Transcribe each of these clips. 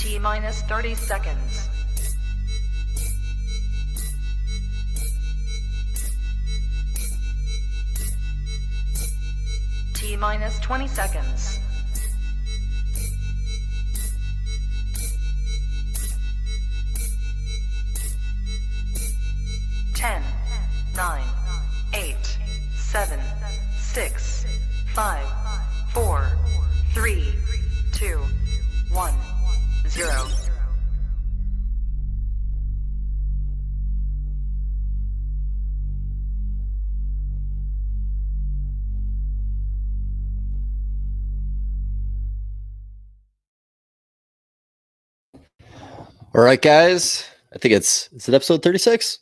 T-minus 30 seconds. T-minus 20 seconds. Ten, 9, 8, 7, 6, 5, 4, 3, 2, 1, 0. All right, guys. I think is it episode 36?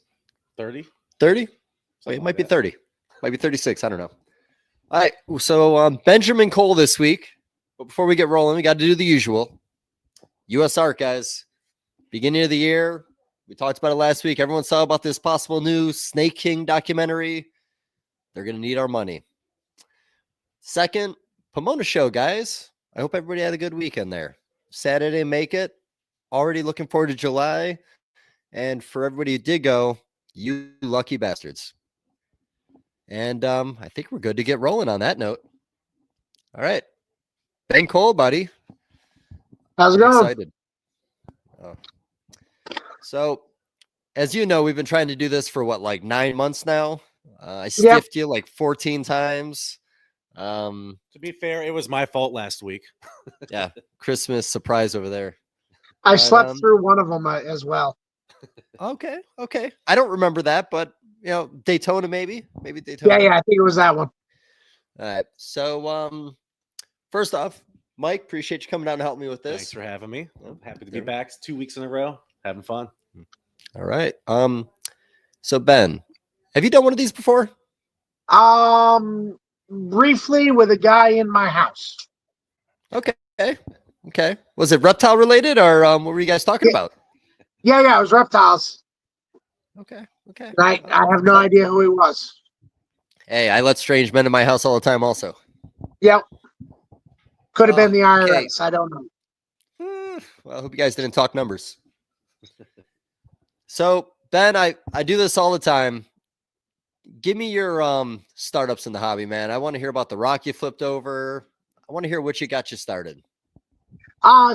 30? 30? Wait, it might be 30. Might be 36. I don't know. All right. So Benjamin Cole this week. But before we get rolling, we got to do the usual. US Art, guys. Beginning of the year. We talked about it last week. Everyone saw about this possible new Snake King documentary. They're going to need our money. Second, Pomona show, guys. I hope everybody had a good weekend there. Saturday, make it. Already looking forward to July. And for everybody who did go, you lucky bastards. And I think we're good to get rolling on that note. All right. Ben Cole, buddy. How's it going? Excited. Oh. So, as you know, we've been trying to do this for like 9 months now. I stiffed you like 14 times. To be fair, it was my fault last week. Yeah. Christmas surprise over there. I slept through one of them as well. Okay. I don't remember that, but Daytona maybe Daytona. Yeah, I think it was that one. All right. So, first off, Mike, appreciate you coming down and helping me with this. Thanks for having me. I'm happy to be back. It's 2 weeks in a row, having fun. All right. So Ben, have you done one of these before? Briefly with a guy in my house. Okay. Was it reptile related or what were you guys talking about? Yeah, it was reptiles. Okay. I have no idea who he was. Hey, I let strange men in my house all the time also. Yep. Could have been the IRS. Okay. I don't know. Well, I hope you guys didn't talk numbers. So, Ben, I do this all the time. Give me your startups in the hobby, man. I want to hear about the rock you flipped over. I want to hear what you got you started.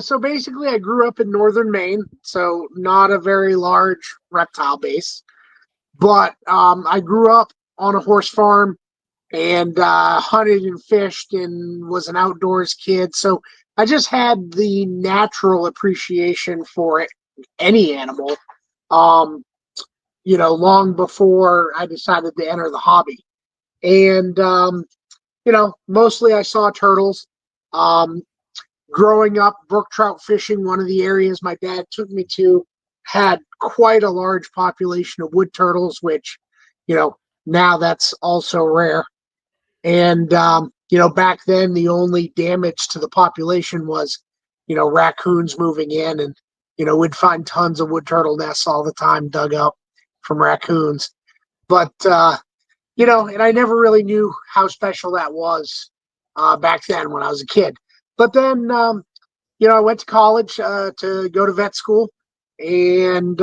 So basically I grew up in northern Maine, so not a very large reptile base. But I grew up on a horse farm and hunted and fished and was an outdoors kid. So I just had the natural appreciation for any animal, long before I decided to enter the hobby. And, mostly I saw turtles. Growing up, brook trout fishing, one of the areas my dad took me to had quite a large population of wood turtles, which, now that's also rare. And, back then the only damage to the population was, raccoons moving in and, we'd find tons of wood turtle nests all the time dug up from raccoons. But, and I never really knew how special that was back then when I was a kid. But then, I went to college to go to vet school, and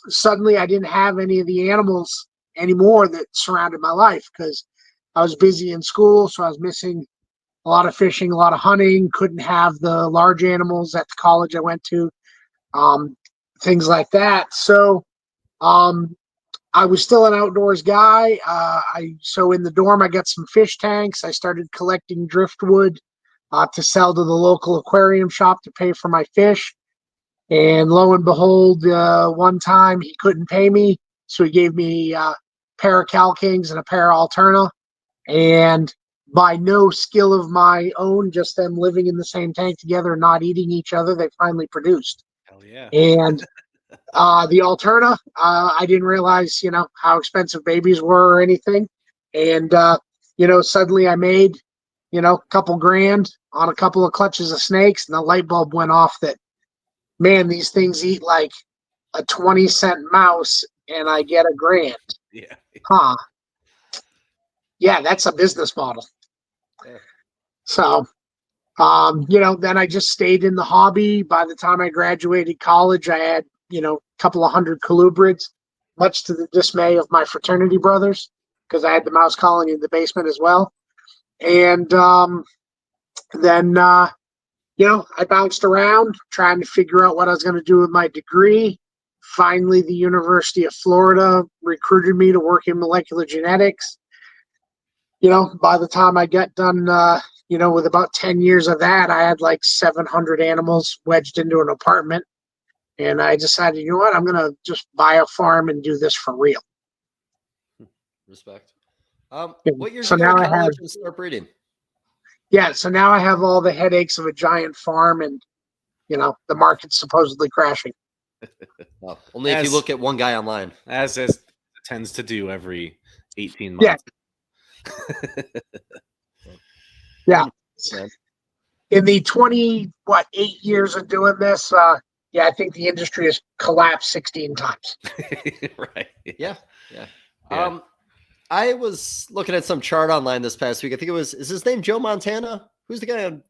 suddenly I didn't have any of the animals anymore that surrounded my life because I was busy in school, so I was missing a lot of fishing, a lot of hunting, couldn't have the large animals at the college I went to, things like that. So I was still an outdoors guy. So in the dorm, I got some fish tanks. I started collecting driftwood to sell to the local aquarium shop to pay for my fish. And lo and behold, one time he couldn't pay me, so he gave me a pair of Cal Kings and a pair of Alterna. And by no skill of my own, just them living in the same tank together and not eating each other, they finally produced. Hell yeah. And the Alterna, I didn't realize, how expensive babies were or anything. And, suddenly I made, a couple grand on a couple of clutches of snakes, and the light bulb went off that, man, these things eat like a 20-cent mouse and I get a grand. Yeah. Huh. Yeah, that's a business model. Yeah. So Then I just stayed in the hobby. By the time I graduated college, I had, a couple of hundred colubrids, much to the dismay of my fraternity brothers, because I had the mouse colony in the basement as well. And then, I bounced around trying to figure out what I was going to do with my degree. Finally, the University of Florida recruited me to work in molecular genetics. By the time I got done, with about 10 years of that, I had like 700 animals wedged into an apartment. And I decided, you know what, I'm going to just buy a farm and do this for real. Respect. What year did So you go now to I college have, and start breeding? yeah, so now I have all the headaches of a giant farm and, the market's supposedly crashing. Well, only if you look at one guy online. As it tends to do every 18 Yeah. months. Yeah. Yeah. In the 8 years of doing this, I think the industry has collapsed 16 times. Right. Yeah. I was looking at some chart online this past week. I think is his name Joe Montana? Who's the guy I'm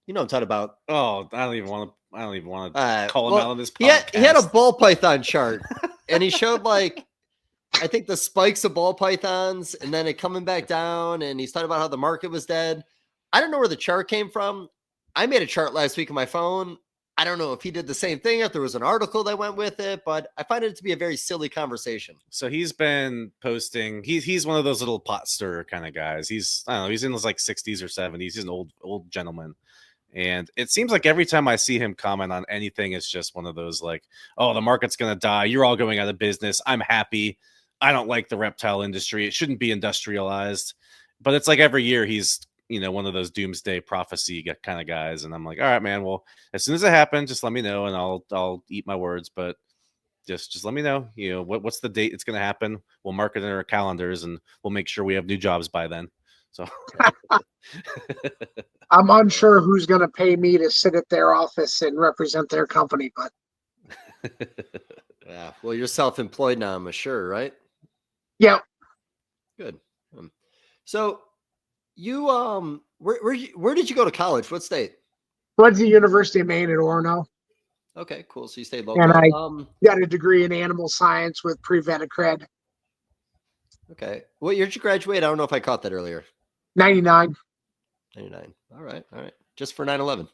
talking about? Oh, I don't even want to call him out on this podcast. He had a ball python chart, and he showed I think the spikes of ball pythons, and then it coming back down, and he's talking about how the market was dead. I don't know where the chart came from. I made a chart last week on my phone. I don't know if he did the same thing, if there was an article that went with it, but I find it to be a very silly conversation. So he's been posting. He's one of those little pot stirrer kind of guys. He's in his 60s or 70s. He's an old gentleman. And it seems like every time I see him comment on anything, it's just one of those oh, the market's going to die. You're all going out of business. I'm happy. I don't like the reptile industry. It shouldn't be industrialized. But it's like every year he's, one of those doomsday prophecy kind of guys. And I'm like, all right, man, well, as soon as it happens, just let me know and I'll eat my words. But just let me know, what's the date it's going to happen. We'll mark it in our calendars and we'll make sure we have new jobs by then. So I'm unsure who's going to pay me to sit at their office and represent their company, but yeah, well, you're self-employed now, I'm sure, right? Yeah. Good. So you where did you go to college? What state? Went to the University of Maine at Orono. Okay, cool. So you stayed local. And I got a degree in animal science with pre-vet cred. Okay. What year did you graduate? I don't know if I caught that earlier. 99. 99. All right. Just for 9/11.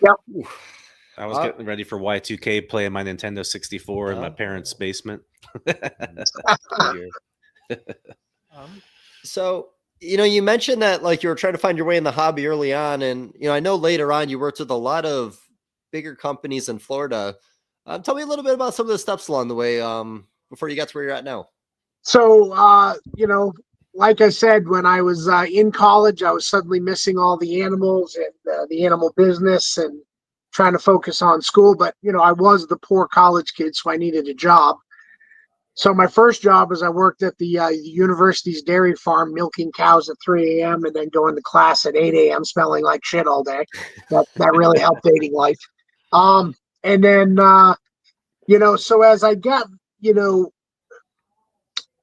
Yep. Ooh. I was getting ready for Y2K, playing my Nintendo 64 in my parents' basement. So, you mentioned that you were trying to find your way in the hobby early on. And, I know later on you worked with a lot of bigger companies in Florida. Tell me a little bit about some of the steps along the way before you got to where you're at now. So, like I said, when I was in college, I was suddenly missing all the animals and the animal business and trying to focus on school. But, I was the poor college kid, so I needed a job. So my first job was I worked at the university's dairy farm, milking cows at 3 a.m. and then going to class at 8 a.m. smelling like shit all day. That really helped dating life. And then, so as I got,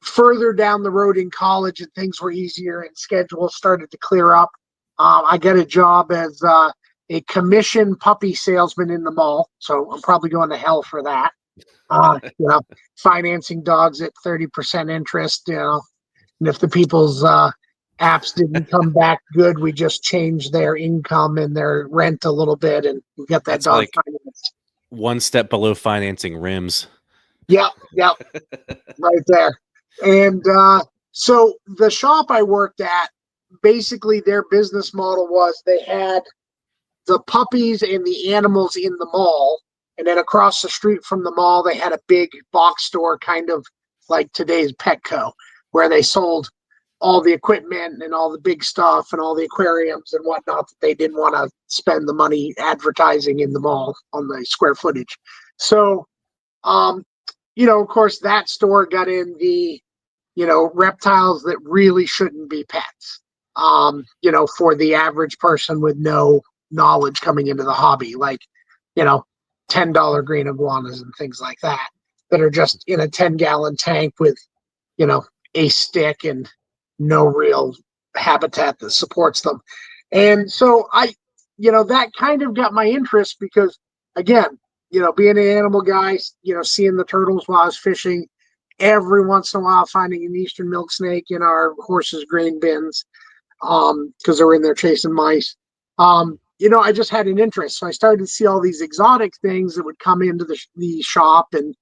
further down the road in college and things were easier and schedules started to clear up, I got a job as a commission puppy salesman in the mall. So I'm probably going to hell for that. Financing dogs at 30% interest, and if the people's apps didn't come back good, we just changed their income and their rent a little bit and we got that dog financed. One step below financing rims. Yep. Right there. And so the shop I worked at, basically their business model was they had the puppies and the animals in the mall. And then across the street from the mall, they had a big box store, kind of like today's Petco, where they sold all the equipment and all the big stuff and all the aquariums and whatnot that they didn't want to spend the money advertising in the mall on the square footage. So, of course, that store got in the, reptiles that really shouldn't be pets, for the average person with no knowledge coming into the hobby, like, $10 green iguanas and things like that are just in a 10-gallon tank with, a stick and no real habitat that supports them. And so I that kind of got my interest because, again, being an animal guy, seeing the turtles while I was fishing, every once in a while finding an eastern milk snake in our horses' grain bins, because they were in there chasing mice. I just had an interest. So I started to see all these exotic things that would come into the shop, and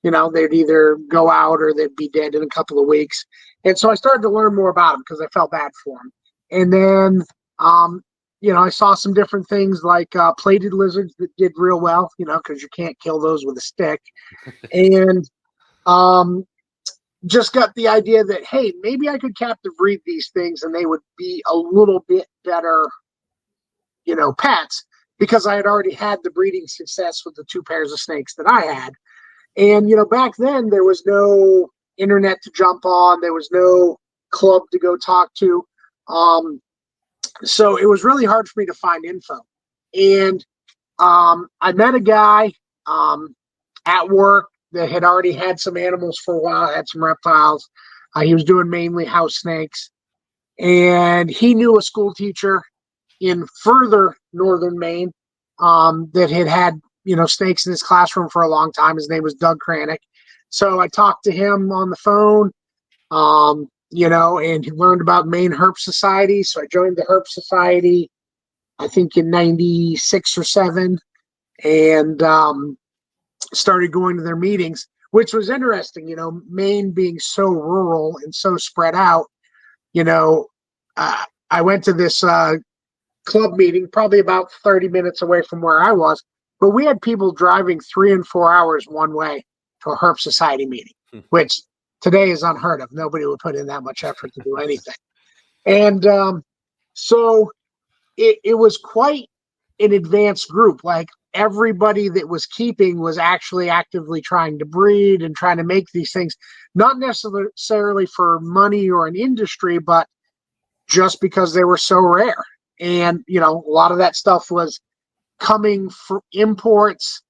they'd either go out or they'd be dead in a couple of weeks. And so I started to learn more about them because I felt bad for them. And then, I saw some different things like plated lizards that did real well, because you can't kill those with a stick. And just got the idea that, hey, maybe I could captive breed these things and they would be a little bit better, pets, because I had already had the breeding success with the 2 pairs of snakes that I had. And, back then there was no internet to jump on. There was no club to go talk to. So it was really hard for me to find info. And I met a guy at work that had already had some animals for a while, had some reptiles. He was doing mainly house snakes. And he knew a school teacher in further northern Maine that had snakes in his classroom for a long time. His name was Doug Cranick. So I talked to him on the phone, and he learned about Maine Herp Society. So I joined the Herp Society, I think in 96 or 7, and started going to their meetings, which was interesting. Maine being so rural and so spread out, I went to this club meeting probably about 30 minutes away from where I was, but we had people driving 3 and 4 hours one way to a Herp Society meeting, which today is unheard of. Nobody would put in that much effort to do anything. And so it was quite an advanced group. Like, everybody that was keeping was actually actively trying to breed and trying to make these things, not necessarily for money or an industry, but just because they were so rare. And, a lot of that stuff was coming from imports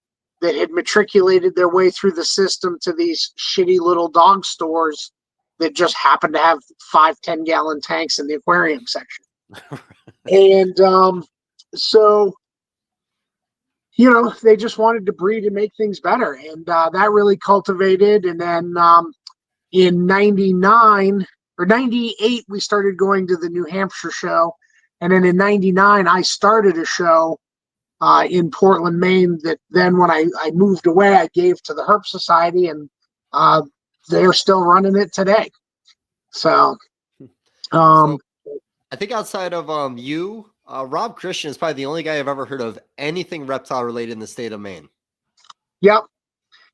that had matriculated their way through the system to these shitty little dog stores that just happened to have 5-10 gallon tanks in the aquarium section. And so, they just wanted to breed and make things better. And that really cultivated. And then in 99 or 98, we started going to the New Hampshire show. And then in 99, I started a show in Portland, Maine, that then when I moved away, I gave to the Herp Society, and they're still running it today. So, I think outside of you, Rob Christian is probably the only guy I've ever heard of anything reptile related in the state of Maine. Yep.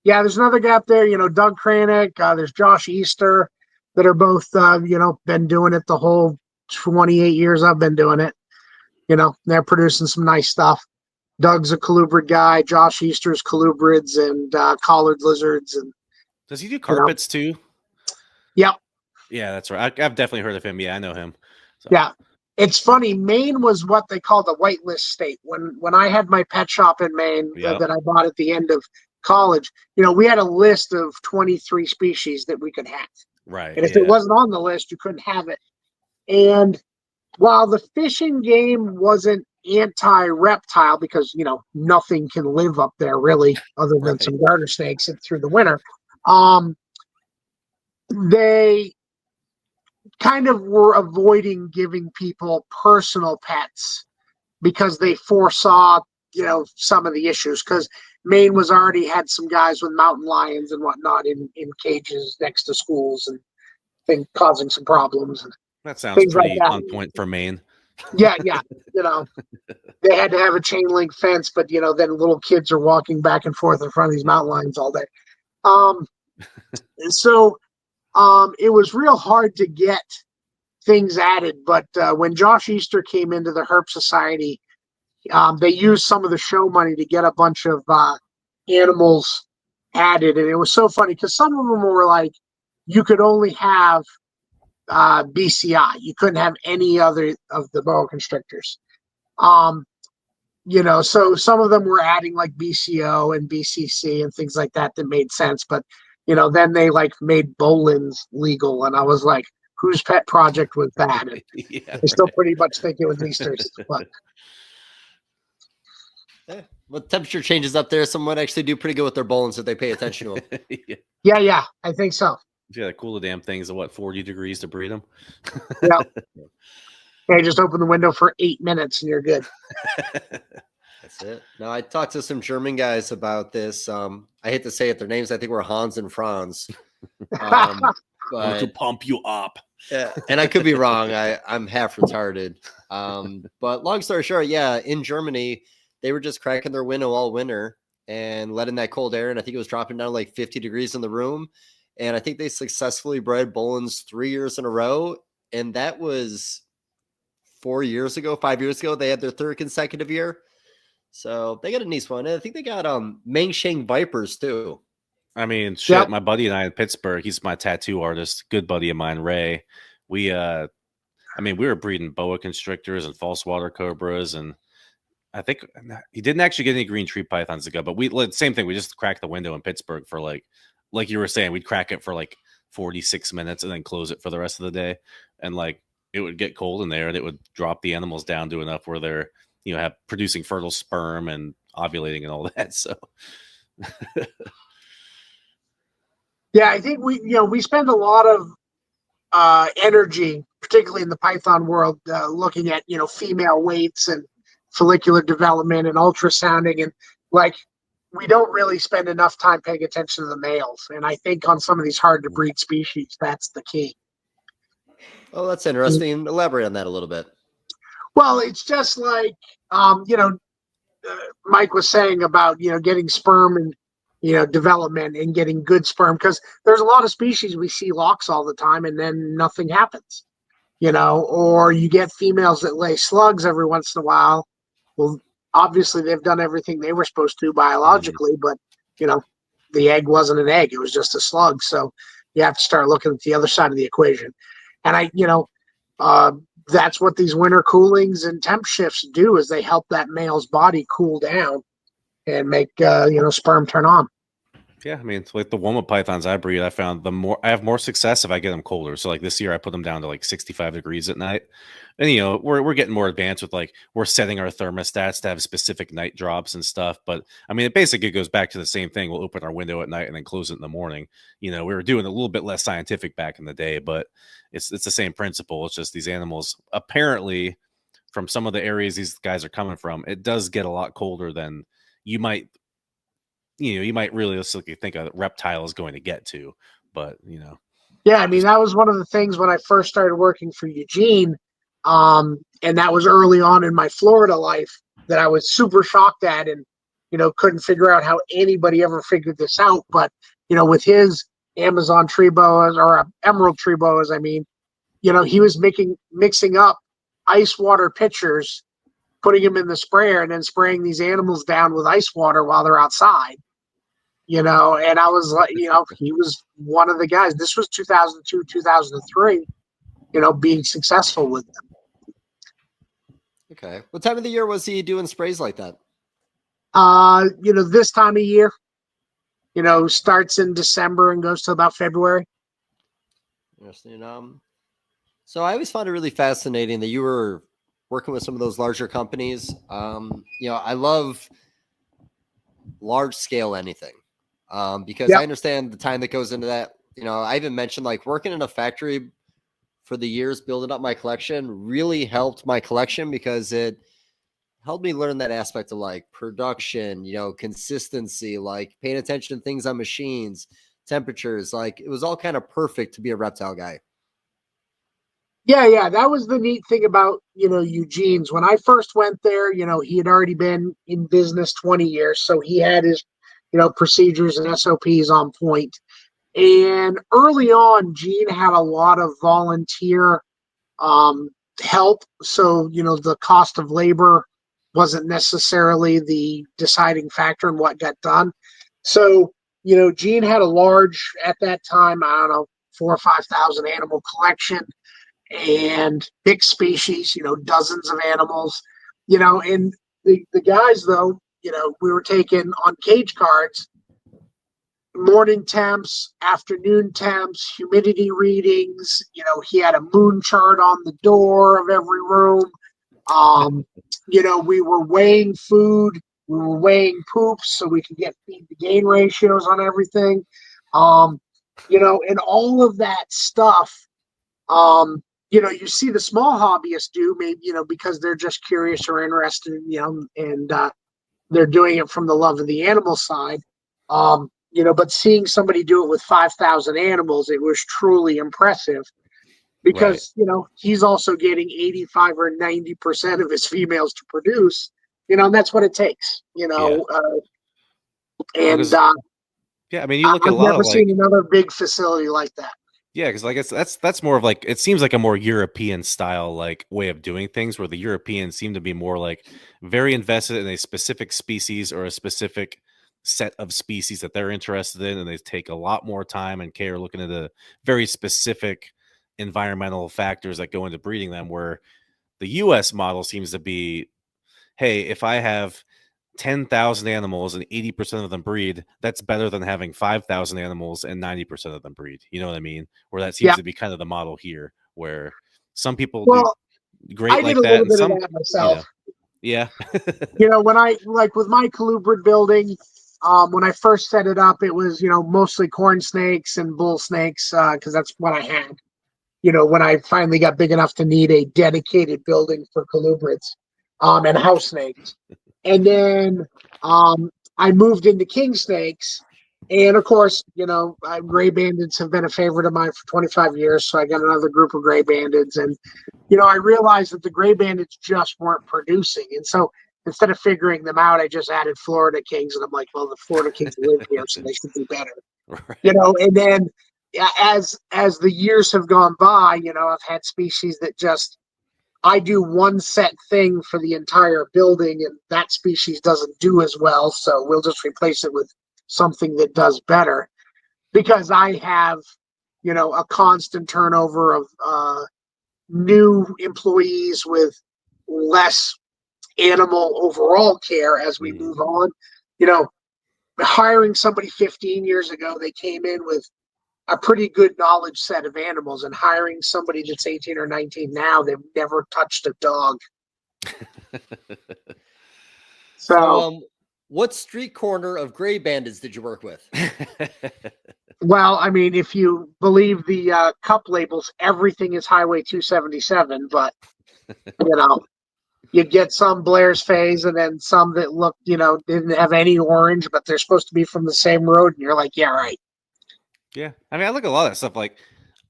Yeah, there's another guy up there, Doug Cranick, there's Josh Easter, that are both, been doing it the whole 28 years I've been doing it. They're producing some nice stuff. Doug's a colubrid guy. Josh Easter's colubrids and collared lizards. And does he do carpets too? Yep. Yeah, that's right. I've definitely heard of him. Yeah, I know him. So. Yeah. It's funny. Maine was what they call the whitelist state. When I had my pet shop in Maine that I bought at the end of college, we had a list of 23 species that we could have. Right. And if it wasn't on the list, you couldn't have it. And while the fishing game wasn't anti-reptile, because, nothing can live up there really other than some garter snakes through the winter, they kind of were avoiding giving people personal pets because they foresaw, some of the issues, because Maine was already had some guys with mountain lions and whatnot in cages next to schools and causing some problems. And that sounds pretty like on point for Maine. Yeah. They had to have a chain link fence, but then little kids are walking back and forth in front of these mountain lions all day. So it was real hard to get things added. But when Josh Easter came into the Herp Society, they used some of the show money to get a bunch of animals added. And it was so funny because some of them were like, you could only have BCI. You couldn't have any other of the boa constrictors. So some of them were adding like BCO and BCC and things like that made sense. But, then they made Bolin's legal. And I was like, whose pet project was that? And I still pretty much think it was Easter's. But Yeah. Well, temperature changes up there. Someone actually do pretty good with their bowlings if they pay attention to them. Yeah. I think so. You gotta cool the damn things at what, 40 degrees to breed them? Yeah. Okay, just open the window for 8 minutes and you're good. That's it. Now, I talked to some German guys about this. I hate to say it, their names I think were Hans and Franz. To But pump you up. yeah, and I could be wrong. I'm half retarded. But long story short, yeah, in Germany, they were just cracking their window all winter and letting that cold air. And I think it was dropping down like 50 degrees in the room. And I think they successfully bred Boelens 3 years in a row. And that was 5 years ago. They had their third consecutive year. So they got a nice one. And I think they got Maine Vipers too. I mean, shit, Yep. my buddy and I in Pittsburgh, he's my tattoo artist, good buddy of mine, Ray. We we were breeding boa constrictors and false water cobras, and I think he didn't actually get any green tree pythons to go, but same thing. We just cracked the window in Pittsburgh for like you were saying, we'd crack it for like 46 minutes and then close it for the rest of the day. And like, it would get cold in there and it would drop the animals down to enough where they're, have producing fertile sperm and ovulating and all that. So Yeah, I think we spend a lot of energy, particularly in the python world, looking at female weights and follicular development and ultrasounding, and like we don't really spend enough time paying attention to the males. And I think on some of these hard to breed species, that's the key. Oh, that's interesting. Elaborate on that a little bit. Well, it's just like Mike was saying about getting sperm and development and getting good sperm, because there's a lot of species we see locks all the time and then nothing happens, or you get females that lay slugs every once in a while. Well, obviously they've done everything they were supposed to biologically, but the egg wasn't an egg, it was just a slug. So you have to start looking at the other side of the equation. And that's what these winter coolings and temp shifts do, is they help that male's body cool down and make sperm turn on. yeah, I mean, it's like the Woma pythons I breed, I found I have more success if I get them colder. So like this year I put them down to like 65 degrees at night. And we're getting more advanced with like we're setting our thermostats to have specific night drops and stuff. But I mean, it basically goes back to the same thing. We'll open our window at night and then close it in the morning. We were doing a little bit less scientific back in the day, but it's the same principle. It's just these animals, apparently, from some of the areas these guys are coming from, it does get a lot colder than you might realistically think a reptile is going to get to, but Yeah, I mean, that was one of the things when I first started working for Eugene, and that was early on in my Florida life, that I was super shocked at, and couldn't figure out how anybody ever figured this out. But with his Amazon tree boas, or emerald tree boas, he was mixing up ice water pitchers, putting them in the sprayer, and then spraying these animals down with ice water while they're outside. And I was like, he was one of the guys. This was 2002, 2003, being successful with them. Okay. What time of the year was he doing sprays like that? This time of year, starts in December and goes to about February. Interesting. So I always found it really fascinating that you were working with some of those larger companies. I love large scale anything. Because I understand the time that goes into that. I even mentioned like working in a factory for the years, building up my collection really helped my collection, because it helped me learn that aspect of like production, consistency, like paying attention to things on machines, temperatures. Like it was all kind of perfect to be a reptile guy. Yeah. That was the neat thing about, Eugene's. When I first went there, he had already been in business 20 years. So he had his procedures and SOPs on point. And early on, Gene had a lot of volunteer help. So, the cost of labor wasn't necessarily the deciding factor in what got done. So, Gene had a large, at that time, I don't know, 4,000 or 5,000 animal collection, and big species, dozens of animals, and the guys, though, we were taking on cage cards, morning temps, afternoon temps, humidity readings. He had a moon chart on the door of every room. We were weighing food We were weighing poops so we could get feed to gain ratios on everything. And all of that stuff, you see the small hobbyists do, maybe, because they're just curious or interested, and they're doing it from the love of the animal side. But seeing somebody do it with 5,000 animals, it was truly impressive Right. because, he's also getting 85 or 90% of his females to produce, and that's what it takes, Yeah. Well, and 'cause- yeah, I mean, you look at a I've lot never of like, seen another big facility like that. yeah, because like that's more of like it seems like a more European style like way of doing things, where the Europeans seem to be more like very invested in a specific species or a specific set of species that they're interested in, and they take a lot more time and care looking at the very specific environmental factors that go into breeding them. Where the U.S. model seems to be, hey, if I have 10,000 animals and 80% of them breed, that's better than having 5,000 animals and 90% of them breed. You know what I mean? Where that seems Yeah. to be kind of the model here, where some people do Well, great I did like a that, little and bit of some, that myself. yeah. When I like with my colubrid building, when I first set it up, it was mostly corn snakes and bull snakes because that's what I had. When I finally got big enough to need a dedicated building for colubrids, and house snakes, and then I moved into king snakes, and of course, gray bandeds have been a favorite of mine for 25 years. So I got another group of gray bandeds, and I realized that the gray bandits just weren't producing. And so instead of figuring them out, I just added Florida Kings. And I'm like, well, the Florida Kings live here, so they should do better. Right. And then as the years have gone by, I've had species that just, I do one set thing for the entire building and that species doesn't do as well. So we'll just replace it with something that does better because I have, a constant turnover of, new employees with less animal overall care as we move on. You know, Hiring somebody 15 years ago, they came in with a pretty good knowledge set of animals, and hiring somebody that's 18 or 19 now, they've never touched a dog. So, what street corner of gray bandits did you work with? well, I mean, if you believe the cup labels, everything is Highway 277, but you get some Blair's phase and then some that looked, didn't have any orange, but they're supposed to be from the same road. And you're like, yeah, right. Yeah. I mean, I look at a lot of that stuff. Like,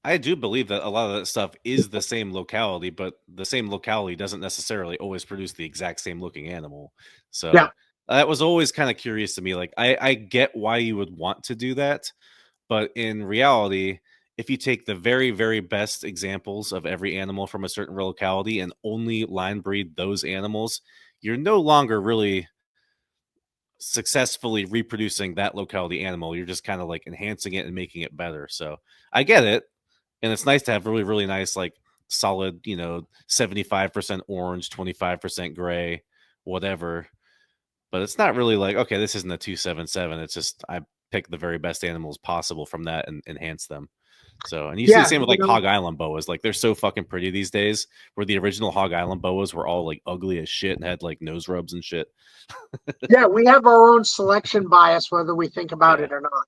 I do believe that a lot of that stuff is the same locality, but the same locality doesn't necessarily always produce the exact same looking animal. So Yeah. that was always kind of curious to me. Like, I get why you would want to do that, but in reality, if you take the very, very best examples of every animal from a certain locality and only line breed those animals, you're no longer really successfully reproducing that locality animal. You're just kind of like enhancing it and making it better. So I get it. And it's nice to have really, really nice, like solid, 75% orange, 25% gray, whatever. But it's not really like, okay, this isn't a 277. It's just I pick the very best animals possible from that and enhance them. So, and you see the Yeah. same with like Hog Island boas. Like they're so fucking pretty these days, where the original Hog Island boas were all like ugly as shit and had like nose rubs and shit. Yeah. We have our own selection bias, whether we think about Yeah. it or not.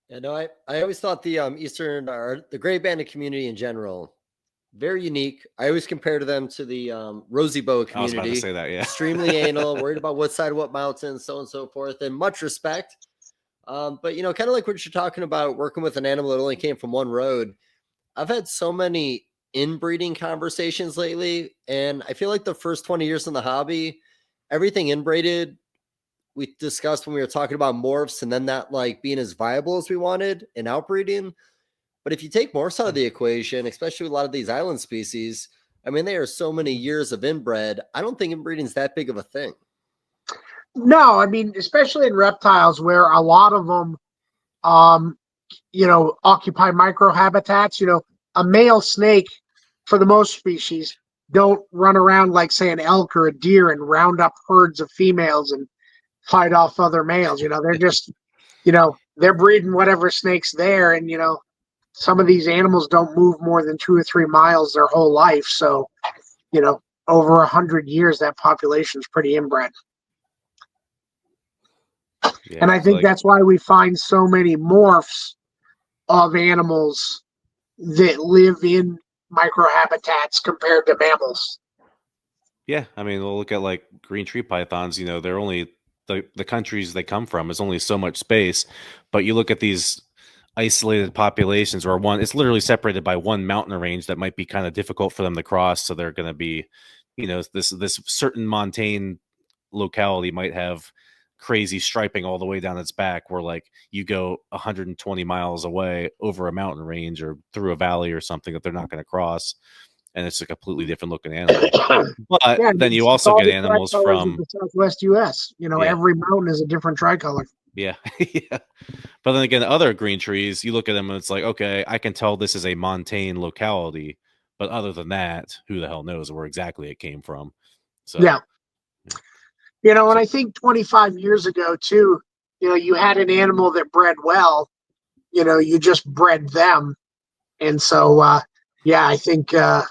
Yeah, no, I always thought the Eastern or the gray bandit community in general, very unique. I always compare to them to the rosy boa I was about community. to say that, yeah. Extremely anal, worried about what side of what mountain, so on and so forth, and much respect. But kind of like what you're talking about, working with an animal that only came from one road. I've had so many inbreeding conversations lately, and I feel like the first 20 years in the hobby, everything inbreeded we discussed when we were talking about morphs and then that like being as viable as we wanted in outbreeding. But if you take morphs out of the equation, especially with a lot of these island species, I mean, they are so many years of inbred. I don't think inbreeding is that big of a thing. No, I mean, especially in reptiles where a lot of them, occupy microhabitats. A male snake, for the most species, don't run around like, say, an elk or a deer and round up herds of females and fight off other males. They're just, they're breeding whatever snake's there. And, some of these animals don't move more than 2 or 3 miles their whole life. So, over 100 years, that population is pretty inbred. Yeah, And I so think like, that's why we find so many morphs of animals that live in microhabitats compared to mammals. yeah, I mean, we'll look at like green tree pythons. You know, they're only the countries they come from is only so much space, but you look at these isolated populations, or one, it's literally separated by one mountain range that might be kind of difficult for them to cross. So they're going to be, you know, this certain montane locality might have crazy striping all the way down its back, where like you go 120 miles away over a mountain range or through a valley or something that they're not going to cross, and it's a completely different looking animal. But Yeah, then you it's also all get the animals tricolors of from, the Southwest U.S. yeah, Every mountain is a different tricolor. yeah, yeah. But then again, other green trees, you look at them and it's like, okay, I can tell this is a montane locality, but other than that, who the hell knows where exactly it came from? Yeah. So, And so I think 25 years ago, too, you had an animal that bred well, you just bred them. And so, yeah, I think the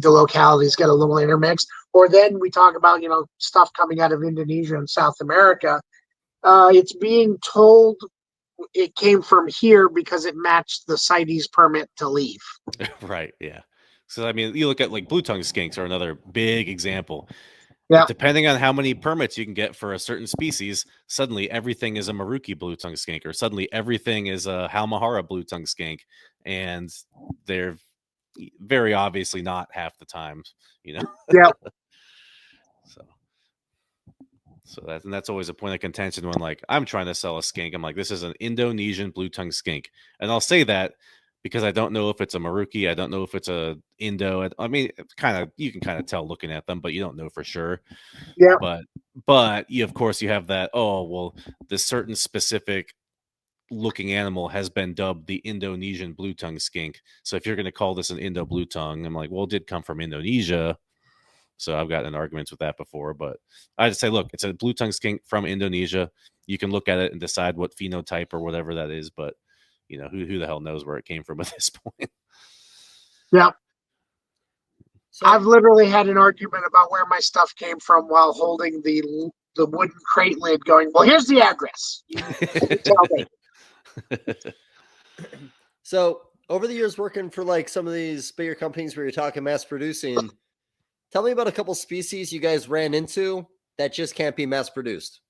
localities get a little intermixed. Or then we talk about, stuff coming out of Indonesia and South America. It's being told it came from here because it matched the CITES permit to leave. right, yeah. So I mean, you look at like blue tongue skinks are another big example. Yeah. Depending on how many permits you can get for a certain species, suddenly everything is a Maruki blue tongue skink, or suddenly everything is a Halmahara blue tongue skink, and they're very obviously not half the time, you know. Yeah. So, that's always a point of contention when like I'm trying to sell a skink. I'm like, this is an Indonesian blue tongue skink, and I'll say that because I don't know if it's a Maruki, I don't know if it's a Indo. I mean, kind of you can kind of tell looking at them, but you don't know for sure. Yeah. But you, of course, you have that. Oh well, this certain specific looking animal has been dubbed the Indonesian blue tongue skink. So if you're going to call this an Indo blue tongue, I'm like, well, it did come from Indonesia. So I've gotten in arguments with that before, but I just say, look, it's a blue tongue skink from Indonesia. You can look at it and decide what phenotype or whatever that is, but you know, who the hell knows where it came from at this point? Yeah. So I've literally had an argument about where my stuff came from while holding the wooden crate lid going, well, here's the address. You tell me. So over the years working for like some of these bigger companies where you're talking mass producing, tell me about a couple species you guys ran into that just can't be mass produced.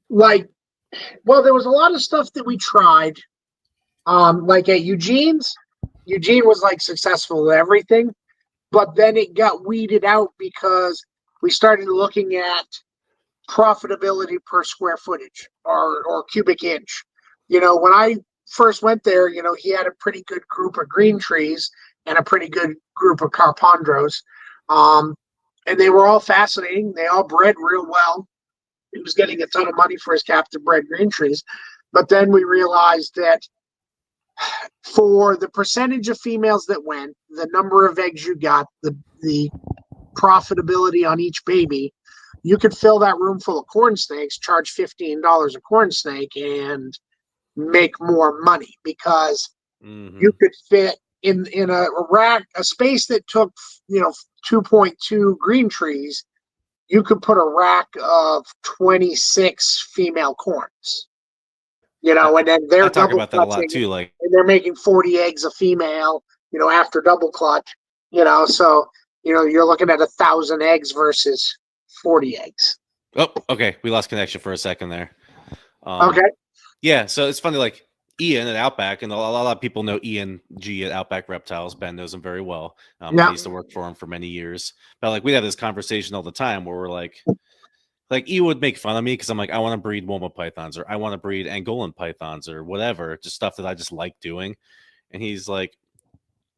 Like, well, there was a lot of stuff that we tried. Like at Eugene was like successful at everything, but then it got weeded out because we started looking at profitability per square footage or cubic inch. When I first went there, he had a pretty good group of green trees and a pretty good group of carpondros. And they were all fascinating. They all bred real well. He was getting a ton of money for his captive bred green trees. But then we realized that for the percentage of females that went, the number of eggs you got, the profitability on each baby, you could fill that room full of corn snakes, charge $15 a corn snake, and make more money because you could fit in a rack, a space that took 2.2 green trees. You could put a rack of 26 female corns. And then they're I talk double about that a lot clutching, too. Like, and they're making 40 eggs a female, after double clutch, so, you're looking at 1,000 eggs versus 40 eggs. oh, okay, we lost connection for a second there. Okay. Yeah, so it's funny, like Ian at Outback, and a lot of people know Ian G at Outback Reptiles. Ben knows him very well. I used to work for him for many years. But like we have this conversation all the time where we're like he would make fun of me because I'm like, I want to breed Woma pythons, or I want to breed Angolan pythons, or whatever, just stuff that I just like doing. And he's like,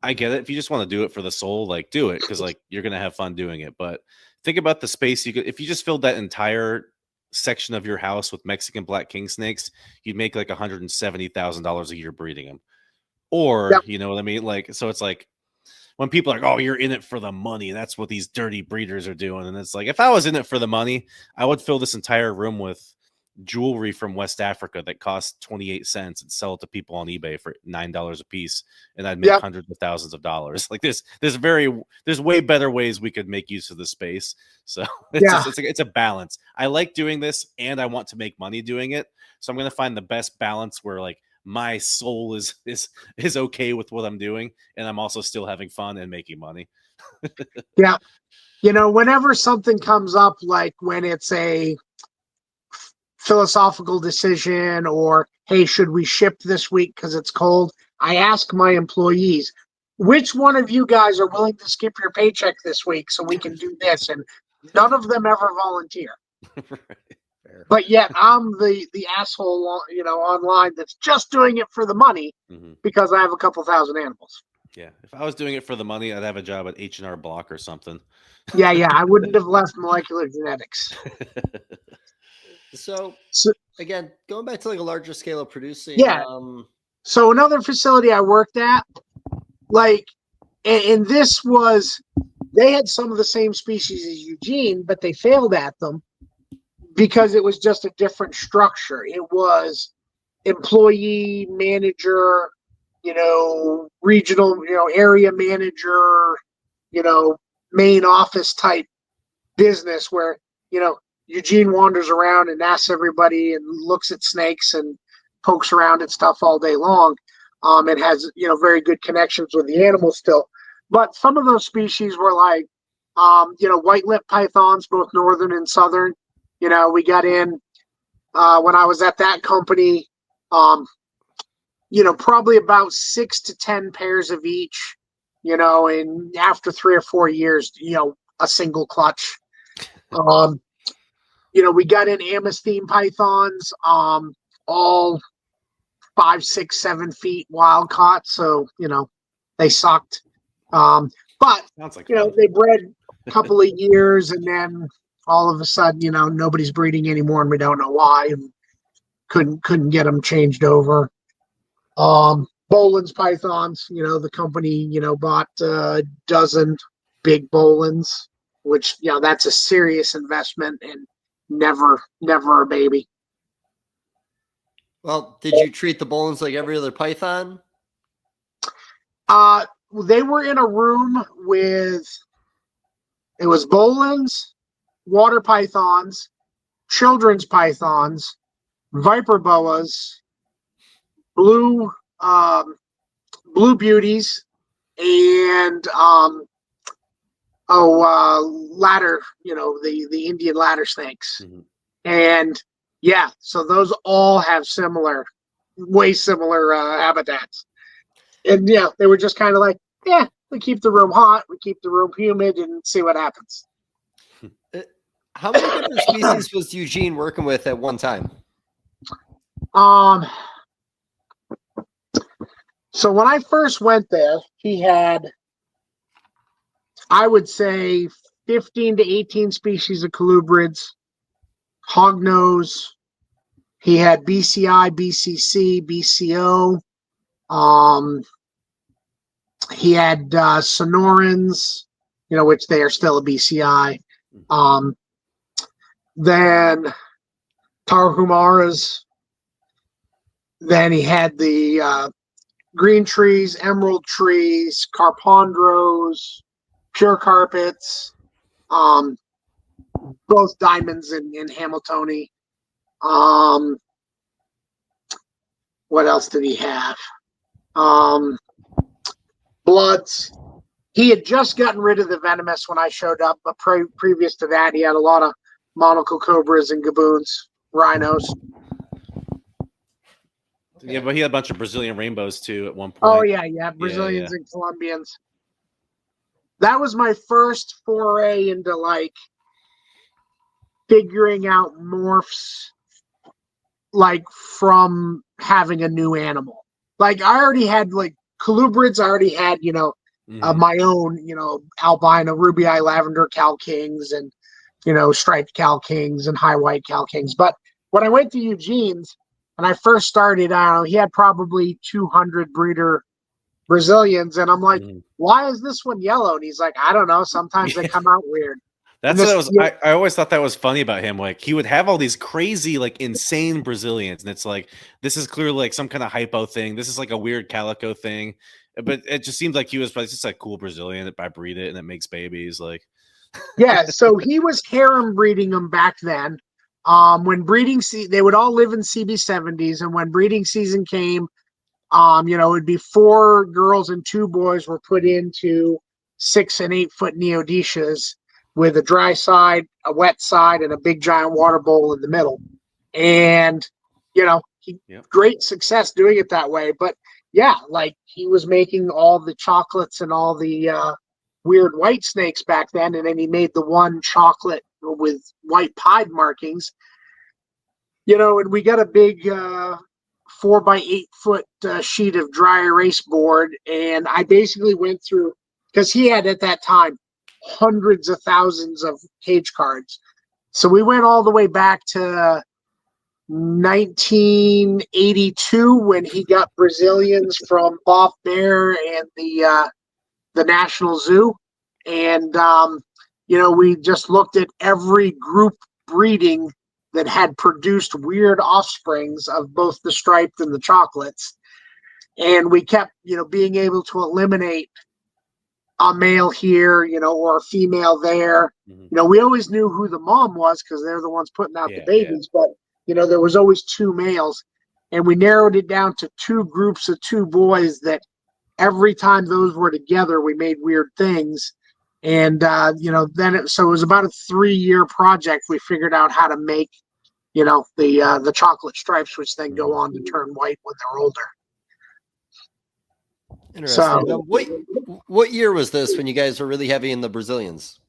I get it. If you just want to do it for the soul, like do it, because like you're gonna have fun doing it. But think about the space you could if you just filled that entire section of your house with Mexican black king snakes, you'd make like $170,000 a year breeding them. Or you know what I mean? Like, so it's like when people are like, oh, you're in it for the money, that's what these dirty breeders are doing. And it's like, if I was in it for the money, I would fill this entire room with, jewelry from West Africa that costs 28 cents and sell it to people on eBay for $9 a piece, and I'd make Yep. hundreds of thousands of dollars. Like there's way better ways we could make use of the space. So Yeah. it's a balance. I like doing this, and I want to make money doing it. So I'm gonna find the best balance where like my soul is okay with what I'm doing, and I'm also still having fun and making money. Yeah. You know, whenever something comes up, like when it's a philosophical decision or, hey, should we ship this week because it's cold? I ask my employees, which one of you guys are willing to skip your paycheck this week so we can do this? And none of them ever volunteer. Fair. But yet I'm the asshole, you know, online that's just doing it for the money because I have a couple thousand animals. Yeah, if I was doing it for the money, I'd have a job at H&R Block or something. Yeah, I wouldn't have left molecular genetics. So again, going back to like a larger scale of producing. Yeah. So another facility I worked at, like, and this was, they had some of the same species as Eugene, but they failed at them because it was just a different structure. It was employee, manager, you know, regional, you know, area manager, you know, main office type business where, you know, Eugene wanders around and asks everybody and looks at snakes and pokes around at stuff all day long. It has, you know, very good connections with the animals still. But some of those species were like, you know, white lip pythons, both northern and southern. You know, we got in when I was at that company, you know, probably about 6 to 10 pairs of each, you know, and after 3 or 4 years, you know, a single clutch. You know, we got in amethystine pythons, all 5, 6, 7 feet wild caught. So, you know, they sucked. But, Sounds like you know, fun. they bred a couple of years and then all of a sudden, you know, nobody's breeding anymore and we don't know why. And couldn't get them changed over. Bolin's pythons, you know, the company, you know, bought a dozen big Bolins, which, you know, that's a serious investment and never a baby. Well, did you treat the Bolins like every other python? They were in a room with, it was Bolins, water pythons, children's pythons, viper boas, blue beauties, and ladder, you know, the Indian ladder snakes. And yeah, so those all have way similar habitats. And yeah, they were just kind of like, yeah, we keep the room hot, we keep the room humid, and see what happens. How many different species was Eugene working with at one time? So when I first went there, he had, I would say, 15 to 18 species of colubrids, hognose. He had BCI, BCC, BCO. He had Sonorans, you know, which they are still a BCI. Then Tarhumaras. Then he had the green trees, emerald trees, carpondros, pure carpets, both diamonds and Hamiltoni. What else did he have? Bloods. He had just gotten rid of the venomous when I showed up, but previous to that, he had a lot of monocle cobras and gaboons, rhinos. Yeah, but he had a bunch of Brazilian rainbows too at one point. Oh yeah, Brazilians and Colombians. That was my first foray into like figuring out morphs, like from having a new animal. Like I already had like colubrids. I already had, you know, my own, you know, albino ruby eye lavender Cal Kings and, you know, striped Cal Kings and high white Cal Kings. But when I went to Eugene's and I first started, I don't know, he had probably 200 breeder Brazilians. And I'm like, why is this one yellow? And he's like, I don't know. Sometimes they come out weird. That's this- what I was. I always thought that was funny about him. Like he would have all these crazy, like insane Brazilians, and it's like this is clearly like some kind of hypo thing. This is like a weird calico thing, but it just seems like he was just a cool Brazilian that I breed it and it makes babies. Like Yeah, so he was harem breeding them back then. When they would all live in CB70s, and when breeding season came, it'd be 4 girls and 2 boys were put into 6 and 8 foot neodicias with a dry side, a wet side, and a big giant water bowl in the middle. And great success doing it that way. But yeah, like he was making all the chocolates and all the weird white snakes back then, and then he made the one chocolate with white pied markings. And we got a big 4 by 8 foot sheet of dry erase board, and I basically went through, because he had at that time hundreds of thousands of cage cards. So we went all the way back to 1982 when he got Brazilians from Boff Bear and the National Zoo. And, we just looked at every group breeding that had produced weird offsprings of both the striped and the chocolates. And we kept, being able to eliminate a male here, or a female there. Mhm. We always knew who the mom was because they're the ones putting out the Yeah, babies, but, there was always 2 males. And we narrowed it down to 2 groups of 2 boys that every time those were together, we made weird things. And, so it was about a 3-year project. We figured out how to make, the chocolate stripes, which then go on to turn white when they're older. Interesting. So, Now, what year was this when you guys were really heavy in the Brazilians?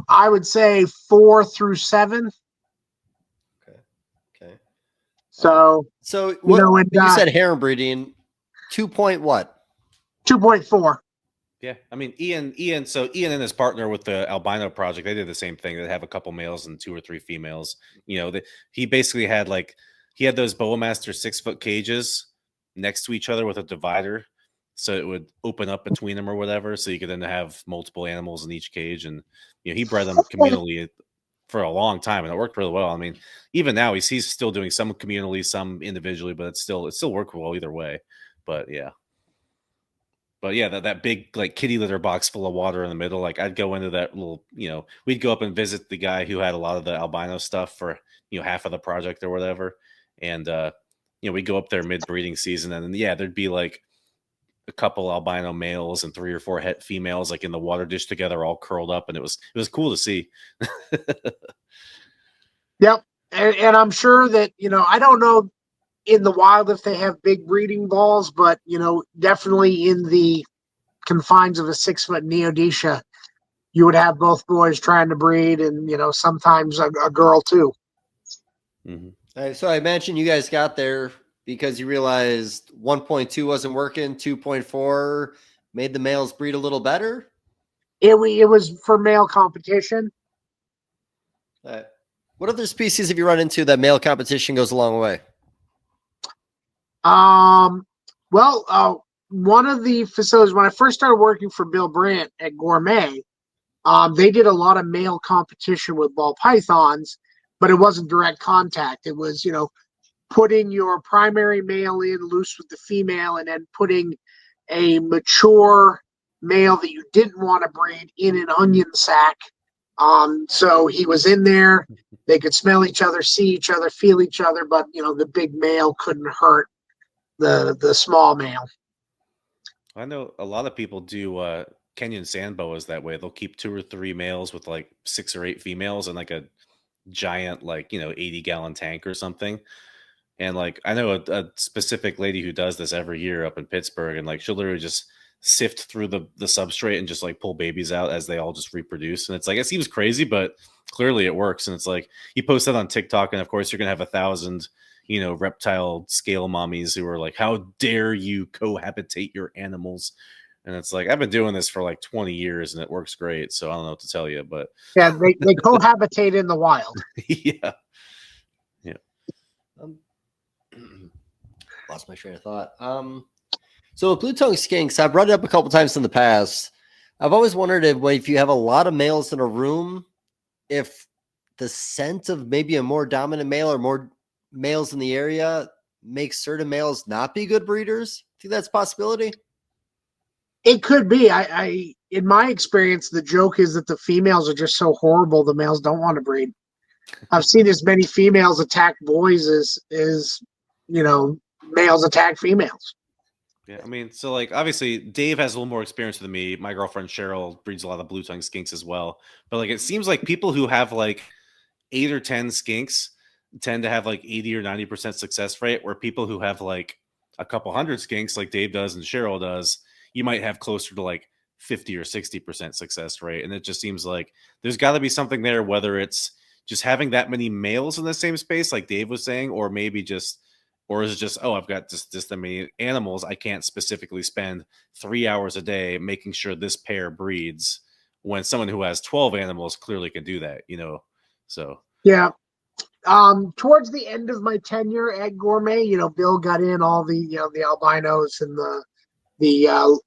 I would say 4 through 7. Okay. So what you said harem breeding, 2 point what? 2.4. Yeah, I mean Ian. So Ian and his partner with the albino project, they did the same thing. They have a couple males and 2 or 3 females. He basically had those Boa Master 6-foot cages next to each other with a divider, so it would open up between them or whatever. So you could then have multiple animals in each cage, and he bred them communally for a long time, and it worked really well. I mean, even now he's still doing some communally, some individually, but it still worked well either way. But yeah. That big like kitty litter box full of water in the middle, like I'd go into that little, we'd go up and visit the guy who had a lot of the albino stuff for, half of the project or whatever. And, we'd go up there mid breeding season, and then, there'd be like a couple albino males and 3 or 4 females, like in the water dish together, all curled up. And it was cool to see. Yep. And I'm sure that, I don't know in the wild if they have big breeding balls, but definitely in the confines of a 6-foot neodecia, you would have both boys trying to breed, and sometimes a girl too. Mm-hmm. So I imagine you guys got there because you realized 1.2 wasn't working, 2.4 made the males breed a little better. It was for male competition. What other species have you run into that male competition goes a long way? One of the facilities, when I first started working for Bill Brandt at Gourmet, they did a lot of male competition with ball pythons, but it wasn't direct contact. It was, putting your primary male in loose with the female, and then putting a mature male that you didn't want to breed in an onion sack. So he was in there. They could smell each other, see each other, feel each other, but the big male couldn't hurt the small male. I know a lot of people do Kenyan sand boas that way. They'll keep 2 or 3 males with like 6 or 8 females and like a giant 80-gallon tank or something. And like I know a specific lady who does this every year up in Pittsburgh, and like she'll literally just sift through the substrate and just like pull babies out as they all just reproduce. And it's like it seems crazy, but clearly it works. And it's like you post that on TikTok, and of course you're gonna have 1,000 reptile scale mommies who are like, how dare you cohabitate your animals? And it's like, I've been doing this for like 20 years and it works great. So I don't know what to tell you, but yeah, they cohabitate in the wild. Yeah. Lost my train of thought. So with blue tongue skinks, I've brought it up a couple times in the past. I've always wondered if you have a lot of males in a room, if the scent of maybe a more dominant male or more males in the area makes certain males not be good breeders. Think that's a possibility? It could be. I in my experience, the joke is that the females are just so horrible, the males don't want to breed. I've seen as many females attack boys as males attack females. Yeah, I mean, so like obviously Dave has a little more experience than me. My girlfriend Cheryl breeds a lot of blue tongue skinks as well. But like it seems like people who have like 8 or 10 skinks tend to have like 80 or 90% success rate, where people who have like a couple hundred skinks like Dave does and Cheryl does, you might have closer to like 50 or 60% success rate. And it just seems like there's got to be something there, whether it's just having that many males in the same space, like Dave was saying, or maybe just, or is it just, oh, I've got just that many animals. I can't specifically spend 3 hours a day making sure this pair breeds, when someone who has 12 animals clearly can do that, So Yeah. Towards the end of my tenure at Gourmet, Bill got in all the albinos and the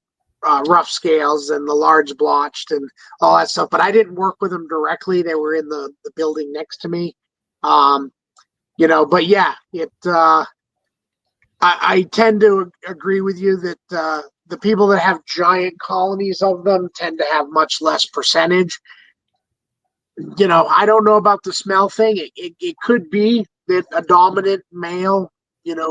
rough scales and the large blotched and all that stuff. But I didn't work with them directly. They were in the building next to me. But yeah, I tend to agree with you that the people that have giant colonies of them tend to have much less percentage. I don't know about the smell thing. It could be that a dominant male,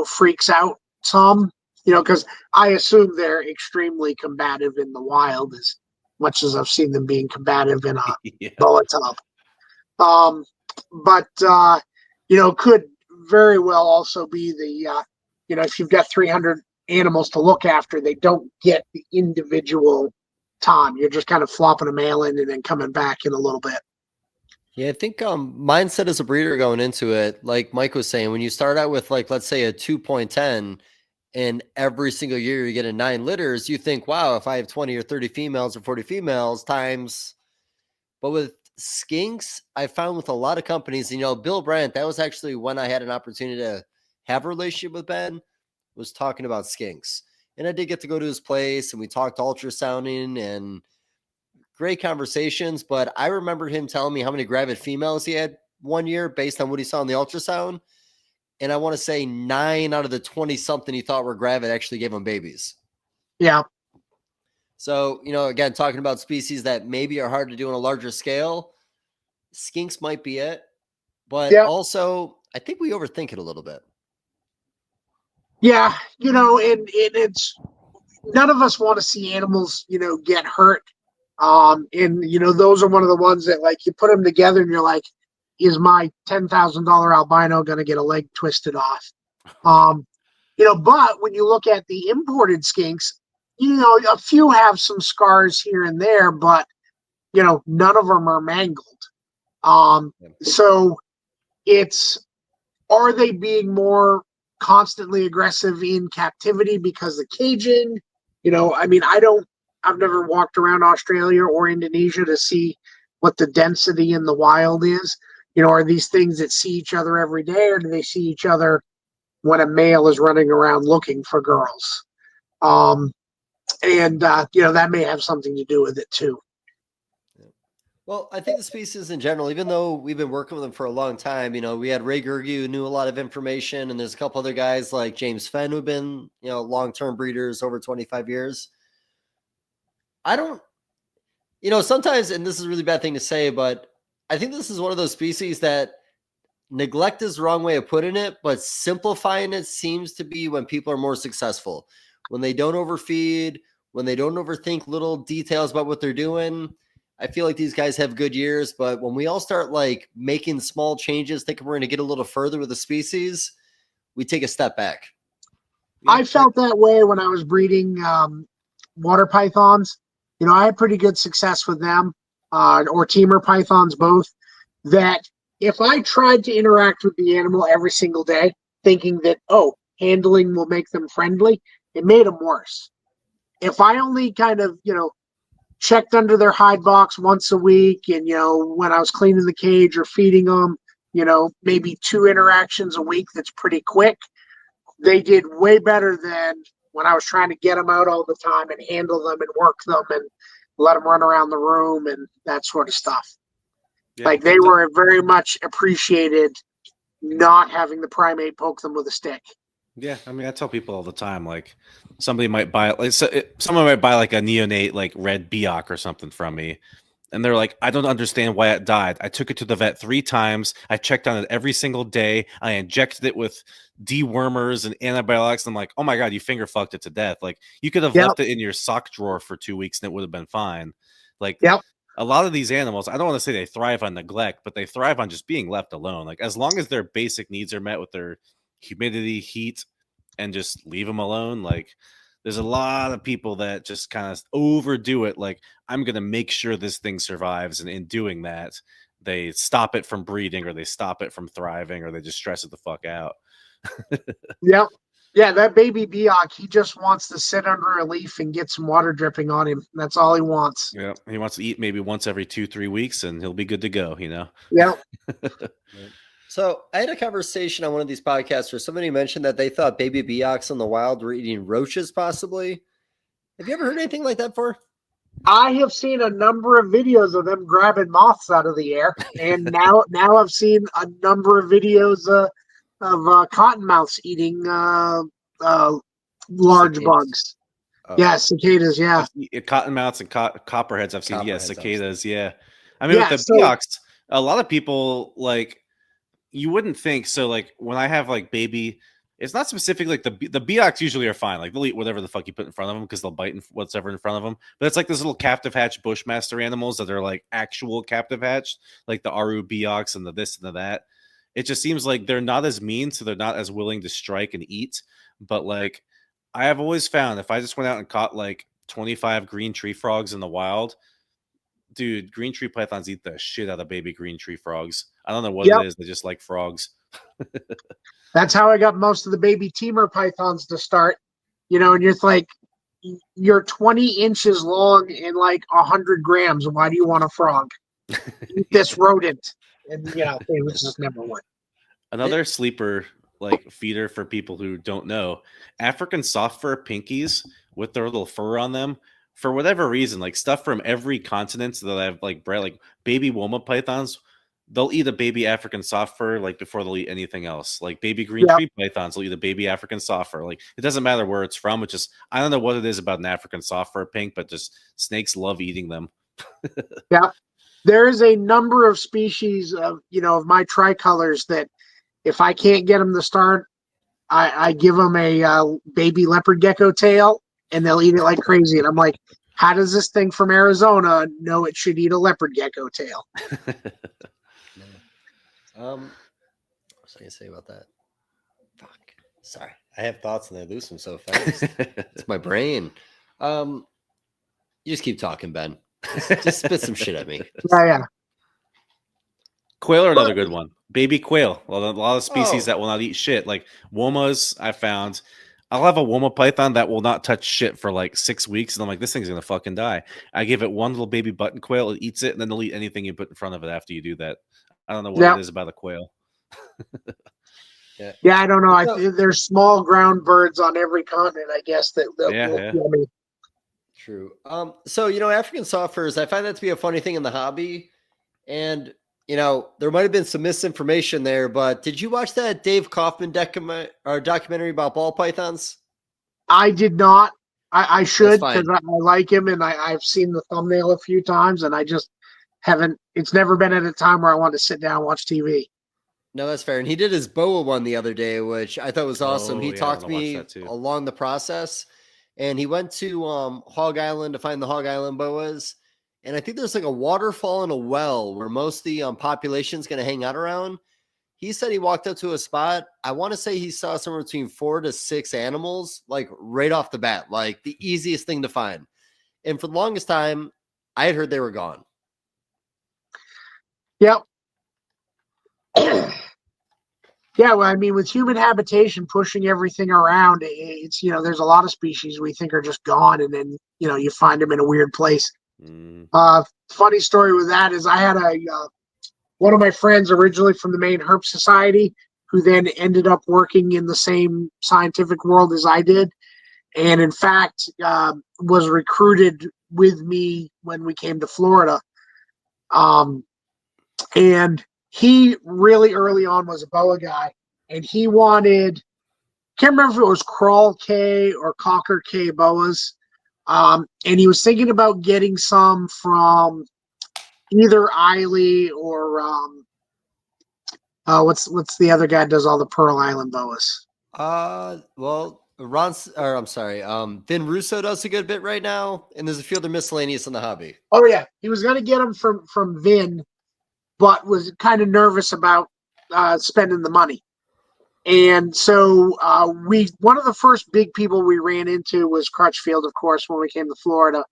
freaks out some, because I assume they're extremely combative in the wild, as much as I've seen them being combative in a yeah. bullet tub. But could very well also be if you've got 300 animals to look after, they don't get the individual time. You're just kind of flopping a male in and then coming back in a little bit. Yeah, I think mindset as a breeder going into it, like Mike was saying, when you start out with like, let's say a 2.10 and every single year you get a 9 litters, you think, wow, if I have 20 or 30 females or 40 females times. But with skinks, I found with a lot of companies, Bill Brandt, that was actually when I had an opportunity to have a relationship with Ben, was talking about skinks. And I did get to go to his place and we talked ultrasounding and great conversations. But I remember him telling me how many gravid females he had one year based on what he saw in the ultrasound. And I want to say 9 out of the 20 something he thought were gravid actually gave him babies. Yeah. So, again, talking about species that maybe are hard to do on a larger scale, skinks might be it. But also, I think we overthink it a little bit. Yeah, and it's none of us want to see animals, get hurt. And those are one of the ones that, like, you put them together and you're like, is my $10,000 albino going to get a leg twisted off? But when you look at the imported skinks, a few have some scars here and there, but none of them are mangled. So are they being more constantly aggressive in captivity because of caging? I've never walked around Australia or Indonesia to see what the density in the wild is. Are these things that see each other every day, or do they see each other when a male is running around looking for girls? That may have something to do with it too. Well, I think the species in general, even though we've been working with them for a long time, we had Ray Gergie who knew a lot of information, and there's a couple other guys like James Fenn who've been, long-term breeders over 25 years. I don't, sometimes, and this is a really bad thing to say, but I think this is one of those species that neglect is the wrong way of putting it, but simplifying it seems to be when people are more successful. When they don't overfeed, when they don't overthink little details about what they're doing. I feel like these guys have good years, but when we all start like making small changes, thinking we're going to get a little further with the species, we take a step back. I felt that way when I was breeding water pythons. I had pretty good success with them, or teamer pythons, both. That if I tried to interact with the animal every single day, thinking that, handling will make them friendly, it made them worse. If I only kind of, checked under their hide box once a week, and when I was cleaning the cage or feeding them, maybe 2 interactions a week, that's pretty quick. They did way better than when I was trying to get them out all the time and handle them and work them and let them run around the room and that sort of stuff. Yeah, Like they were very much appreciated not having the primate poke them with a stick. Yeah, I mean, I tell people all the time, like somebody might buy like someone might buy like a neonate like red Biak or something from me, and they're like, I don't understand why it died. I took it to the vet 3 times. I checked on it every single day. I injected it with dewormers and antibiotics. And I'm like, oh my god, you finger fucked it to death. Like you could have left it in your sock drawer for 2 weeks and it would have been fine. Like a lot of these animals, I don't want to say they thrive on neglect, but they thrive on just being left alone. Like as long as their basic needs are met with their humidity, heat, and just leave them alone. Like there's a lot of people that just kind of overdo it. Like I'm going to make sure this thing survives. And in doing that, they stop it from breeding or they stop it from thriving or they just stress it the fuck out. Yep. Yeah, that baby Biak, he just wants to sit under a leaf and get some water dripping on him. That's all he wants. Yeah, he wants to eat maybe once every 2-3 weeks and he'll be good to go, you know? Yeah. So I had a conversation on one of these podcasts where somebody mentioned that they thought baby Biaks in the wild were eating roaches possibly. Have you ever heard anything like that before? I have seen a number of videos of them grabbing moths out of the air. And now I've seen a number of videos of cottonmouths eating large Cicadas. bugs. Oh. Yeah, cicadas. Yeah, Cottonmouths and copperheads. I've seen. Copperheads, Cicadas. Yeah, I mean, with the Biaks, a lot of people like you wouldn't think so. Like when I have like baby, it's not specific. Like the Biaks usually are fine. Like they'll eat whatever the fuck you put in front of them because they'll bite whatever in front of them. But it's like those little captive hatch bushmaster animals that are like actual captive hatched, like the Aru Biaks and the this and the that. It just seems like they're not as mean, so they're not as willing to strike and eat. But like I have always found if I just went out and caught like 25 green tree frogs in the wild, dude, green tree pythons eat the shit out of baby green tree frogs. I don't know what it is. They just like frogs. That's how I got most of the baby Temur pythons to start. You know, and you're like, you're 20 inches long and like 100 grams. Why do you want a frog? Eat this rodent. And, you know, it was just number one. Another sleeper like feeder for people who don't know, African soft fur pinkies with their little fur on them. For whatever reason, like stuff from every continent that I've like bred, like baby Woma pythons, they'll eat a baby African soft fur like before they'll eat anything else. Like baby green tree pythons will eat a baby African soft fur. Like it doesn't matter where it's from. It's just I don't know what it is about an African soft fur pink, but just snakes love eating them. Yeah. There is a number of species of, you know, of my tricolors that if I can't get them to start, I give them a baby leopard gecko tail and they'll eat it like crazy. And I'm like, how does this thing from Arizona know it should eat a leopard gecko tail? What was I going to say about that? Fuck. Sorry. I have thoughts and I lose them so fast. It's my brain. You just keep talking, Ben. Just spit some shit at me. Yeah. Quail are another good one. Baby quail. Well, a lot of species that will not eat shit. Like womas, I found. I'll have a woma python that will not touch shit for like 6 weeks. And I'm like, this thing's going to fucking die. I give it one little baby button quail. It eats it. And then they'll eat anything you put in front of it after you do that. I don't know what it is about a quail. Yeah, I don't know. There's small ground birds on every continent, I guess, that will kill me. True. So, you know, African soft furs, I find that to be a funny thing in the hobby. And, you know, there might have been some misinformation there, but did you watch that Dave Kaufman documentary about ball pythons? I did not. I should because I like him and I've seen the thumbnail a few times and I just haven't. It's never been at a time where I want to sit down and watch TV. No, that's fair. And he did his boa one the other day, which I thought was awesome. He talked to me along the process. And he went to Hog Island to find the Hog Island boas. And I think there's like a waterfall and a well where most of the population is going to hang out around. He said he walked up to a spot. I want to say he saw somewhere between 4 to 6 animals, like right off the bat, like the easiest thing to find. And for the longest time, I had heard they were gone. Yep. Yeah, well, I mean, with human habitation pushing everything around, it's, you know, there's a lot of species we think are just gone, and then, you know, you find them in a weird place. Funny story with that is I had one of my friends originally from the Maine Herp Society who then ended up working in the same scientific world as I did, and in fact was recruited with me when we came to Florida. And he really early on was a boa guy, and he wanted, can't remember if it was crawl K or cocker K boas. And he was thinking about getting some from either Eiley or what's the other guy that does all the Pearl Island boas? Well, I'm sorry. Vin Russo does a good bit right now, and there's a few other miscellaneous in the hobby. Oh yeah, he was going to get them from Vin, but was kind of nervous about spending the money. And so one of the first big people we ran into was Crutchfield, of course, when we came to Florida.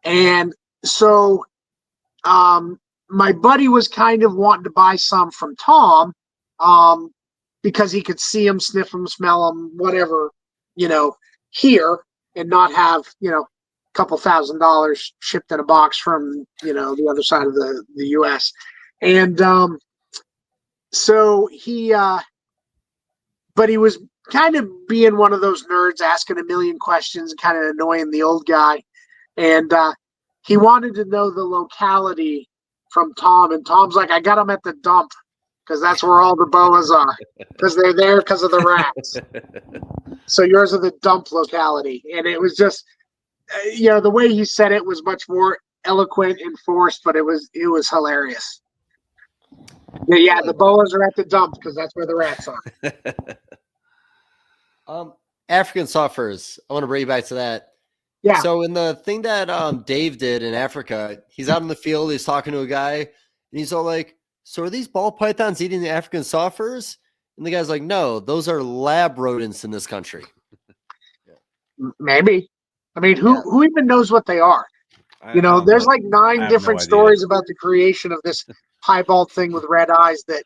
And so my buddy was kind of wanting to buy some from Tom because he could see them, sniff them, smell them, whatever, here, and not have, a couple $1,000s shipped in a box from, the other side of the U.S. And so but he was kind of being one of those nerds, asking a million questions, kind of annoying the old guy. And he wanted to know the locality from Tom. And Tom's like, I got them at the dump because that's where all the boas are, because they're there because of the rats. So yours are the dump locality. And it was just, the way he said it was much more eloquent and forced, but it was hilarious. Yeah, the boas are at the dump because that's where the rats are. African soft furs. I want to bring you back to that. Yeah. So in the thing that Dave did in Africa, he's out in the field, he's talking to a guy, and he's all like, so are these ball pythons eating the African soft furs? And the guy's like, no, those are lab rodents in this country. Maybe. I mean, who even knows what they are? There's like 9 different stories about the creation of this piebald thing with red eyes that,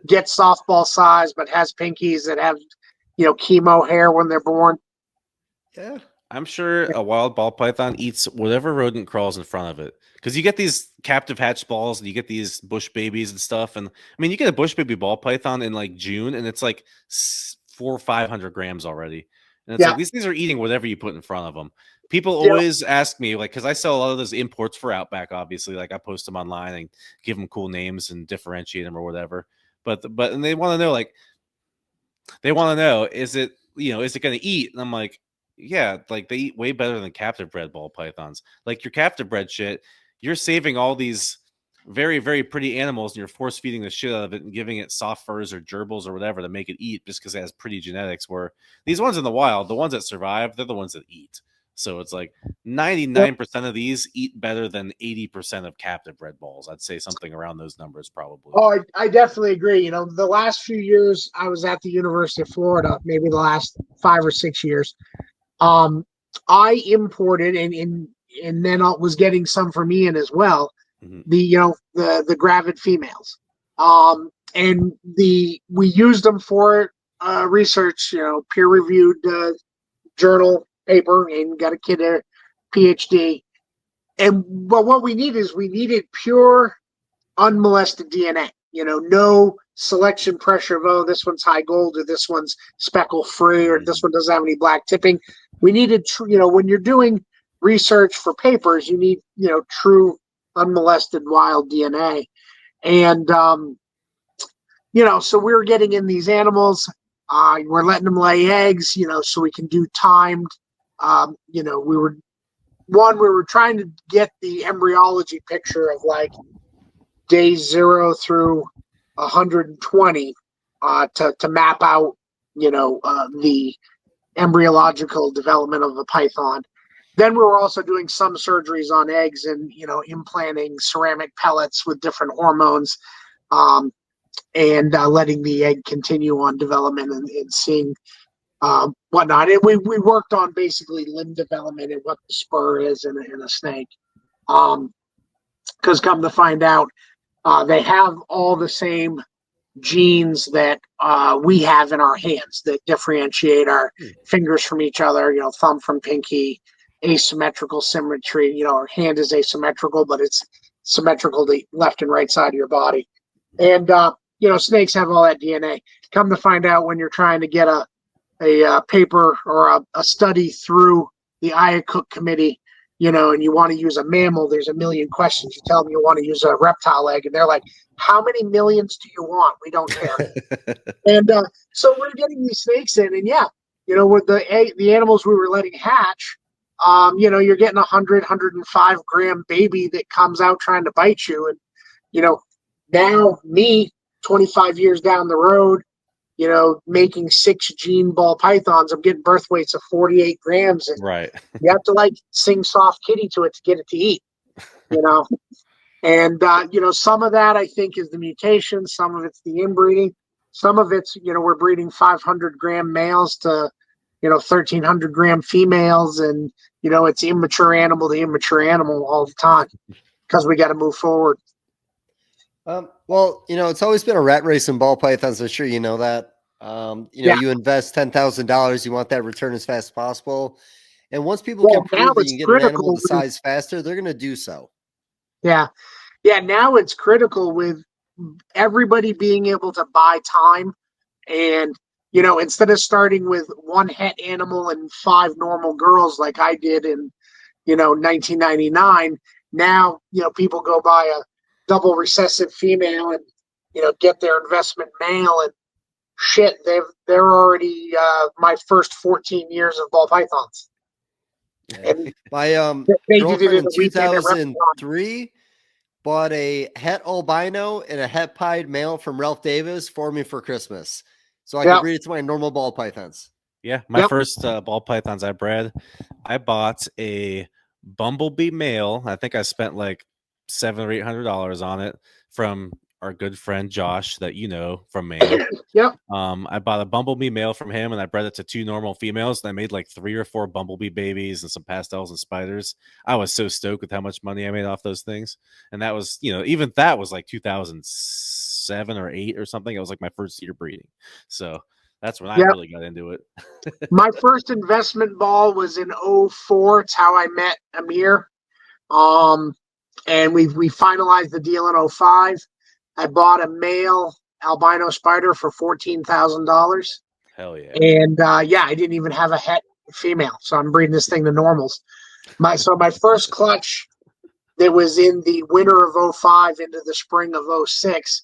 gets softball size but has pinkies that have, chemo hair when they're born. Yeah. I'm sure a wild ball python eats whatever rodent crawls in front of it. Because you get these captive hatch balls and you get these bush babies and stuff. And I mean, you get a bush baby ball python in like June and it's like 400 or 500 grams already. And it's like these things are eating whatever you put in front of them. People always ask me, like, because I sell a lot of those imports for Outback, obviously. Like, I post them online and give them cool names and differentiate them or whatever. But and they want to know, like, is it going to eat? And I'm like, yeah, like they eat way better than captive bred ball pythons. Like your captive bred shit, you're saving all these very, very pretty animals and you're force feeding the shit out of it and giving it soft furs or gerbils or whatever to make it eat just because it has pretty genetics. Where these ones in the wild, the ones that survive, they're the ones that eat. So it's like 99% of these eat better than 80% of captive bred balls. I'd say something around those numbers probably. Oh, I definitely agree. The last few years I was at the University of Florida, maybe the last 5 or 6 years, I imported and then I was getting some from Ian as well. Mm-hmm. The gravid females, and we used them for research, peer reviewed journal paper, and got a kid a PhD. But what we needed pure unmolested DNA. No selection pressure of, this one's high gold or this one's speckle free or this one doesn't have any black tipping. We needed, when you're doing research for papers, you need, true unmolested wild DNA. And, so we were getting in these animals. We're letting them lay eggs, so we can do timed. We were trying to get the embryology picture of like days 0 through 120 to map out, the embryological development of the python. Then we were also doing some surgeries on eggs and, implanting ceramic pellets with different hormones, and letting the egg continue on development and seeing whatnot. And we worked on basically limb development and what the spur is in a snake. Because come to find out, they have all the same genes that we have in our hands that differentiate our fingers from each other, thumb from pinky, asymmetrical symmetry. Our hand is asymmetrical, but it's symmetrical to left and right side of your body. And, snakes have all that DNA. Come to find out, when you're trying to get a paper or a study through the IACUC committee, and you want to use a mammal, there's a million questions. You tell them you want to use a reptile egg, and they're like, how many millions do you want? We don't care. And so we're getting these snakes in, and with the animals we were letting hatch, you're getting 105 gram baby that comes out trying to bite you. And, now me, 25 years down the road, making 6 gene ball pythons, I'm getting birth weights of 48 grams. And Right. you have to sing soft kitty to it to get it to eat, And, some of that I think is the mutation. Some of it's the inbreeding. Some of it's, we're breeding 500 gram males to, 1,300 gram females. And, it's immature animal to immature animal all the time because we got to move forward. Well, it's always been a rat race in ball pythons. I'm sure you know that. You invest $10,000, you want that return as fast as possible. And once people can prove that you can get an animal the size faster, they're going to do so. Yeah. Yeah. Now it's critical with everybody being able to buy time. And, instead of starting with 1 het animal and 5 normal girls like I did in, 1999, now, people go buy a double recessive female and, get their investment male, and shit, they're already my first 14 years of ball pythons. And my girlfriend in 2003 bought a het albino and a het pied male from Ralph Davis for me for Christmas, so I could breed it to my normal ball pythons. Yeah, my first ball pythons I bred, I bought a bumblebee male. I think I spent like $700 or $800 on it from our good friend Josh that from Maine. I bought a bumblebee male from him, and I bred it to 2 normal females, and I made like 3 or 4 bumblebee babies and some pastels and spiders. I was so stoked with how much money I made off those things. And that was, even that was like 2007 or 8 or something. It was like my first year breeding. So that's when I really got into it. My first investment ball was in 2004. It's how I met Amir. And we finalized the deal in 2005. I bought a male albino spider for $14,000. Hell yeah. And I didn't even have a het female. So I'm breeding this thing to normals. My first clutch that was in the winter of 2005 into the spring of 2006,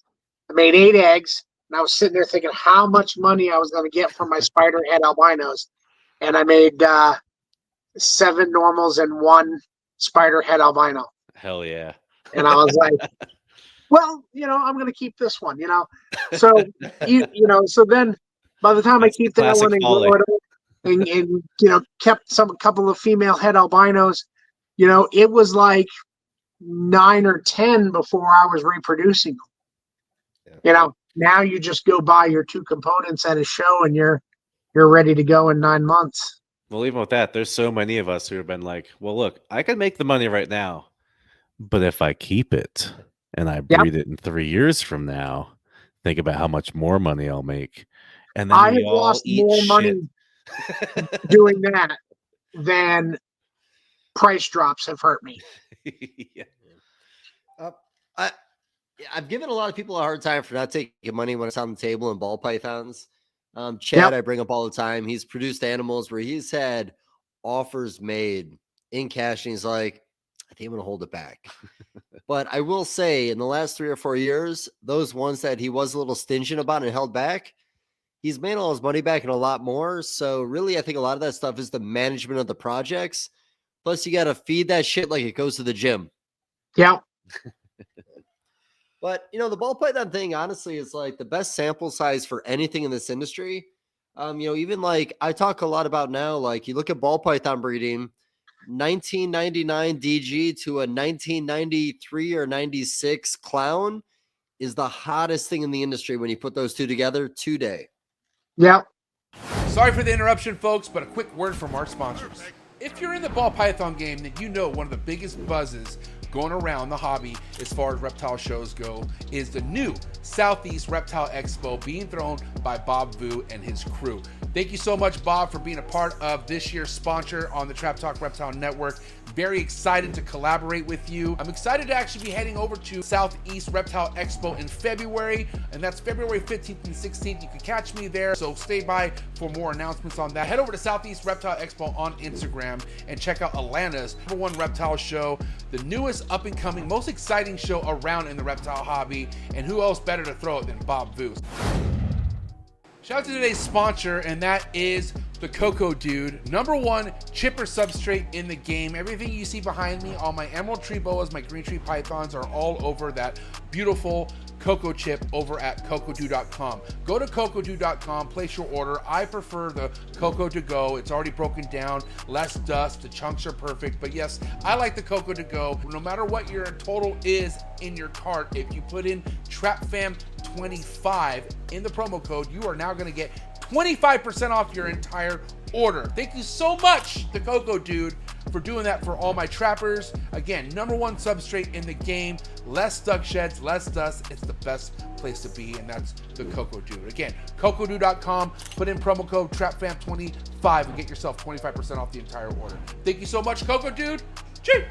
I made 8 eggs. And I was sitting there thinking how much money I was going to get from my spider het albinos. And I made 7 normals and 1 spider het albino. Hell yeah. And I was like, well, I'm going to keep this one, So, so then by the time I keep that one and grow it and kept a couple of female het albinos, it was like 9 or 10 before I was reproducing them. Yeah. Now you just go buy your 2 components at a show and you're ready to go in 9 months. Well, even with that, there's so many of us who have been like, well, look, I can make the money right now, but if I keep it and I breed it in 3 years from now, think about how much more money I'll make. And then I have lost more money doing that than price drops have hurt me. I've given a lot of people a hard time for not taking money when it's on the table in ball pythons. Chad, I bring up all the time. He's produced animals where he's had offers made in cash, and he's like, I think I'm going to hold it back. But I will say, in the last 3 or 4 years, those ones that he was a little stingent about and held back, he's made all his money back and a lot more. So really, I think a lot of that stuff is the management of the projects. Plus, you got to feed that shit like it goes to the gym. Yeah. But, the ball python thing, honestly, is like the best sample size for anything in this industry. Even like I talk a lot about now, like you look at ball python breeding, 1999 DG to a 1993 or 96 clown is the hottest thing in the industry when you put those two together today. Yeah. Sorry for the interruption, folks, but a quick word from our sponsors. If you're in the ball python game, then one of the biggest buzzes going around the hobby as far as reptile shows go is the new Southeast Reptile Expo being thrown by Bob Vu and his crew. Thank you so much, Bob, for being a part of this year's sponsor on the Trap Talk Reptile Network. Very excited to collaborate with you. I'm excited to actually be heading over to Southeast Reptile Expo in February, and that's February 15th and 16th. You can catch me there, so stay by for more announcements on that. Head over to Southeast Reptile Expo on Instagram and check out Atlanta's #1 reptile show, the newest up-and-coming, most exciting show around in the reptile hobby, and who else better to throw it than Bob Voos. Shout out to today's sponsor, and that is the Coco Dude, #1 chipper substrate in the game. Everything you see behind me, all my emerald tree boas, my green tree pythons are all over that beautiful Coco chip over at cocodude.com. Go to cocodude.com, place your order. I prefer the Coco to go. It's already broken down, less dust, the chunks are perfect. But yes, I like the Coco to go. No matter what your total is in your cart, if you put in TrapFam25 in the promo code, you are now going to get 25% off your entire order. Thank you so much, the Coco Dude, for doing that for all my trappers. Again, #1 substrate in the game. Less duck sheds, less dust. It's the best place to be, and that's the Coco Dude. Again, cocodude.com. Put in promo code TrapFam25 and get yourself 25% off the entire order. Thank you so much, Coco Dude. Cheers.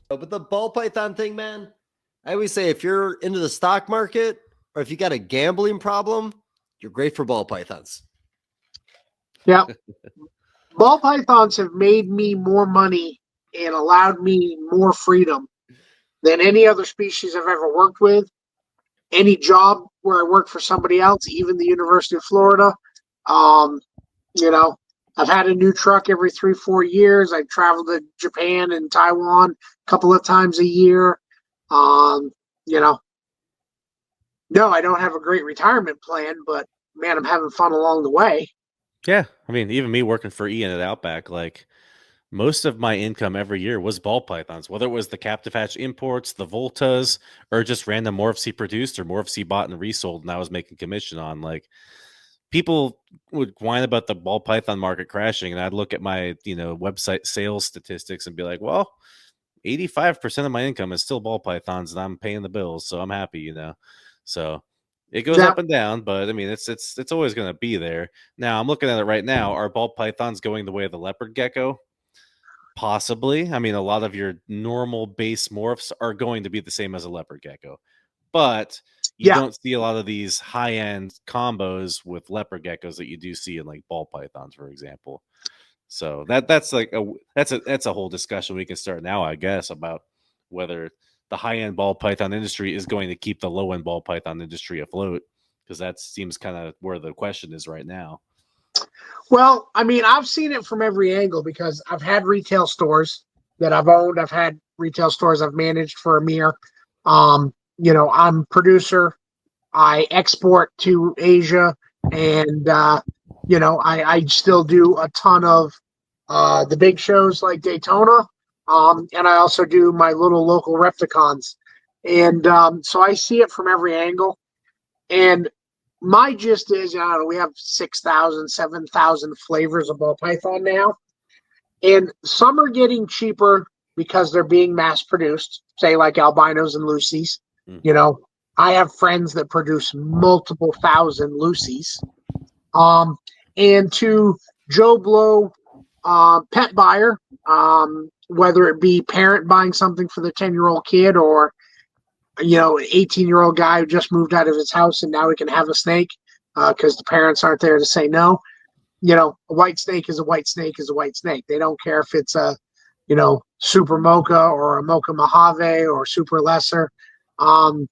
But the ball python thing, man, I always say if you're into the stock market or if you got a gambling problem, you're great for ball pythons. Yeah. Ball pythons have made me more money and allowed me more freedom than any other species I've ever worked with. Any job where I work for somebody else, even the University of Florida. You know, I've had a new truck every 3-4 years. I travel to Japan and Taiwan a couple of times a year. You know, no, I don't have a great retirement plan, but man, I'm having fun along the way. Yeah, I mean, even me working for Ian at Outback, like most of my income every year was ball pythons, whether it was the captive hatch imports, the Voltas, or just random morphs he produced or morphs he bought and resold, and I was making commission on. Like, people would whine about the ball python market crashing, and I'd look at my website sales statistics and be like, well, 85% of my income is still ball pythons, and I'm paying the bills, so I'm happy, So it goes up and down, but I mean, it's always going to be there. Now I'm looking at it right now. Are ball pythons going the way of the leopard gecko? Possibly. I mean, a lot of your normal base morphs are going to be the same as a leopard gecko, but you don't see a lot of these high-end combos with leopard geckos that you do see in like ball pythons, for example. So that's a whole discussion we can start now, I guess, about whether the high-end ball python industry is going to keep the low-end ball python industry afloat, because that seems kind of where the question is right now. Well, I mean, I've seen it from every angle because I've had retail stores that I've owned. I've had retail stores I've managed for Amir. I'm producer. I export to Asia, and I still do a ton of the big shows like Daytona. And I also do my little local Repticons. And so I see it from every angle. And my gist is, we have 6,000, 7,000 flavors of ball python now. And some are getting cheaper because they're being mass produced, say like albinos and Lucy's. Mm-hmm. I have friends that produce multiple thousand Lucy's. And to Joe Blow pet buyer, whether it be parent buying something for the 10-year-old kid or, an 18-year-old guy who just moved out of his house and now he can have a snake because the parents aren't there to say no. A white snake is a white snake is a white snake. They don't care if it's a, super mocha or a mocha mojave or super lesser. So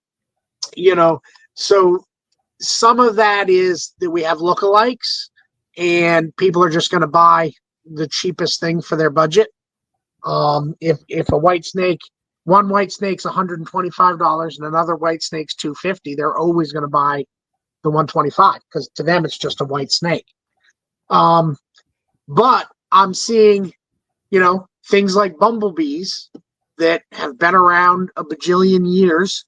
some of that is that we have lookalikes and people are just going to buy the cheapest thing for their budget. If a white snake, one white snake's $125 and another white snake's $250, they're always going to buy the $125 because to them it's just a white snake. But I'm seeing, things like bumblebees that have been around a bajillion years,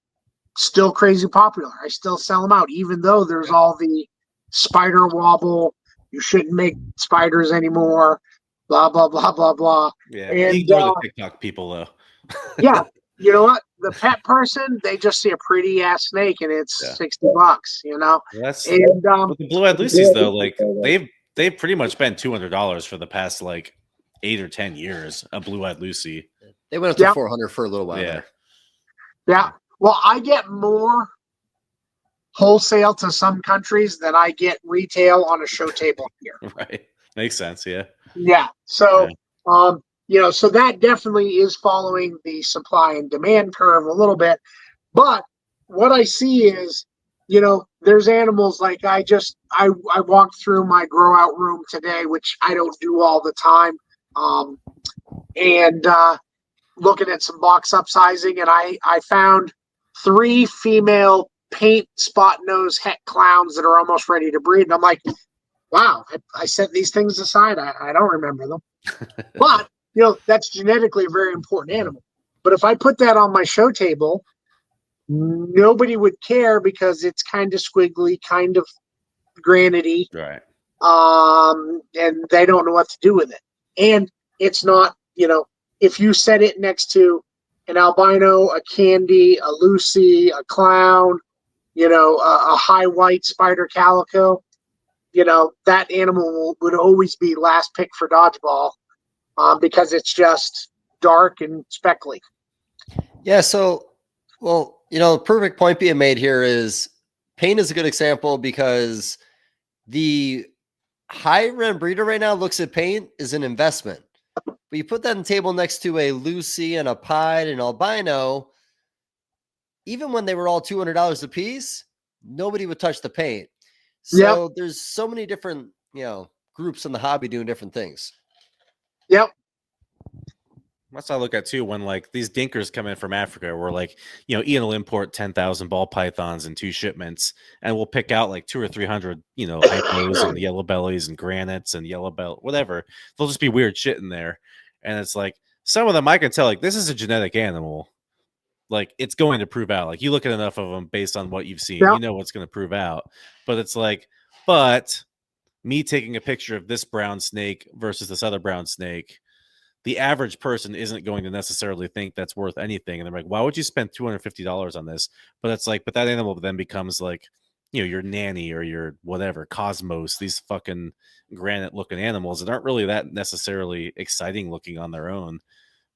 still crazy popular. I still sell them out, even though there's all the spider wobble. You shouldn't make spiders anymore. Blah, blah, blah, blah, blah. Yeah, and ignore the TikTok people, though. Yeah, you know what? The pet person, they just see a pretty ass snake and it's $60. That's and with the blue-eyed Lucy's though. Like they've pretty much spent $200 for the past like 8 or 10 years. A blue-eyed Lucy. They went up to Yep. 400 for a little while Yeah. there. Yeah. Well, I get more wholesale to some countries than I get retail on a show table here. Right. Makes sense. Yeah. Yeah. So, so that definitely is following the supply and demand curve a little bit. But what I see is, there's animals like I walked through my grow out room today, which I don't do all the time. And looking at some box upsizing, and I found 3 female paint spot nose het clowns that are almost ready to breed. And I'm like, wow, I set these things aside. I don't remember them. But, that's genetically a very important animal. But if I put that on my show table, nobody would care because it's kind of squiggly, kind of granity. Right. And they don't know what to do with it. And it's not, if you set it next to an albino, a candy, a Lucy, a clown, a high white spider calico, that animal would always be last pick for dodgeball because it's just dark and speckly. Yeah. So, well, the perfect point being made here is paint is a good example because the high-end breeder right now looks at paint as an investment. But you put that on the table next to a Lucy and a Pied and albino, even when they were all $200 a piece, nobody would touch the paint. So there's so many different, groups in the hobby doing different things. Yep. That's what I look at too when like these dinkers come in from Africa. We're like, Ian will import 10,000 ball pythons in 2 shipments, and we'll pick out like 200 or 300, hypos and yellow bellies and granites and yellow belt, whatever. There'll just be weird shit in there, and it's like some of them I can tell like this is a genetic animal. Like it's going to prove out. Like you look at enough of them based on what you've seen, you know what's going to prove out. But it's like, but me taking a picture of this brown snake versus this other brown snake, the average person isn't going to necessarily think that's worth anything. And they're like, why would you spend $250 on this? But it's like, but that animal then becomes like, your nanny or your whatever, Cosmos, these fucking granite looking animals that aren't really that necessarily exciting looking on their own.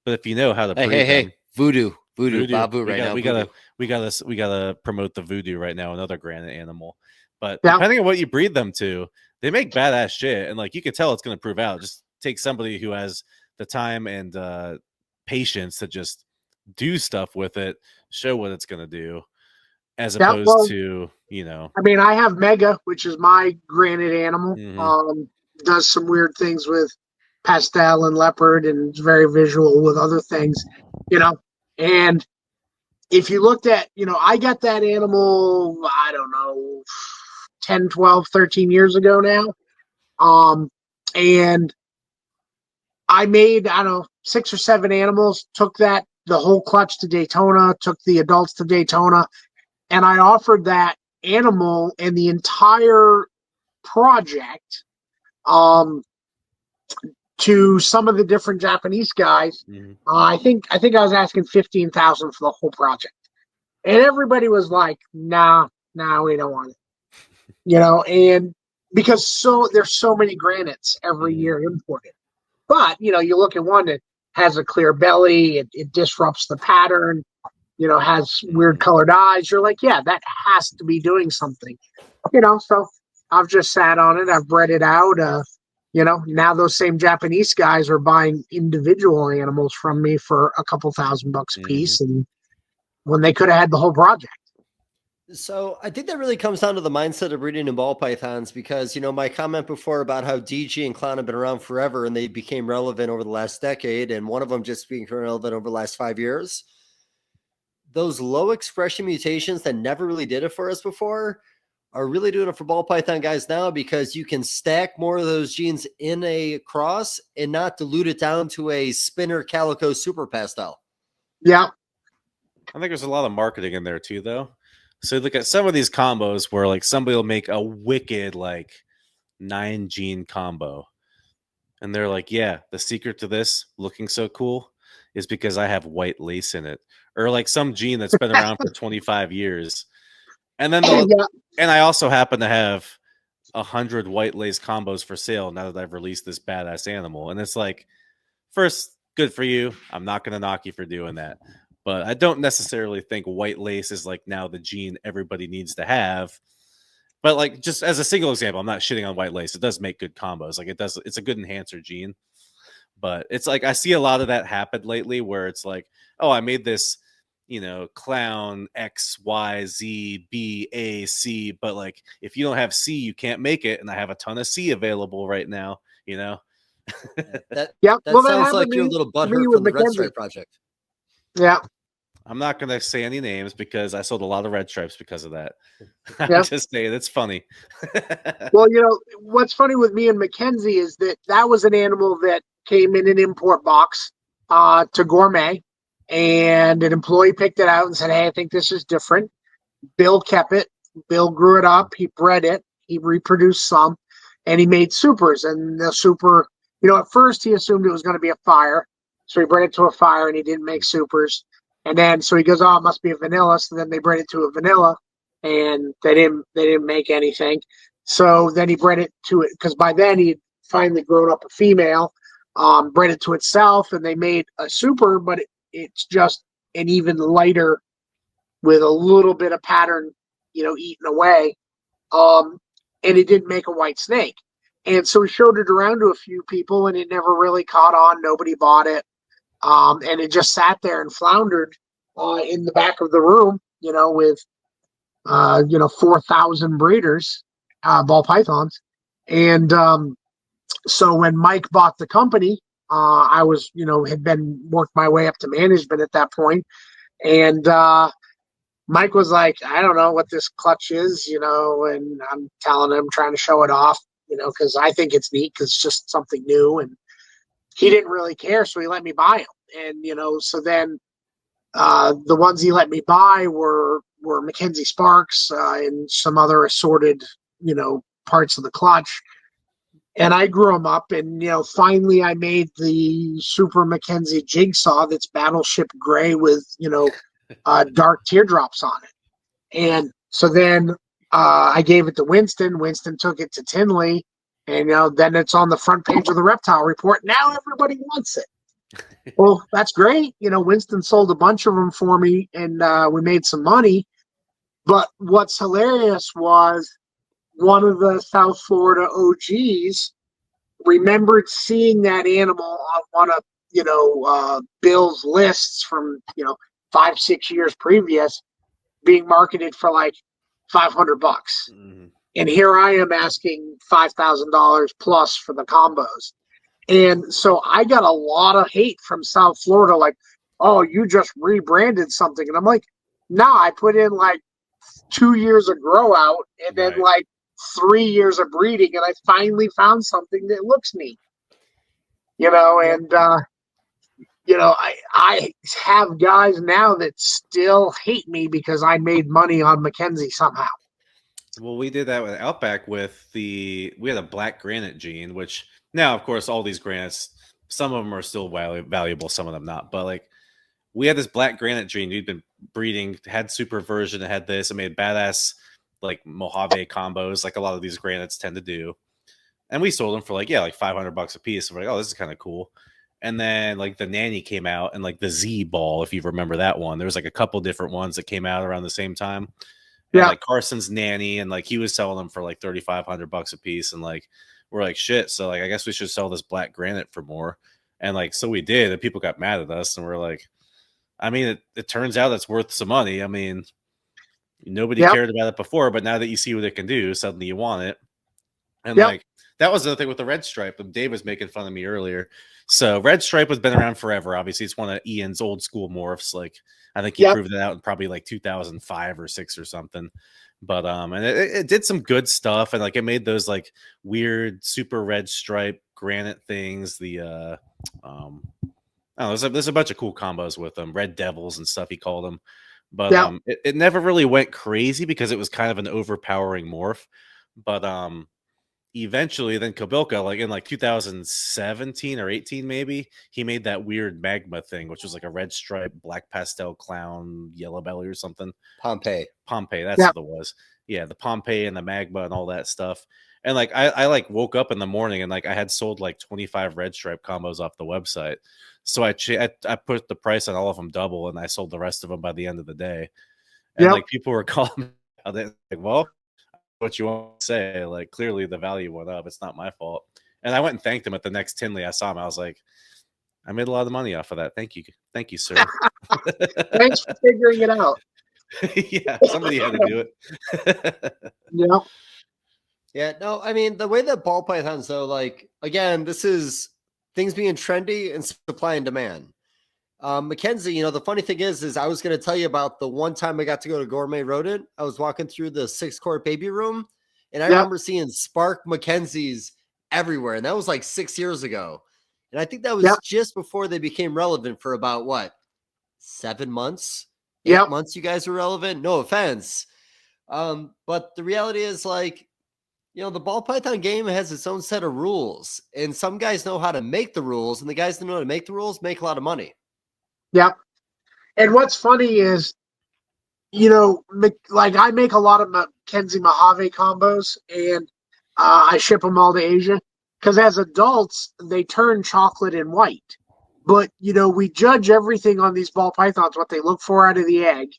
But if you know how to breed them, Hey, voodoo, Babu right now. We gotta promote the voodoo right now, another granite animal. But depending on what you breed them to, they make badass shit. And like, you can tell it's going to prove out. Just take somebody who has the time and patience to just do stuff with it, show what it's going to do, as opposed to, I mean, I have Mega, which is my granite animal. Does some weird things with pastel and leopard, and it's very visual with other things, and if you looked at, I got that animal, I don't know, 10, 12, 13 years ago now. And I made, 6 or 7 animals, took the whole clutch to Daytona, took the adults to Daytona, and I offered that animal and the entire project to some of the different Japanese guys. I think I was asking $15,000 for the whole project, and everybody was like, "Nah, we don't want it," and because there's so many granites every year imported. But you look at one that has a clear belly, it disrupts the pattern, has weird colored eyes. You're like, yeah, that has to be doing something, So I've just sat on it. I've bred it out. Now those same Japanese guys are buying individual animals from me for a couple $1,000 a piece, and when they could have had the whole project. So I think that really comes down to the mindset of breeding in ball pythons because, my comment before about how DG and clown have been around forever and they became relevant over the last decade, and one of them just being relevant over the last 5 years. Those low expression mutations that never really did it for us before are really doing it for ball python guys now because you can stack more of those genes in a cross and not dilute it down to a spinner calico super pastel. Yeah. I think there's a lot of marketing in there too, though. So look at some of these combos where like somebody will make a wicked like 9 gene combo. And they're like, yeah, the secret to this looking so cool is because I have white lace in it. Or like some gene that's been around for 25 years. And then and I also happen to have 100 white lace combos for sale now that I've released this badass animal. And it's like, first, good for you. I'm not going to knock you for doing that. But I don't necessarily think white lace is like now the gene everybody needs to have. But like just as a single example, I'm not shitting on white lace. It does make good combos. Like it's a good enhancer gene. But it's like I see a lot of that happen lately where it's like, oh, I made this, clown X, Y, Z, B, A, C. But like if you don't have C, you can't make it. And I have a ton of C available right now, That Yep. that Well, that sounds happened like to your me, little to me butthurt with from the Red Mackenzie. Stripe Project. Yeah. I'm not going to say any names because I sold a lot of red stripes because of that. Yeah. I'm just saying it's funny. Well, what's funny with me and Mackenzie is that was an animal that came in an import box to Gourmet, and an employee picked it out and said, "Hey, I think this is different." Bill kept it. Bill grew it up. He bred it. He reproduced some, and he made supers. And the super, at first he assumed it was going to be a fire, so he bred it to a fire, and he didn't make supers. And then so he goes, "Oh, it must be a vanilla." So then they bred it to a vanilla, and they didn't make anything. So then he bred it to it because by then he had finally grown up a female, bred it to itself, and they made a super, but it's just an even lighter with a little bit of pattern, eaten away. And it didn't make a white snake. And so we showed it around to a few people, and it never really caught on. Nobody bought it. And it just sat there and floundered in the back of the room, with 4,000 breeders, ball pythons. And so when Mike bought the company, I was, had been worked my way up to management at that point. And Mike was like, "I don't know what this clutch is, and I'm telling him, trying to show it off, because I think it's neat because it's just something new." And he didn't really care, so he let me buy them. And, so then the ones he let me buy were Mackenzie Sparks and some other assorted, parts of the clutch. And I grew them up, and finally I made the Super Mackenzie Jigsaw that's Battleship Gray with dark teardrops on it. And so then I gave it to Winston. Winston took it to Tinley, and then it's on the front page of the Reptile Report. Now everybody wants it. Well, that's great. Winston sold a bunch of them for me, and we made some money. But what's hilarious was one of the South Florida OGs remembered seeing that animal on one of Bill's lists from 5-6 years previous, being marketed for like $500. Mm-hmm. And here I am asking $5,000 plus for the combos. And so I got a lot of hate from South Florida, like, "Oh, you just rebranded something." And I'm like, "Nah, I put in like 2 years of grow out and then Right. like 3 years of breeding, and I finally found something that looks neat." And I have guys now that still hate me because I made money on Mackenzie somehow. Well, we did that with Outback we had a black granite gene, which now, of course, all these granites, some of them are still valuable, some of them not. But like we had this black granite gene we'd been breeding, had super version, it had this, it made badass like Mojave combos, like a lot of these granites tend to do. And we sold them for like $500 a piece. And we're like, "Oh, this is kind of cool." And then like the Nanny came out, and like the Z ball, if you remember that one, there was like a couple different ones that came out around the same time. And like Carson's Nanny, and like he was selling them for like $3,500 a piece. And like we're like, shit. So like I guess we should sell this black granite for more. And like so we did, and people got mad at us, and we're like, I mean, it turns out it's worth some money. I mean, nobody cared about it before, but now that you see what it can do, suddenly you want it. And like that was the thing with the red stripe. Dave was making fun of me earlier. So red stripe has been around forever. Obviously, it's one of Ian's old school morphs. Like I think he proved it out in probably like 2005 or 6 or something. But and it did some good stuff, and like it made those like weird super red stripe granite things. The there's a bunch of cool combos with them, red devils and stuff he called them. But it never really went crazy because it was kind of an overpowering morph. But eventually then Kabilka, like in like 2017 or 18 maybe, he made that weird magma thing, which was like a red stripe, black pastel clown, yellow belly or something. Pompeii, that's what it was. Yeah, the Pompeii and the magma and all that stuff. And like I like woke up in the morning and like I had sold like 25 red stripe combos off the website. So I put the price on all of them double, and I sold the rest of them by the end of the day. And Yep. like people were calling me out, like, well, what you want to say? Like clearly the value went up. It's not my fault. And I went and thanked him at the next Tinley I saw him. I was like, I made a lot of money off of that. Thank you, sir. Thanks for figuring it out. Yeah, somebody had to do it. Yep. Yeah, no, I mean, the way that ball pythons, though, like, again, this is things being trendy and supply and demand. Mackenzie, you know, the funny thing is I was going to tell you about the one time I got to go to Gourmet Rodent. I was walking through the 6-quart baby room, and I remember seeing Spark Mackenzies everywhere, and that was like 6 years ago. And I think that was just before they became relevant for about, what, 7 months? 8 months you guys were relevant? No offense. But the reality is, like, you know, the ball python game has its own set of rules, and some guys know how to make the rules, and the guys that know how to make the rules make a lot of money. Yep. And what's funny is, you know, like I make a lot of Mackenzie Mojave combos, and I ship them all to Asia because as adults, they turn chocolate and white. But, you know, we judge everything on these ball pythons, what they look for out of the egg,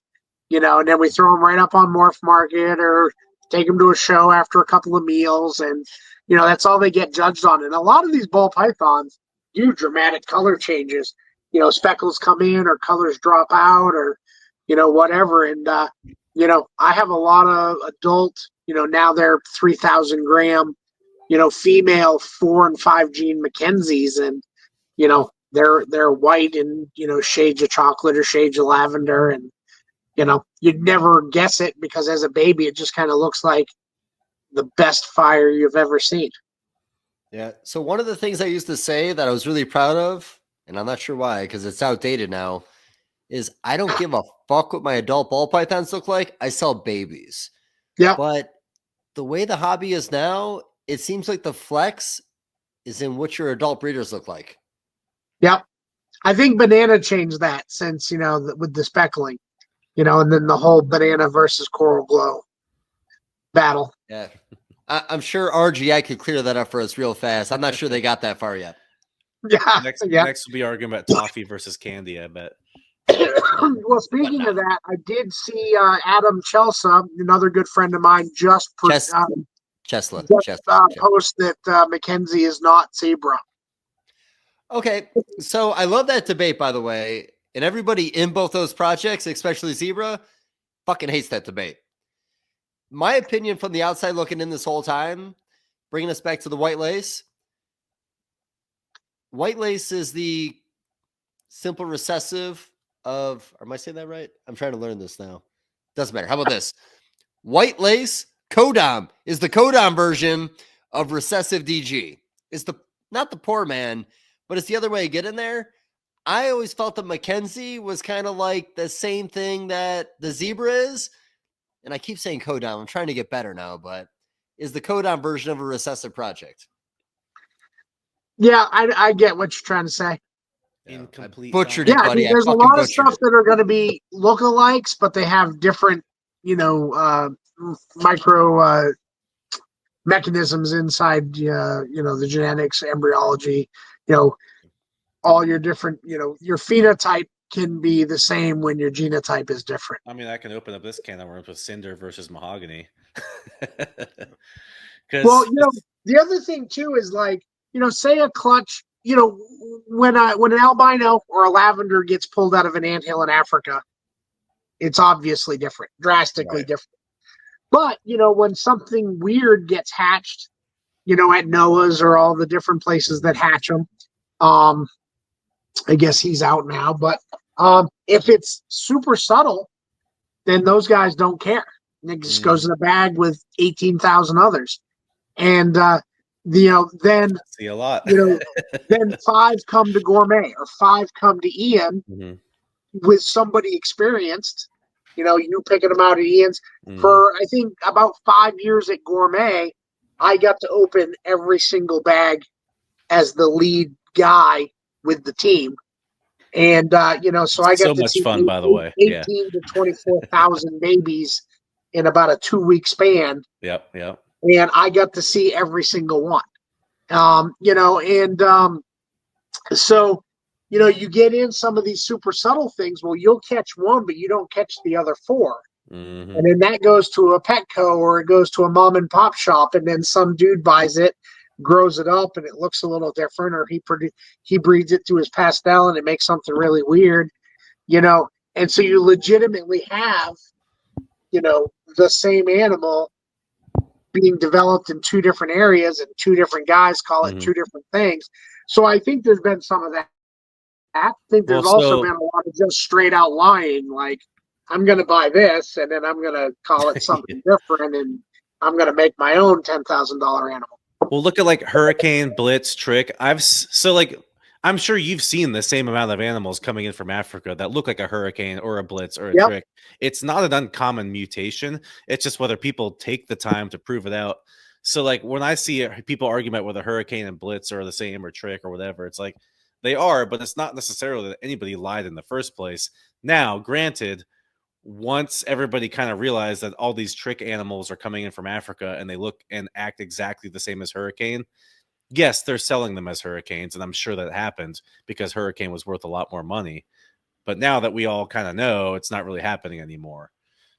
you know, and then we throw them right up on Morph Market or take them to a show after a couple of meals. And, you know, that's all they get judged on. And a lot of these ball pythons do dramatic color changes. You know, speckles come in or colors drop out or, you know, whatever. And, you know, I have a lot of adult, you know, now they're 3,000 gram, you know, female 4 and 5 gene Mackenzies. And, you know, they're white and, you know, shades of chocolate or shades of lavender. And, you know, you'd never guess it because as a baby, it just kind of looks like the best fire you've ever seen. Yeah. So one of the things I used to say that I was really proud of, and I'm not sure why, because it's outdated now, is I don't give a fuck what my adult ball pythons look like. I sell babies. Yeah. But the way the hobby is now, it seems like the flex is in what your adult breeders look like. Yep. I think Banana changed that since, you know, with the speckling, you know, and then the whole Banana versus Coral Glow battle. Yeah. I'm sure RGI could clear that up for us real fast. I'm not sure they got that far yet. Yeah. Next will be arguing about toffee versus candy, I bet. Well, speaking of that, I did see Adam Chelsea, another good friend of mine, just post that Mackenzie is not zebra. Okay, so I love that debate, by the way, and everybody in both those projects, especially Zebra, fucking hates that debate. My opinion from the outside looking in this whole time, bringing us back to the white lace. White lace is the simple recessive of, am I saying that right? I'm trying to learn this now. Doesn't matter. How about this? White lace Codom is the Codom version of recessive DG. It's not the poor man, but it's the other way to get in there. I always felt that Mackenzie was kind of like the same thing that the zebra is. And I keep saying Codom. I'm trying to get better now, but is the Codom version of a recessive project. Yeah, I get what you're trying to say. Incomplete. Butchered it, buddy. There's a lot of stuff that are going to be lookalikes, but they have different, you know, micro mechanisms inside, you know, the genetics, embryology, you know, all your different, you know, your phenotype can be the same when your genotype is different. I mean, I can open up this can of worms with cinder versus mahogany. Well, you know, the other thing too is like, you know, say a clutch, you know, when an albino or a lavender gets pulled out of an anthill in Africa, it's obviously different, drastically different. But, you know, when something weird gets hatched, you know, at Noah's or all the different places that hatch them, I guess he's out now. But if it's super subtle, then those guys don't care. And it just goes in a bag with 18,000 others. And, you know, then see a lot. You know, then 5 come to Gourmet or 5 come to Ian with somebody experienced. You know, you picking them out at Ian's. For, I think, about 5 years at Gourmet, I got to open every single bag as the lead guy with the team. And, you know, so I got so to much see fun, by the way. 18 to 24,000 babies in about a 2-week span. Yep. and I got to see every single one. So, you get in some of these super subtle things. Well, you'll catch one, but you don't catch the other four. Mhm. And then that goes to a Petco or it goes to a mom and pop shop, and then some dude buys it, grows it up, and it looks a little different, or he breeds it to his pastel and it makes something really weird, And so you legitimately have, the same animal being developed in two different areas, and two different guys call it Mhm. two different things. So I think there's been some of that. I think there's Well, also so been a lot of just straight out lying, like I'm going to buy this and then I'm going to call it something different, and I'm going to make my own $10,000 animal. well, look at like Hurricane, Blitz, Trick. I'm sure you've seen the same amount of animals coming in from Africa that look like a hurricane or a blitz or a Yep. trick. It's not an uncommon mutation. It's just whether people take the time to prove it out. So, like, when I see people argue about whether hurricane and blitz are the same or trick or whatever, it's like they are, but it's not necessarily that anybody lied in the first place. Now, granted, once everybody kind of realized that all these trick animals are coming in from Africa and they look and act exactly the same as hurricane, yes, they're selling them as hurricanes, and I'm sure that happened because hurricane was worth a lot more money. But now that we all kind of know, it's not really happening anymore.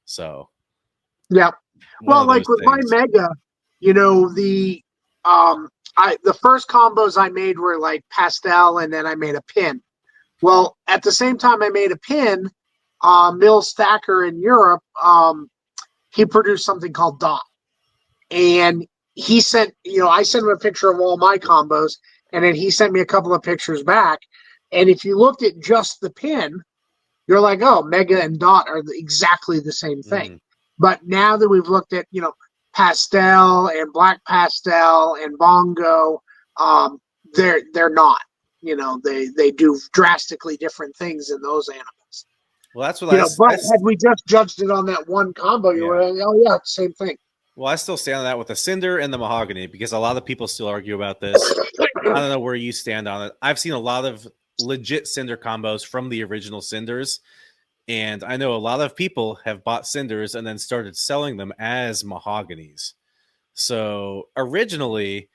So, Yeah. one Well, of like those with my things. Mega, the first combos I made were like pastel, and then I made a pin. Well, at the same time I made a pin, Mill Stacker in Europe, he produced something called Dot. And he sent, I sent him a picture of all my combos, and then he sent me a couple of pictures back. And if you looked at just the pin, you're like, oh, Mega and Dot are exactly the same thing. Mhm. But now that we've looked at, pastel and black pastel and bongo, they're not. They do drastically different things in those animals. Well, that's what But had we just judged it on that one combo, you Yeah. would, oh yeah, same thing. Well, I still stand on that with the cinder and the mahogany because a lot of people still argue about this. I don't know where you stand on it. I've seen a lot of legit cinder combos from the original cinders, and I know a lot of people have bought cinders and then started selling them as mahoganies. So originally,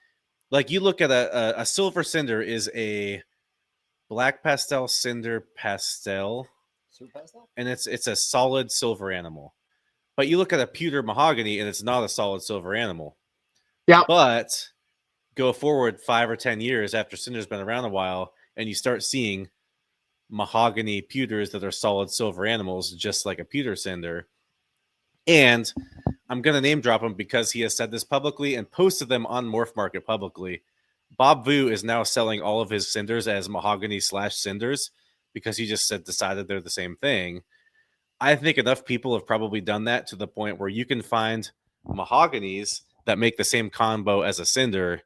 like you look at a silver cinder is a black pastel cinder pastel, and it's a solid silver animal. But you look at a pewter mahogany and it's not a solid silver animal. Yeah. But go forward 5 or 10 years after cinder's been around a while, and you start seeing mahogany pewters that are solid silver animals, just like a pewter cinder. And I'm going to name drop him because he has said this publicly and posted them on Morph Market publicly. Bob Vu is now selling all of his cinders as mahogany / cinders because he just decided they're the same thing. I think enough people have probably done that to the point where you can find mahoganies that make the same combo as a cinder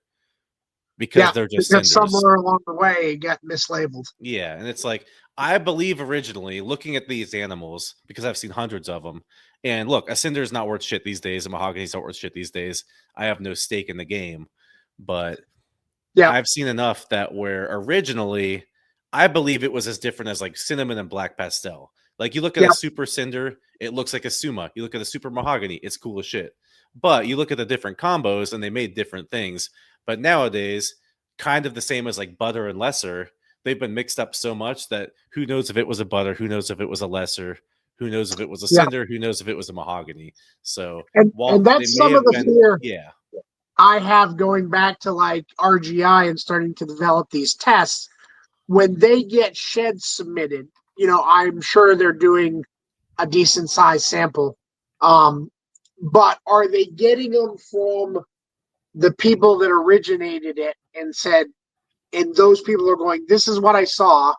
because they're just because cinders. somewhere along the way it got mislabeled. Yeah, and it's like, I believe originally looking at these animals, because I've seen hundreds of them, and look, a cinder is not worth shit these days, and mahogany's not worth shit these days. I have no stake in the game, but Yeah. I've seen enough that where originally I believe it was as different as like cinnamon and black pastel. Like you look at a super cinder, it looks like a suma. You look at a super mahogany, it's cool as shit. But you look at the different combos and they made different things. But nowadays, kind of the same as like butter and lesser, they've been mixed up so much that who knows if it was a butter, who knows if it was a lesser, who knows if it was a cinder, who knows if it was a mahogany. So and while that's they may some of have the been, fear yeah. I have going back to like RGI and starting to develop these tests. When they get sheds submitted, I'm sure they're doing a decent size sample. But are they getting them from the people that originated it and said, and those people are going, this is what I saw.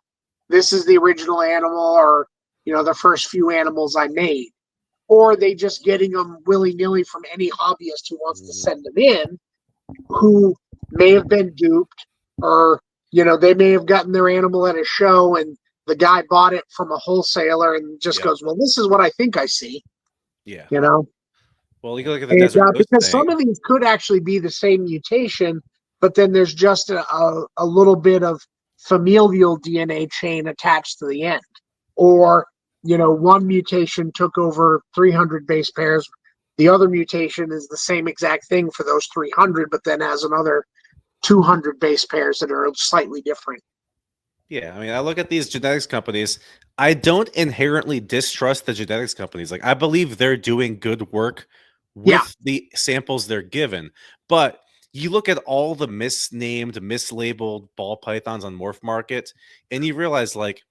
This is the original animal, or, the first few animals I made. Or are they just getting them willy-nilly from any hobbyist who wants to send them in, who may have been duped, or, they may have gotten their animal at a show and the guy bought it from a wholesaler and just goes, well, this is what I think I see. Yeah. Well, you can look at the desert ghost because thing. some of these could actually be the same mutation, but then there's just a little bit of familial DNA chain attached to the end. Or, one mutation took over 300 base pairs, The other mutation is the same exact thing for those 300, but then has another 200 base pairs that are slightly different. Yeah, I mean, I look at these genetics companies. I don't inherently distrust the genetics companies. Like, I believe they're doing good work with the samples they're given. But you look at all the misnamed, mislabeled ball pythons on Morph Market, and you realize like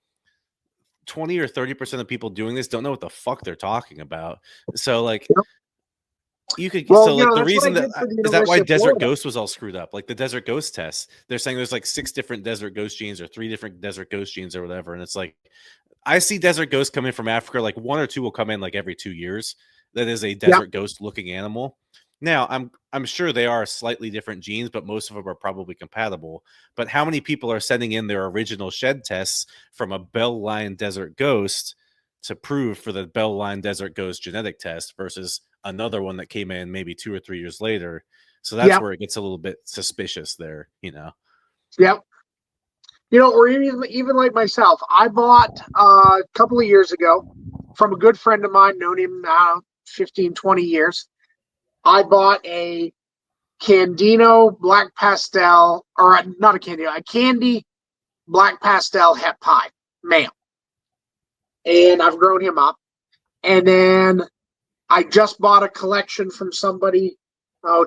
20 or 30% of people doing this don't know what the fuck they're talking about. So, like, Yep. you could Well, so like the that's what I reason that did for the is that why University of Desert Florida. Ghost was all screwed up. Like the Desert Ghost test, they're saying there's like 6 different Desert Ghost genes or 3 different Desert Ghost genes or whatever, and it's like I see Desert Ghost come in from Africa, like 1 or 2 will come in like every 2 years. That is a Desert Ghost looking animal. Now, I'm sure they are slightly different genes, but most of them are probably compatible. But how many people are sending in their original shed tests from a Bell Line Desert Ghost to prove for the Bell Line Desert Ghost genetic test versus another one that came in maybe 2 or 3 years later? So that's where it gets a little bit suspicious there, you know? Yep. You know, or even like myself, I bought a couple of years ago from a good friend of mine, known him 15, 20 years. I bought a Candino Black Pastel, or not a Candino, a Candy Black Pastel Het Pie male. And I've grown him up. And then I just bought a collection from somebody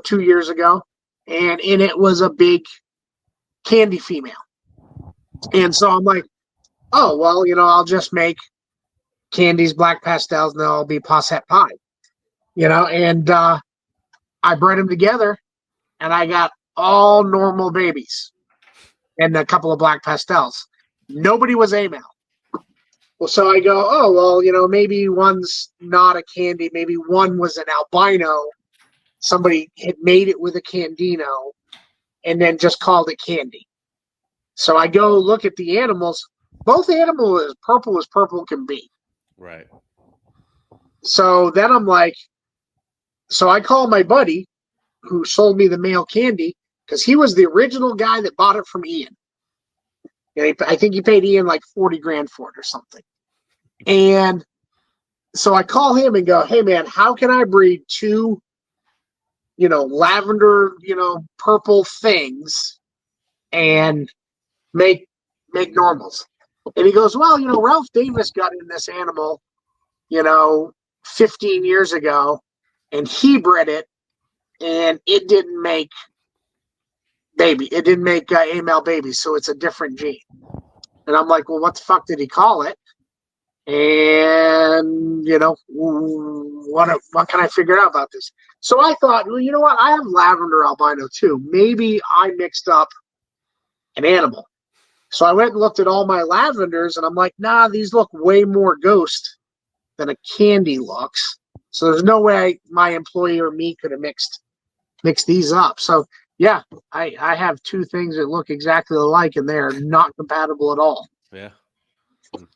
2 years ago. And in it was a big Candy female. And so I'm like, oh, well, you know, I'll just make Candy's Black Pastels and they'll be Het Pie. You know, and I bred them together and I got all normal babies and a couple of Black Pastels. Nobody was a male. Well, so I go, oh, well, you know, maybe one's not a Candy. Maybe one was an albino. Somebody had made it with a Candino and then just called it Candy. So I go look at the animals. Both animals as purple can be. Right. So then I'm like, so I call my buddy who sold me the male Candy because he was the original guy that bought it from Ian. And I think he paid Ian like 40 grand for it or something. And so I call him and go, hey, man, how can I breed 2, you know, lavender, you know, purple things and make normals? And he goes, well, you know, Ralph Davis got in this animal, you know, 15 years ago, and he bred it, and it didn't make baby. It didn't make a male babies, so it's a different gene. And I'm like, well, what the fuck did he call it? And, you know, what can I figure out about this? So I thought, well, you know what? I have lavender albino too. Maybe I mixed up an animal. So I went and looked at all my lavenders, and I'm like, nah, these look way more ghost than a Candy looks. So there's no way my employee or me could have mixed these up. So yeah, I have 2 things that look exactly alike, and they're not compatible at all. Yeah.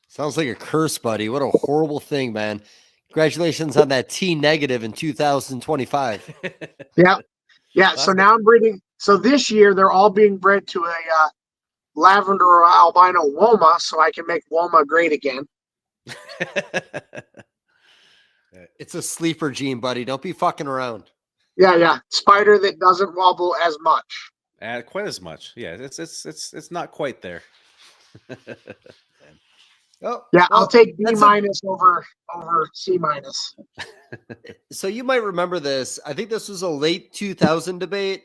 Sounds like a curse, buddy. What a horrible thing, man. Congratulations on that T negative in 2025. Yeah. So now I'm breeding. So this year they're all being bred to a lavender albino Woma, so I can make Woma great again. It's a sleeper gene, buddy. Don't be fucking around. Yeah. Spider that doesn't wobble as much. Quite as much. Yeah, it's not quite there. Oh, yeah, well, I'll take B- over C-. So you might remember this. I think this was a late 2000 debate,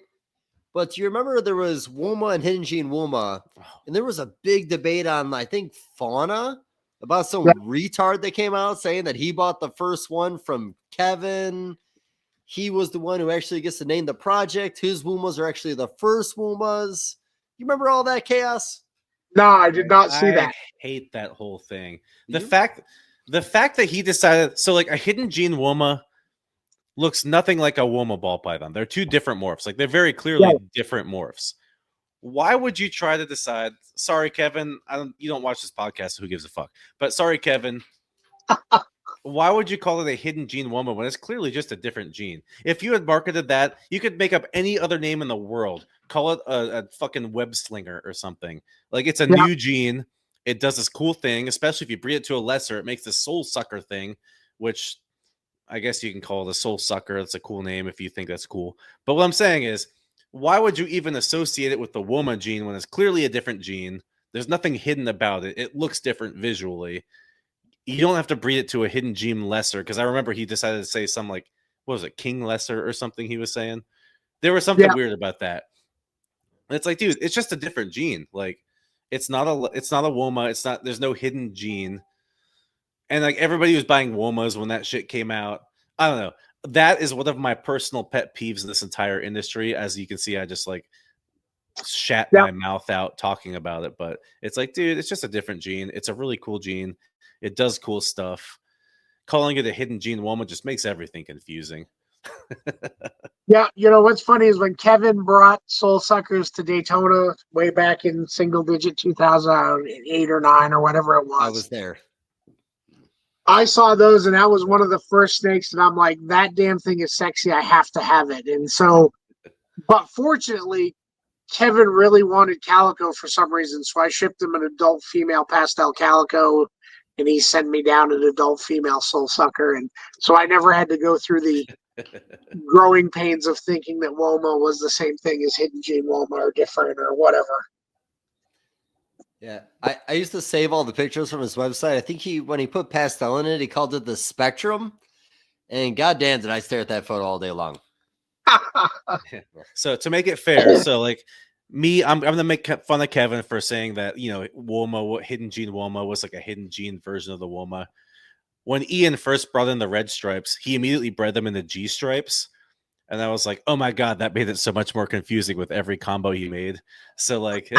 but do you remember there was Woma and Hidden Gene Woma, and there was a big debate on, I think, Fauna about some retard that came out saying that he bought the first one from Kevin. He was the one who actually gets to name the project. His Womas are actually the first Womas. You remember all that chaos? No, I did not see that. I hate that whole thing. The fact that he decided, so like a Hidden Gene Woma looks nothing like a Woma ball python. They're 2 different morphs. Like they're very clearly different morphs. Why would you try to decide? Sorry, Kevin. You don't watch this podcast, so who gives a fuck? But sorry, Kevin. Why would you call it a Hidden Gene Woma when it's clearly just a different gene? If you had marketed that, you could make up any other name in the world. Call it a fucking web slinger or something. Like it's a new gene. It does this cool thing, especially if you breed it to a lesser. It makes this soul sucker thing, which I guess you can call it a soul sucker. That's a cool name if you think that's cool. But what I'm saying is, why would you even associate it with the Woma gene when it's clearly a different gene? There's nothing hidden about it. It looks different visually. You don't have to breed it to a hidden gene lesser, because I remember he decided to say something like, what was it, King Lesser or something he was saying? There was something weird about that. And it's like, dude, it's just a different gene. Like, it's not a Woma. It's not, there's no hidden gene. And like everybody was buying Womas when that shit came out. I don't know. That is one of my personal pet peeves in this entire industry. As you can see, I just like shat my mouth out talking about it. But it's like, dude, it's just a different gene. It's a really cool gene. It does cool stuff. Calling it a hidden gene Woma just makes everything confusing. Yeah, you know what's funny is when Kevin brought Soul Suckers to Daytona way back in single digit 2008 or 9 or whatever it was. I was there. I saw those, and that was one of the first snakes that I'm like, that damn thing is sexy. I have to have it. And so, but fortunately, Kevin really wanted calico for some reason, so I shipped him an adult female pastel calico, and he sent me down an adult female soul sucker. And so I never had to go through the growing pains of thinking that Woma was the same thing as hidden gene Woma or different or whatever. Yeah, I used to save all the pictures from his website. I think when he put pastel in it, he called it the Spectrum. And goddamn, did I stare at that photo all day long. So to make it fair, so like me, I'm gonna make fun of Kevin for saying that, you know, Woma, hidden gene Woma was like a hidden gene version of the Woma. When Ian first brought in the red stripes, he immediately bred them into G stripes. And I was like, oh my God, that made it so much more confusing with every combo he made. So like,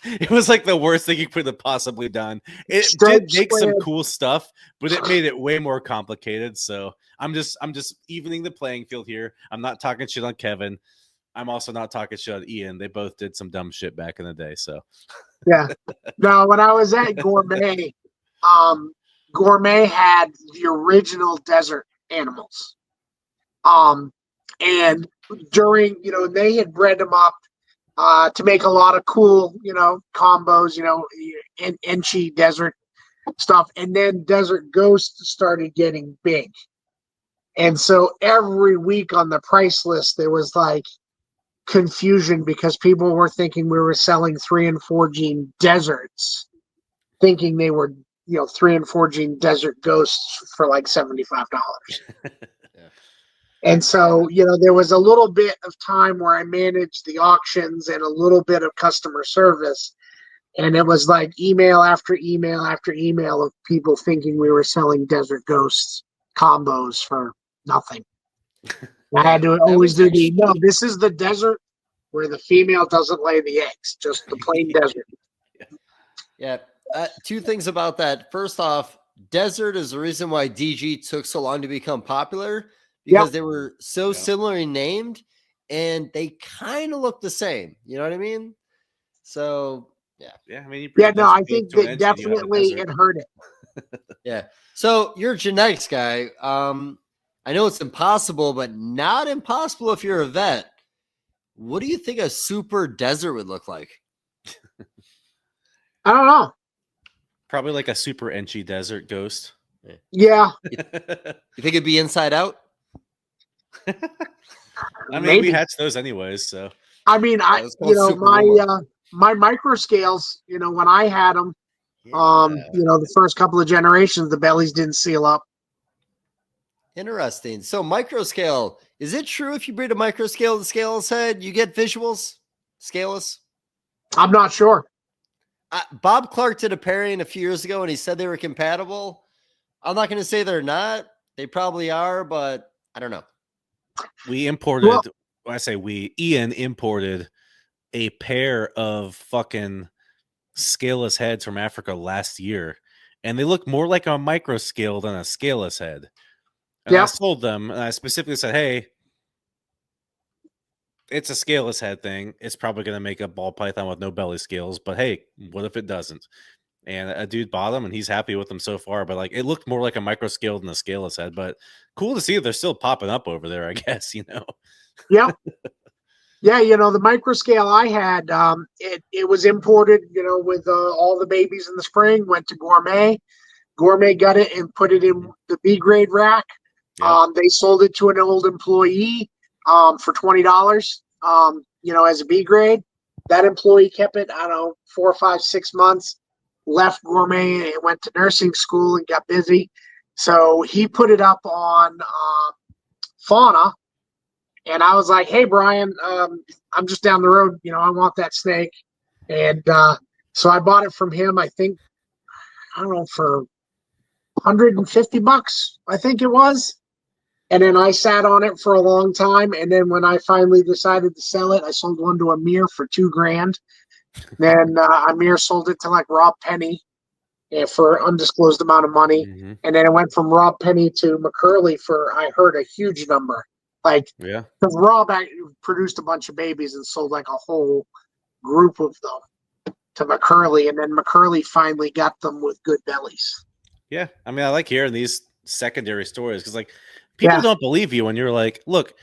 it was like the worst thing he could have possibly done. It did make some cool stuff, but it made it way more complicated. So I'm just evening the playing field here. I'm not talking shit on Kevin. I'm also not talking shit on Ian. They both did some dumb shit back in the day. So yeah. No, when I was at Gourmet, Gourmet had the original desert animals. And during, you know, they had bred them up to make a lot of cool, you know, combos, you know, Enchi desert stuff. And then Desert Ghost started getting big. And so every week on the price list, there was like confusion because people were thinking we were selling 3 and 4 gene deserts, thinking they were, you know, 3 and 4 gene Desert Ghosts for like $75. And so, you know, there was a little bit of time where I managed the auctions and a little bit of customer service. And it was like email after email after email of people thinking we were selling Desert Ghosts combos for nothing. I had to always do no, this is the desert where the female doesn't lay the eggs, just the plain desert. Yeah. Two things about that. First off, desert is the reason why DG took so long to become popular. Because they were so similarly named and they kind of look the same. You know what I mean? So, yeah. Yeah, I mean, I think that definitely it hurt it. Yeah. So you're a genetics guy. I know it's impossible, but not impossible if you're a vet. What do you think a super desert would look like? I don't know. Probably like a super Enchi desert ghost. Yeah. You think it'd be inside out? I mean, we hatched those anyways, so. I mean, my micro scales, you know, when I had them, you know, the first couple of generations, the bellies didn't seal up. Interesting. So micro scale, is it true if you breed a micro scale to scaleless head, you get visuals? Scaleless? I'm not sure. Bob Clark did a pairing a few years ago and he said they were compatible. I'm not going to say they're not. They probably are, but I don't know. We imported, when I say Ian imported a pair of fucking scaleless heads from Africa last year, and they look more like a micro scale than a scaleless head. And I sold them, and I specifically said, hey, it's a scaleless head thing. It's probably going to make a ball python with no belly scales, but hey, what if it doesn't? And a dude bought them, and he's happy with them so far. But like, it looked more like a micro scale than a scaleless head. But cool to see they're still popping up over there, I guess. You know. Yeah. Yeah, you know, the micro scale I had, it was imported, you know, with all the babies in the spring. Went to Gourmet. Gourmet got it and put it in the B grade rack. Yep. They sold it to an old employee for $20, as a B grade. That employee kept it, I don't know, 4, 5, 6 months, left Gourmet and went to nursing school and got busy. So he put it up on Fauna. And I was like, hey, Brian, I'm just down the road. I want that snake. And so I bought it from him, I think, I don't know, for $150, I think it was. And then I sat on it for a long time. And then when I finally decided to sell it, I sold one to Amir for $2,000. Then Amir sold it to like Rob Penny for undisclosed amount of money. Mm-hmm. And then it went from Rob Penny to McCurley for, I heard, a huge number. Like, Yeah. because Rob produced a bunch of babies and sold like a whole group of them to McCurley. And then McCurley finally got them with good bellies. Yeah. I mean, I like hearing these secondary stories because, like, people Yeah. don't believe you when you're like, look,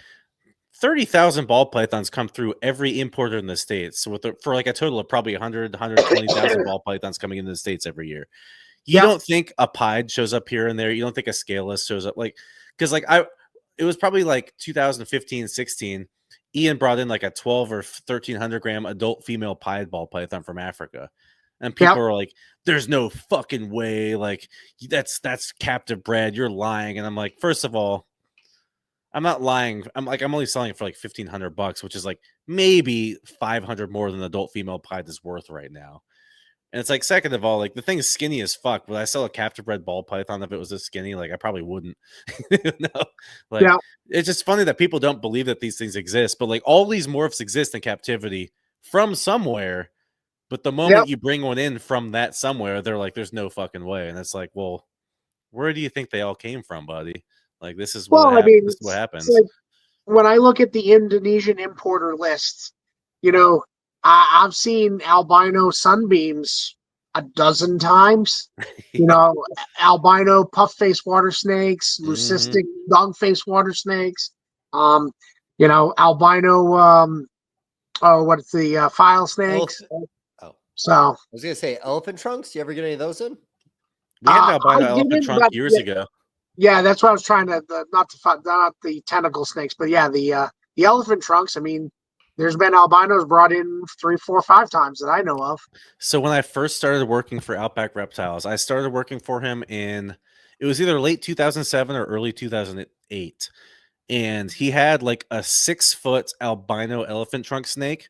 30,000 ball pythons come through every importer in the States. So for like a total of probably 120,000 ball pythons coming into the States every year. You don't think a pied shows up here and there. You don't think a scaleless shows up, like, because like it was probably like 2015, 16. Ian brought in like a 12 or 1,300 gram adult female pied ball python from Africa. And people are like, there's no fucking way. Like, that's captive bred. You're lying. And I'm like, first of all, I'm not lying. I'm only selling it for like $1,500, which is like maybe 500 more than the adult female pied is worth right now. And it's like, second of all, like, the thing is skinny as fuck. Would I sell a captive bred ball python if it was this skinny? Like, I probably wouldn't. No, like, it's just funny that people don't believe that these things exist. But like, all these morphs exist in captivity from somewhere. But the moment you bring one in from that somewhere, they're like, there's no fucking way. And it's like, well, where do you think they all came from, buddy? Like, this is what this is what happens. Like, when I look at the Indonesian importer lists, I've seen albino sunbeams a dozen times. Albino puff-face water snakes, leucistic dog-face water snakes. Albino what's the file snakes. So I was gonna say elephant trunks. You ever get any of those in? We had an albino elephant trunk years ago. Yeah, that's what I was trying to not the tentacle snakes, but yeah, the elephant trunks. I mean, there's been albinos brought in 3, 4, 5 times that I know of. So when I first started working for Outback Reptiles, I started working for him it was either late 2007 or early 2008. And he had like a 6-foot albino elephant trunk snake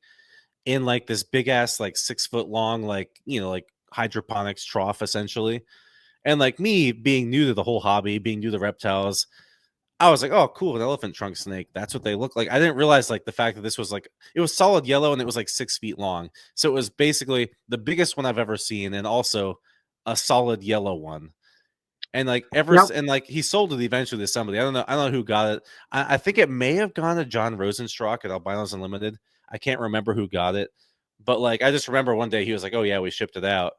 in like this big ass, like 6-foot long, like, like hydroponics trough essentially. And like, me being new to the whole hobby, being new to reptiles, I was like, oh, cool, an elephant trunk snake. That's what they look like. I didn't realize like the fact that this was like, it was solid yellow and it was like 6 feet long. So it was basically the biggest one I've ever seen, and also a solid yellow one. And like and like he sold it eventually to somebody. I don't know who got it. I think it may have gone to John Rosenstock at Albinos Unlimited. I can't remember who got it, but like, I just remember one day he was like, oh yeah, we shipped it out.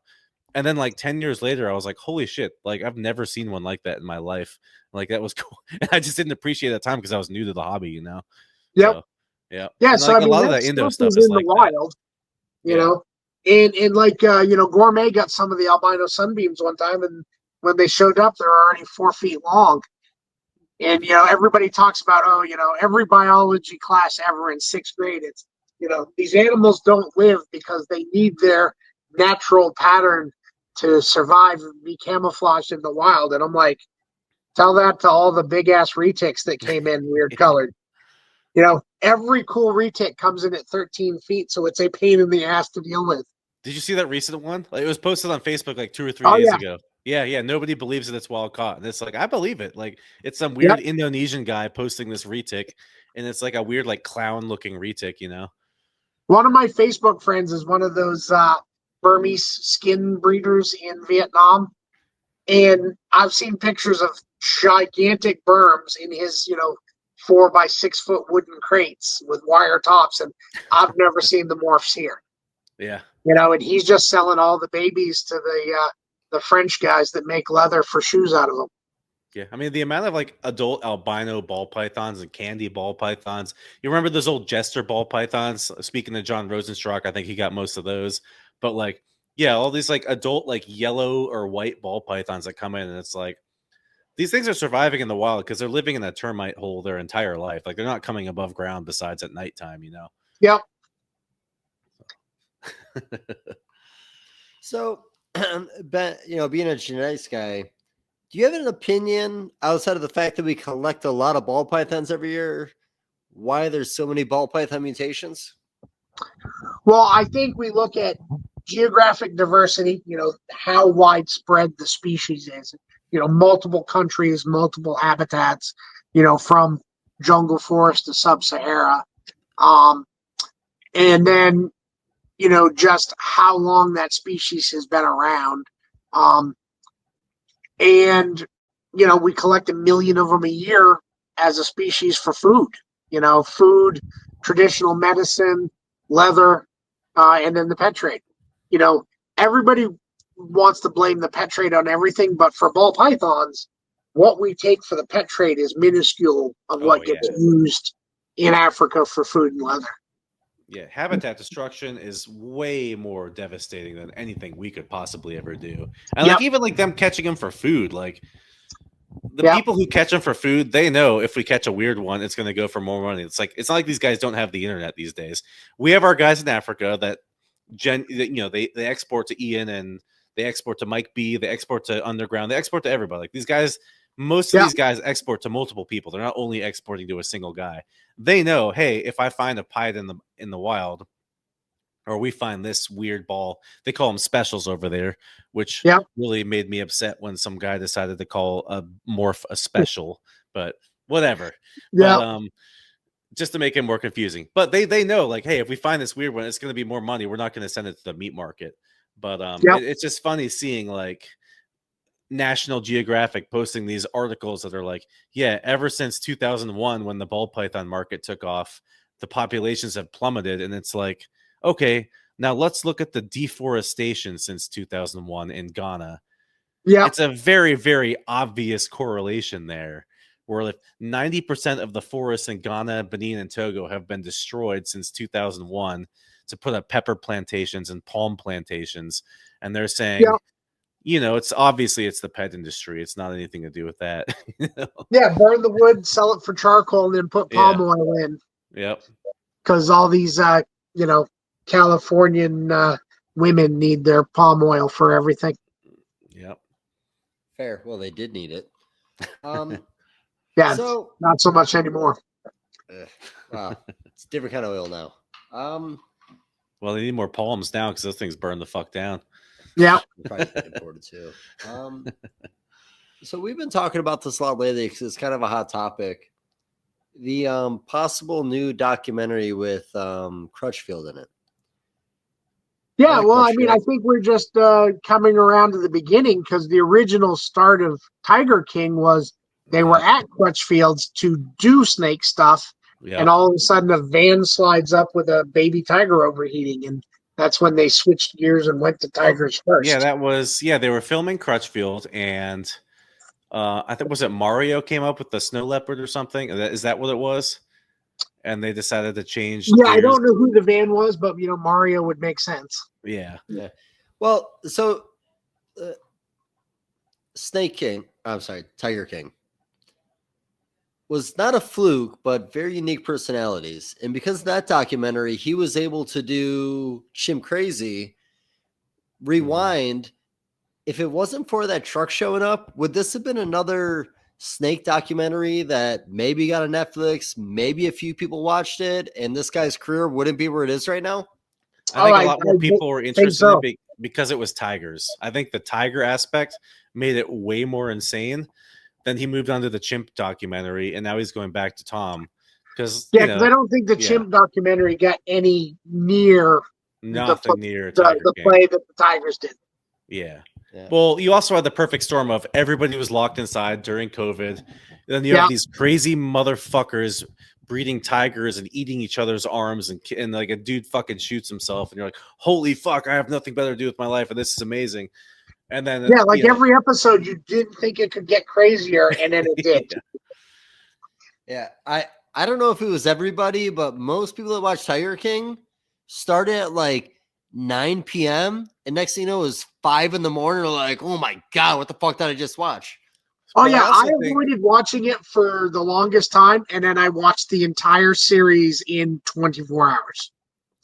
And then like 10 years later, I was like, holy shit, like, I've never seen one like that in my life. Like, that was cool. And I just didn't appreciate that time because I was new to the hobby, Yep. So, yeah. Yeah. And so like, I mean, a lot of that Indo stuff is in like the wild, and like, Gourmet got some of the albino sunbeams one time, and when they showed up, they're already 4 feet long. And, everybody talks about, every biology class ever in 6th grade, it's, these animals don't live because they need their natural pattern to survive and be camouflaged in the wild. And I'm like, tell that to all the big ass retics that came in weird colored. Every cool retic comes in at 13 feet, so it's a pain in the ass to deal with. Did you see that recent one? Like, it was posted on Facebook like 2 or 3 days ago. Yeah. Nobody believes that it's wild caught. And it's like, I believe it. Like, it's some weird Indonesian guy posting this retic, and it's like a weird, like, clown looking retic, One of my Facebook friends is one of those Burmese skin breeders in Vietnam. And I've seen pictures of gigantic berms in his, 4 by 6 foot wooden crates with wire tops. And I've never seen the morphs here. Yeah. And he's just selling all the babies to the French guys that make leather for shoes out of them. Yeah, I mean, the amount of like adult albino ball pythons and candy ball pythons. You remember those old Jester ball pythons? Speaking of John Rosenstock, I think he got most of those. But like, yeah, all these like adult like yellow or white ball pythons that come in, and it's like, these things are surviving in the wild because they're living in a termite hole their entire life. Like they're not coming above ground besides at nighttime, you know? Yep. So, Ben, being a genetics guy, do you have an opinion outside of the fact that we collect a lot of ball pythons every year? Why there's so many ball python mutations? Well, I think we look at geographic diversity, how widespread the species is, multiple countries, multiple habitats, from jungle forest to sub-Sahara. And then, just how long that species has been around. And, we collect 1 million of them a year as a species for food, food, traditional medicine, leather, and then the pet trade. Everybody wants to blame the pet trade on everything, but for ball pythons, what we take for the pet trade is minuscule of what gets used in Africa for food and leather. Yeah, habitat destruction is way more devastating than anything we could possibly ever do. And like even like them catching them for food, like the people who catch them for food, they know if we catch a weird one, it's going to go for more money. It's not like these guys don't have the internet these days. We have our guys in Africa that they export to Ian, and they export to Mike B, they export to Underground, they export to everybody. Like these guys, most of these guys export to multiple people. They're not only exporting to a single guy. They know, hey, if I find a pied in the wild, or we find this weird ball, they call them specials over there, which really made me upset when some guy decided to call a morph a special, but whatever. But just to make it more confusing. But they know, like, hey, if we find this weird one, it's going to be more money. We're not going to send it to the meat market. But it's just funny seeing like National Geographic posting these articles that are like, yeah, ever since 2001 when the ball python market took off, the populations have plummeted. And it's like, okay, now let's look at the deforestation since 2001 in Ghana. It's a very, very obvious correlation there, where like 90% of the forests in Ghana, Benin, and Togo have been destroyed since 2001 to put up pepper plantations and palm plantations. And they're saying, it's the pet industry. It's not anything to do with that. Yeah, burn the wood, sell it for charcoal, and then put palm oil in. Yep. Because all these, Californian women need their palm oil for everything. Yep. Fair. Well, they did need it. So not so much anymore. Wow, it's a different kind of oil now. Well, they need more palms now because those things burn the fuck down. Yeah, probably imported too. So we've been talking about this a lot lately because it's kind of a hot topic. The possible new documentary with Crutchfield in it. Yeah, well, I mean, I think we're just coming around to the beginning, because the original start of Tiger King was they were at Crutchfield's to do snake stuff, and all of a sudden a van slides up with a baby tiger overheating, and that's when they switched gears and went to tigers first. Yeah, that was they were filming Crutchfield, and I think was it Mario came up with the snow leopard or something? Is that what it was? And they decided to change. Yeah, gears. I don't know who the van was, but Mario would make sense. Yeah. Well, so Tiger King was not a fluke, but very unique personalities. And because of that documentary, he was able to do Chimp Crazy, rewind. If it wasn't for that truck showing up, would this have been another snake documentary that maybe got on Netflix, maybe a few people watched it, and this guy's career wouldn't be where it is right now? I think a lot more people were interested in it because it was tigers. I think the tiger aspect made it way more insane. Then he moved on to the chimp documentary, and now he's going back to Tom. Because I don't think the chimp documentary got any near nothing near the play that the tigers did. Yeah. Well, you also had the perfect storm of everybody was locked inside during COVID. Then you have these crazy motherfuckers breeding tigers and eating each other's arms, and like a dude fucking shoots himself, and you're like, holy fuck, I have nothing better to do with my life, and this is amazing. And then every episode you didn't think it could get crazier, and then it did. I don't know if it was everybody, but most people that watch Tiger King started at like 9 p.m. and next thing you know, it was 5 a.m. They're like, oh my god, what the fuck did I just watch? Oh But yeah, I also think- avoided watching it for the longest time, and then I watched the entire series in 24 hours.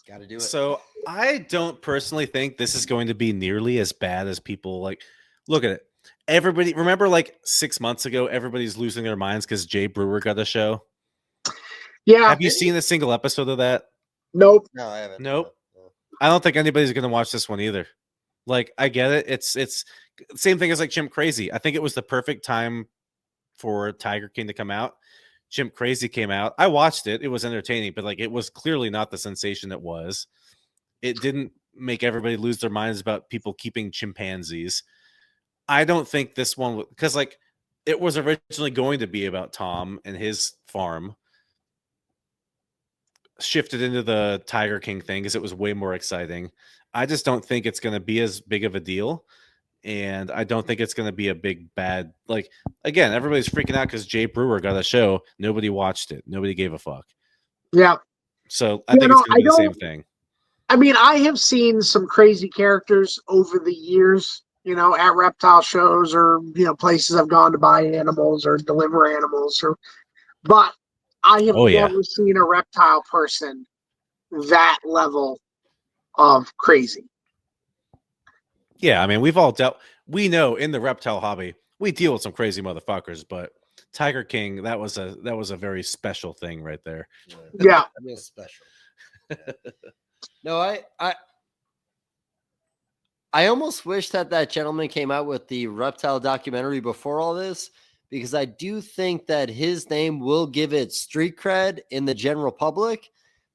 Got to do it. So I don't personally think this is going to be nearly as bad as people like. Look at it. Everybody remember like 6 months ago, everybody's losing their minds because Jay Brewer got a show. Yeah. Have you seen a single episode of that? Nope. No, I haven't. Nope. No. I don't think anybody's going to watch this one either. Like, I get it. It's same thing as like Chimp Crazy. I think it was the perfect time for Tiger King to come out. Chimp Crazy came out. I watched it. It was entertaining, but like it was clearly not the sensation it was. It didn't make everybody lose their minds about people keeping chimpanzees. I don't think this one, because like it was originally going to be about Tom and his farm, shifted into the Tiger King thing because it was way more exciting. I just don't think it's going to be as big of a deal. And I don't think it's going to be a big bad, like, again, everybody's freaking out because Jay Brewer got a show. Nobody watched it. Nobody gave a fuck. Yeah. So I think it's going to be the same thing. I mean, I have seen some crazy characters over the years, at reptile shows or, places I've gone to buy animals or deliver animals but I have never seen a reptile person that level of crazy. Yeah, I mean, we know in the reptile hobby, we deal with some crazy motherfuckers, but Tiger King, that was a very special thing right there. Yeah. I mean, special. No, I almost wish that gentleman came out with the reptile documentary before all this, because I do think that his name will give it street cred in the general public.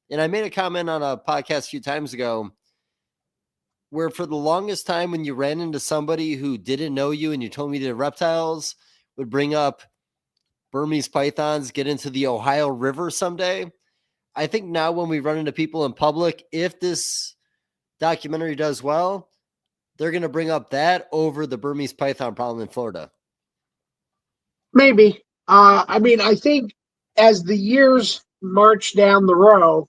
And I made a comment on a podcast a few times ago where for the longest time when you ran into somebody who didn't know you and you told me the reptiles would bring up Burmese pythons, get into the Ohio River someday. I think now when we run into people in public, if this documentary does well, they're going to bring up that over the Burmese python problem in Florida. Maybe. I mean, I think as the years march down the road,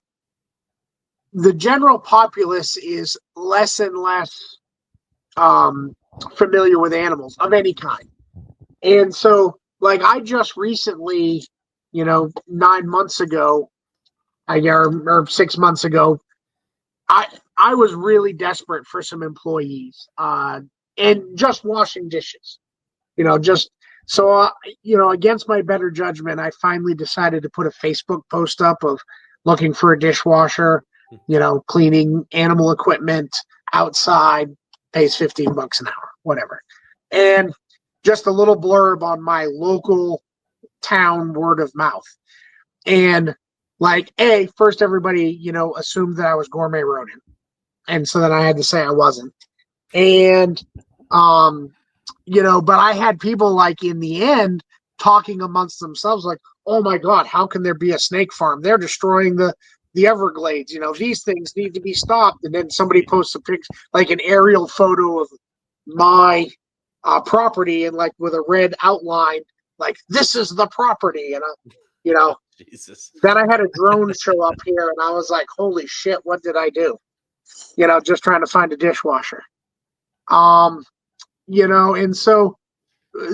the general populace is less and less familiar with animals of any kind. And so, like, I just recently, 9 months ago, or 6 months ago, I was really desperate for some employees and just washing dishes, just so, against my better judgment, I finally decided to put a Facebook post up of looking for a dishwasher, cleaning animal equipment outside, pays $15 an hour, whatever. And just a little blurb on my local town word of mouth. And like, first everybody, assumed that I was gourmet rodent. And so then I had to say I wasn't. And, but I had people like in the end talking amongst themselves like, oh my God, how can there be a snake farm? They're destroying the Everglades. These things need to be stopped. And then somebody posts a picture, like an aerial photo of my property and like with a red outline, like this is the property. And, Jesus. Then I had a drone show up here and I was like, holy shit, what did I do? Just trying to find a dishwasher. And so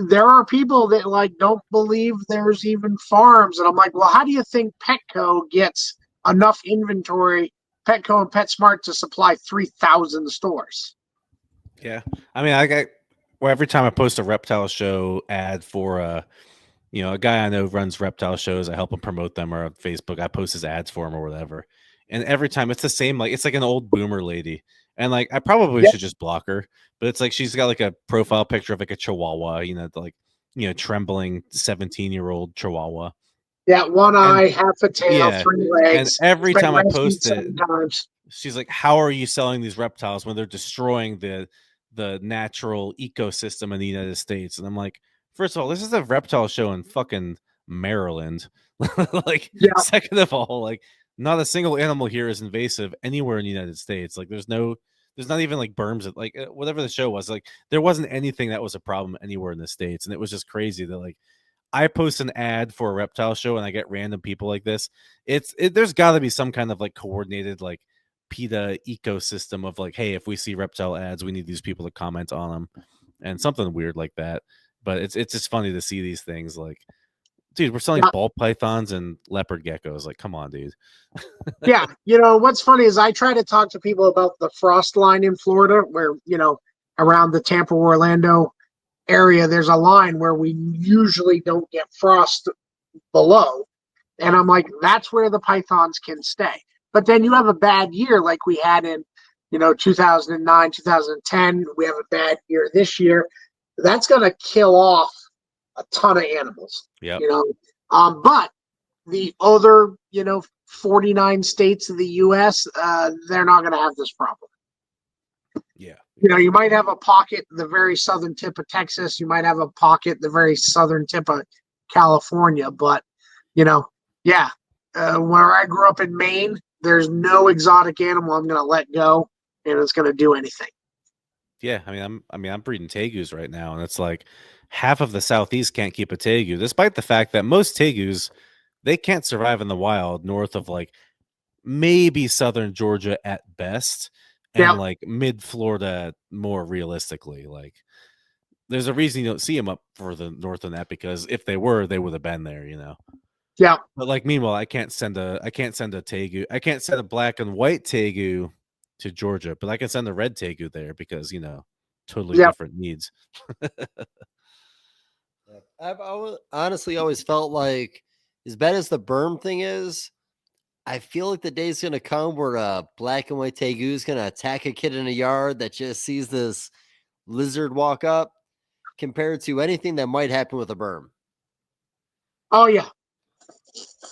there are people that like don't believe there's even farms. And I'm like, well, how do you think Petco gets enough inventory, Petco and PetSmart, to supply 3,000 stores? Yeah. I mean, every time I post a reptile show ad for a guy I know runs reptile shows, I help him promote them, or on Facebook, I post his ads for him or whatever. And every time it's the same, like it's like an old boomer lady. And like I probably should just block her, but it's like she's got like a profile picture of like a chihuahua, trembling 17-year-old chihuahua. Yeah, one eye, half a tail, 3 legs. And every time I post it, sometimes. She's like, how are you selling these reptiles when they're destroying the natural ecosystem in the United States? And I'm like, first of all, this is a reptile show in fucking Maryland. Second of all, like, not a single animal here is invasive anywhere in the United States. Like, there's not even like berms, like whatever the show was, like there wasn't anything that was a problem anywhere in the States. And it was just crazy that like I post an ad for a reptile show and I get random people like this. There's gotta be some kind of like coordinated, like PETA ecosystem of like, hey, if we see reptile ads, we need these people to comment on them and something weird like that. But it's just funny to see these things like, dude, we're selling Yeah. ball pythons and leopard geckos. Like, come on, dude. Yeah, what's funny is I try to talk to people about the frost line in Florida, where around the Tampa, Orlando area, there's a line where we usually don't get frost below, and I'm like, that's where the pythons can stay. But then you have a bad year like we had in 2009, 2010. We have a bad year this year. That's going to kill off a ton of animals. Yep. But the other 49 states of the U.S., they're not going to have this problem. Yeah. You might have a pocket the very southern tip of Texas. You might have a pocket the very southern tip of California. But, where I grew up in Maine, there's no exotic animal I'm going to let go and it's going to do anything. Yeah, I'm breeding tegus right now, and it's like half of the southeast can't keep a tegu, despite the fact that most tegus, they can't survive in the wild north of like maybe southern Georgia at best, and like mid Florida more realistically. Like, there's a reason you don't see them up further north than that, because if they were, they would have been there, Yeah. But like, meanwhile, I can't send a tegu. I can't send a black and white tegu to Georgia, but I can send a red tegu there because totally different needs. I've honestly always felt like, as bad as the berm thing is, I feel like the day's gonna come where a black and white tegu is gonna attack a kid in a yard that just sees this lizard walk up, compared to anything that might happen with a berm. Oh yeah.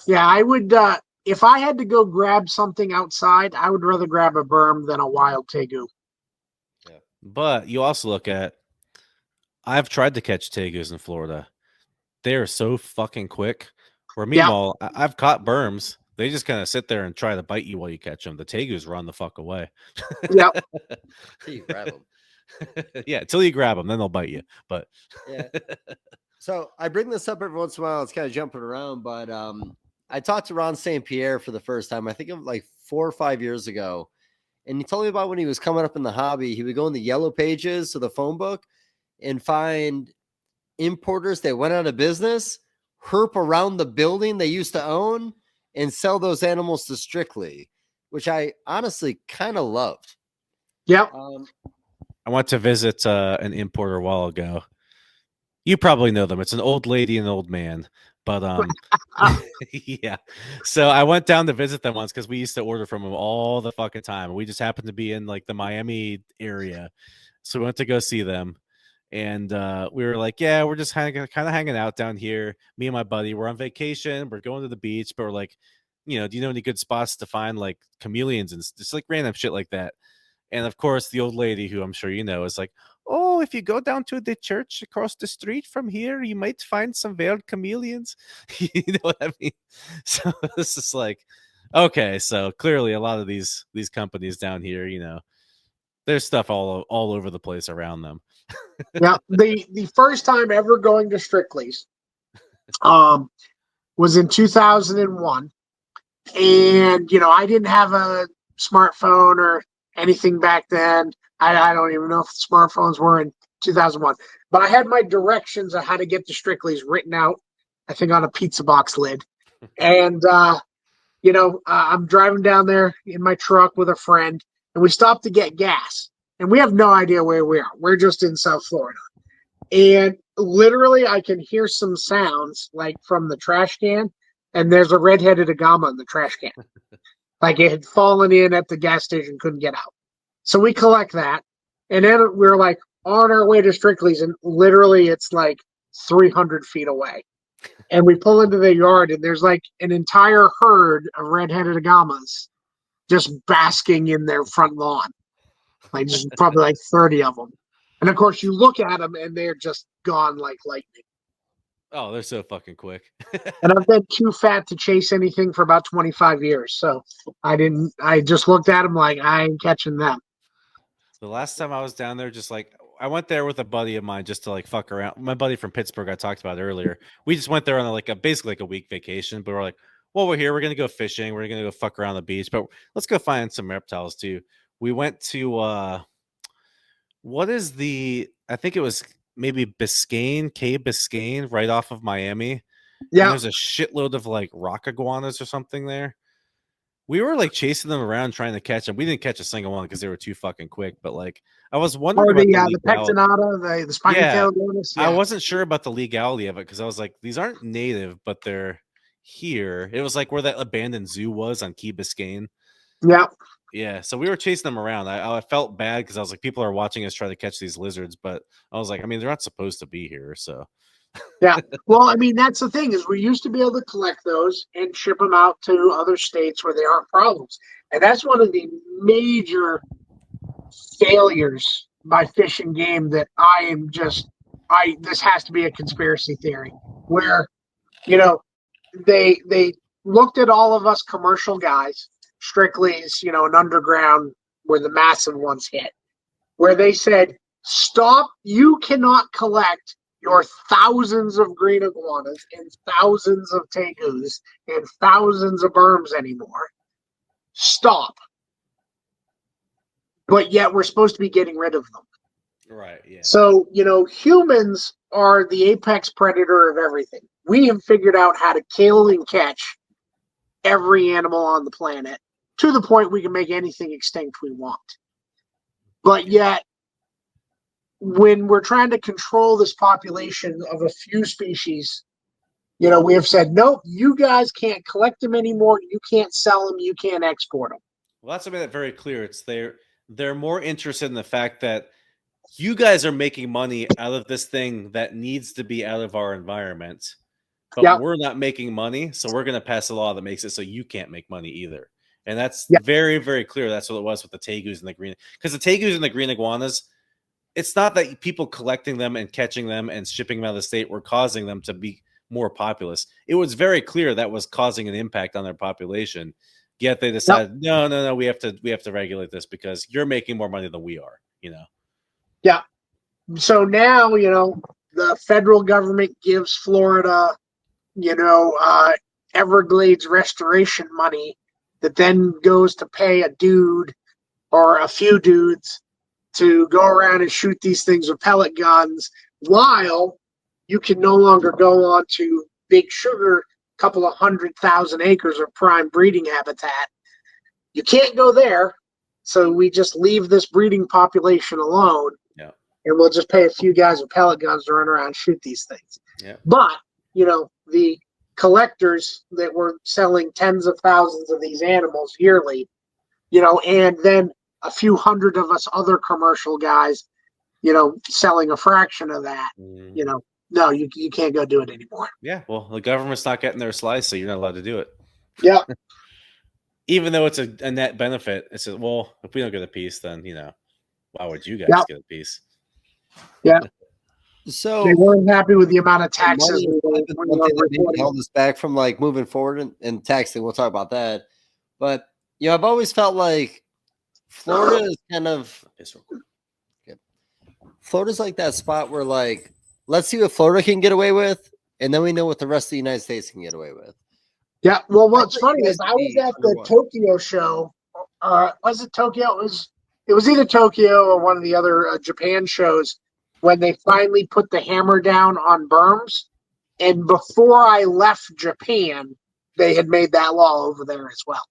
Yeah, I would if I had to go grab something outside, I would rather grab a berm than a wild tegu. Yeah. But you also look at, I've tried to catch tegus in Florida. They are so fucking quick. Where meanwhile, I've caught berms. They just kind of sit there and try to bite you while you catch them. The tegus run the fuck away. Yep. Till you grab them. Yeah, until you grab them, then they'll bite you. But yeah. So I bring this up every once in a while. It's kind of jumping around, but I talked to Ron St. Pierre for the first time, I think of like 4 or 5 years ago. And he told me about when he was coming up in the hobby, he would go in the yellow pages of the phone book and find importers that went out of business, herp around the building they used to own, and sell those animals to Strictly, which I honestly kind of loved. Yep. I went to visit an importer a while ago. You probably know them. It's an old lady and an old man. But yeah. So I went down to visit them once because we used to order from them all the fucking time. We just happened to be in like the Miami area. So we went to go see them. And we were like, yeah, we're just kind of hanging out down here. Me and my buddy, we're on vacation. We're going to the beach, but we're like, do you know any good spots to find like chameleons and just like random shit like that? And of course, the old lady, who I'm sure you know, is like, oh, if you go down to the church across the street from here, you might find some veiled chameleons. You know what I mean? So this is like, okay, so clearly a lot of these companies down here, there's stuff all over the place around them. Yeah, the first time ever going to Strictly's was in 2001, and I didn't have a smartphone or anything back then. I don't even know if smartphones were in 2001, but I had my directions on how to get to Strictly's written out, I think, on a pizza box lid. And I'm driving down there in my truck with a friend, and we stopped to get gas, and we have no idea where we are. We're just in South Florida. And literally I can hear some sounds like from the trash can, and there's a red-headed agama in the trash can. Like it had fallen in at the gas station, couldn't get out. So we collect that, and then we're like on our way to Strictly's, and literally it's like 300 feet away. And we pull into the yard, and there's like an entire herd of red-headed agamas just basking in their front lawn. Like just probably like 30 of them. And of course, you look at them, and they're just gone like lightning. Oh, they're so fucking quick. And I've been too fat to chase anything for about 25 years. So I just looked at them like, I ain't catching them. The last time I was down there, just like, I went there with a buddy of mine just to like fuck around. My buddy from Pittsburgh I talked about earlier. We just went there on basically like a week vacation, but we're like, well, we're here. We're going to go fishing. We're going to go fuck around the beach, but let's go find some reptiles too. We went to, I think it was maybe Biscayne, Cape Biscayne, right off of Miami. And Yeah. there's a shitload of like rock iguanas or something there. We were like chasing them around trying to catch them. We didn't catch a single one because they were too fucking quick. But like, I was wondering Or about the the legality. pectinata, the spiny Yeah, tail iguanas. I Yeah. wasn't sure about the legality of it because I was like, these aren't native, but they're here. It was like where that abandoned zoo was on Key Biscayne. Yeah. Yeah, so we were chasing them around. I felt bad because I was like, people are watching us try to catch these lizards, but I was like, I mean, they're not supposed to be here. So Yeah. Well, I mean, that's the thing is we used to be able to collect those and ship them out to other states where they aren't problems. And that's one of the major failures by Fish and Game that this has to be a conspiracy theory where, they looked at all of us commercial guys strictly as, an underground where the massive ones hit, where they said, stop, you cannot collect your thousands of green iguanas and thousands of tegus and thousands of berms anymore. Stop. But yet we're supposed to be getting rid of them. right, yeah. So, humans are the apex predator of everything. We have figured out how to kill and catch every animal on the planet to the point we can make anything extinct we want. But yet, when we're trying to control this population of a few species, we have said, nope, you guys can't collect them anymore. You can't sell them. You can't export them. Well, that's made that very clear. It's they're more interested in the fact that you guys are making money out of this thing that needs to be out of our environment, but Yeah. we're not making money, so we're going to pass a law that makes it so you can't make money either. And that's Yeah. very, very clear. That's what it was with the tegus and the green, because the tegus and the green iguanas, it's not that people collecting them and catching them and shipping them out of the state were causing them to be more populous. It was very clear that was causing an impact on their population. Yet they decided, no, we have to regulate this because you're making more money than we are. Yeah. So now, the federal government gives Florida, Everglades restoration money that then goes to pay a dude or a few dudes to go around and shoot these things with pellet guns while you can no longer go on to Big Sugar, a couple of 100,000 acres of prime breeding habitat. You can't go there. So we just leave this breeding population alone. Yeah. And we'll just pay a few guys with pellet guns to run around and shoot these things. Yeah. But, the collectors that were selling tens of thousands of these animals yearly, and then a few hundred of us other commercial guys, selling a fraction of that, no, you can't go do it anymore. Yeah. Well, the government's not getting their slice, so you're not allowed to do it. Yeah. Even though it's a net benefit, it's well, if we don't get a piece, then why would you guys get a piece? Yeah. So they weren't happy with the amount of taxes. money has been one thing that maybe held us back from like moving forward and taxing. We'll talk about that. But I've always felt like Florida is kind of Florida's like that spot where like let's see what Florida can get away with, and then we know what the rest of the United States can get away with. Yeah. Well, what's funny is I was at the Tokyo show. Was it Tokyo? It was either Tokyo or one of the other Japan shows when they finally put the hammer down on berms. And before I left Japan, they had made that law over there as well.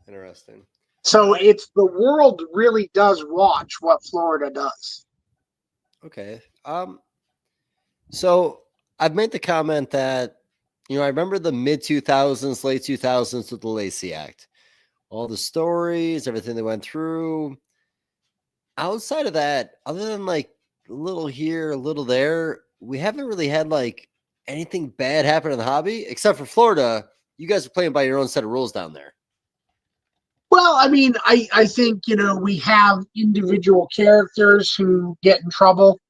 Interesting. So it's the world really does watch what Florida does. Okay. So I've made the comment that, I remember the mid 2000s, late 2000s with the Lacey Act, all the stories, everything they went through. Outside of that, other than like a little here, a little there, we haven't really had like anything bad happen in the hobby, except for Florida. You guys are playing by your own set of rules down there. Well, I mean, I think, we have individual characters who get in trouble,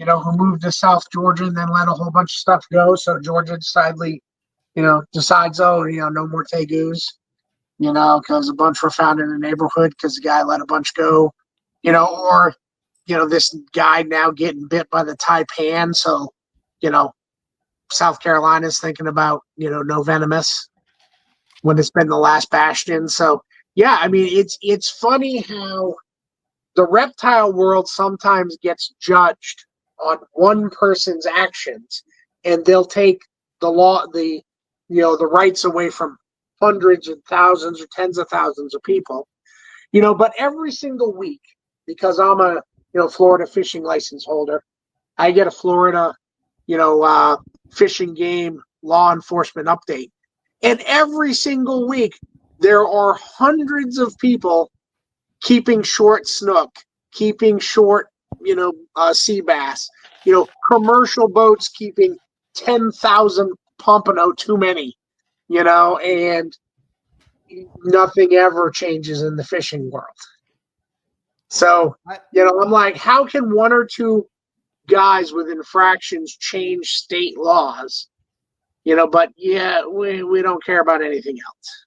who moved to South Georgia and then let a whole bunch of stuff go. So Georgia decides, no more tegus, because a bunch were found in the neighborhood because the guy let a bunch go, or, this guy now getting bit by the taipan. So, South Carolina's thinking about, no venomous when it's been the last bastion. So, yeah, I mean, it's funny how the reptile world sometimes gets judged on one person's actions, and they'll take the rights away from hundreds and thousands or tens of thousands of people. But every single week, because I'm a Florida fishing license holder, I get a Florida fishing game law enforcement update. And every single week, there are hundreds of people keeping short snook, keeping short, sea bass, commercial boats keeping 10,000 pompano too many, and nothing ever changes in the fishing world. So, I'm like, how can one or two guys with infractions change state laws? But we don't care about anything else.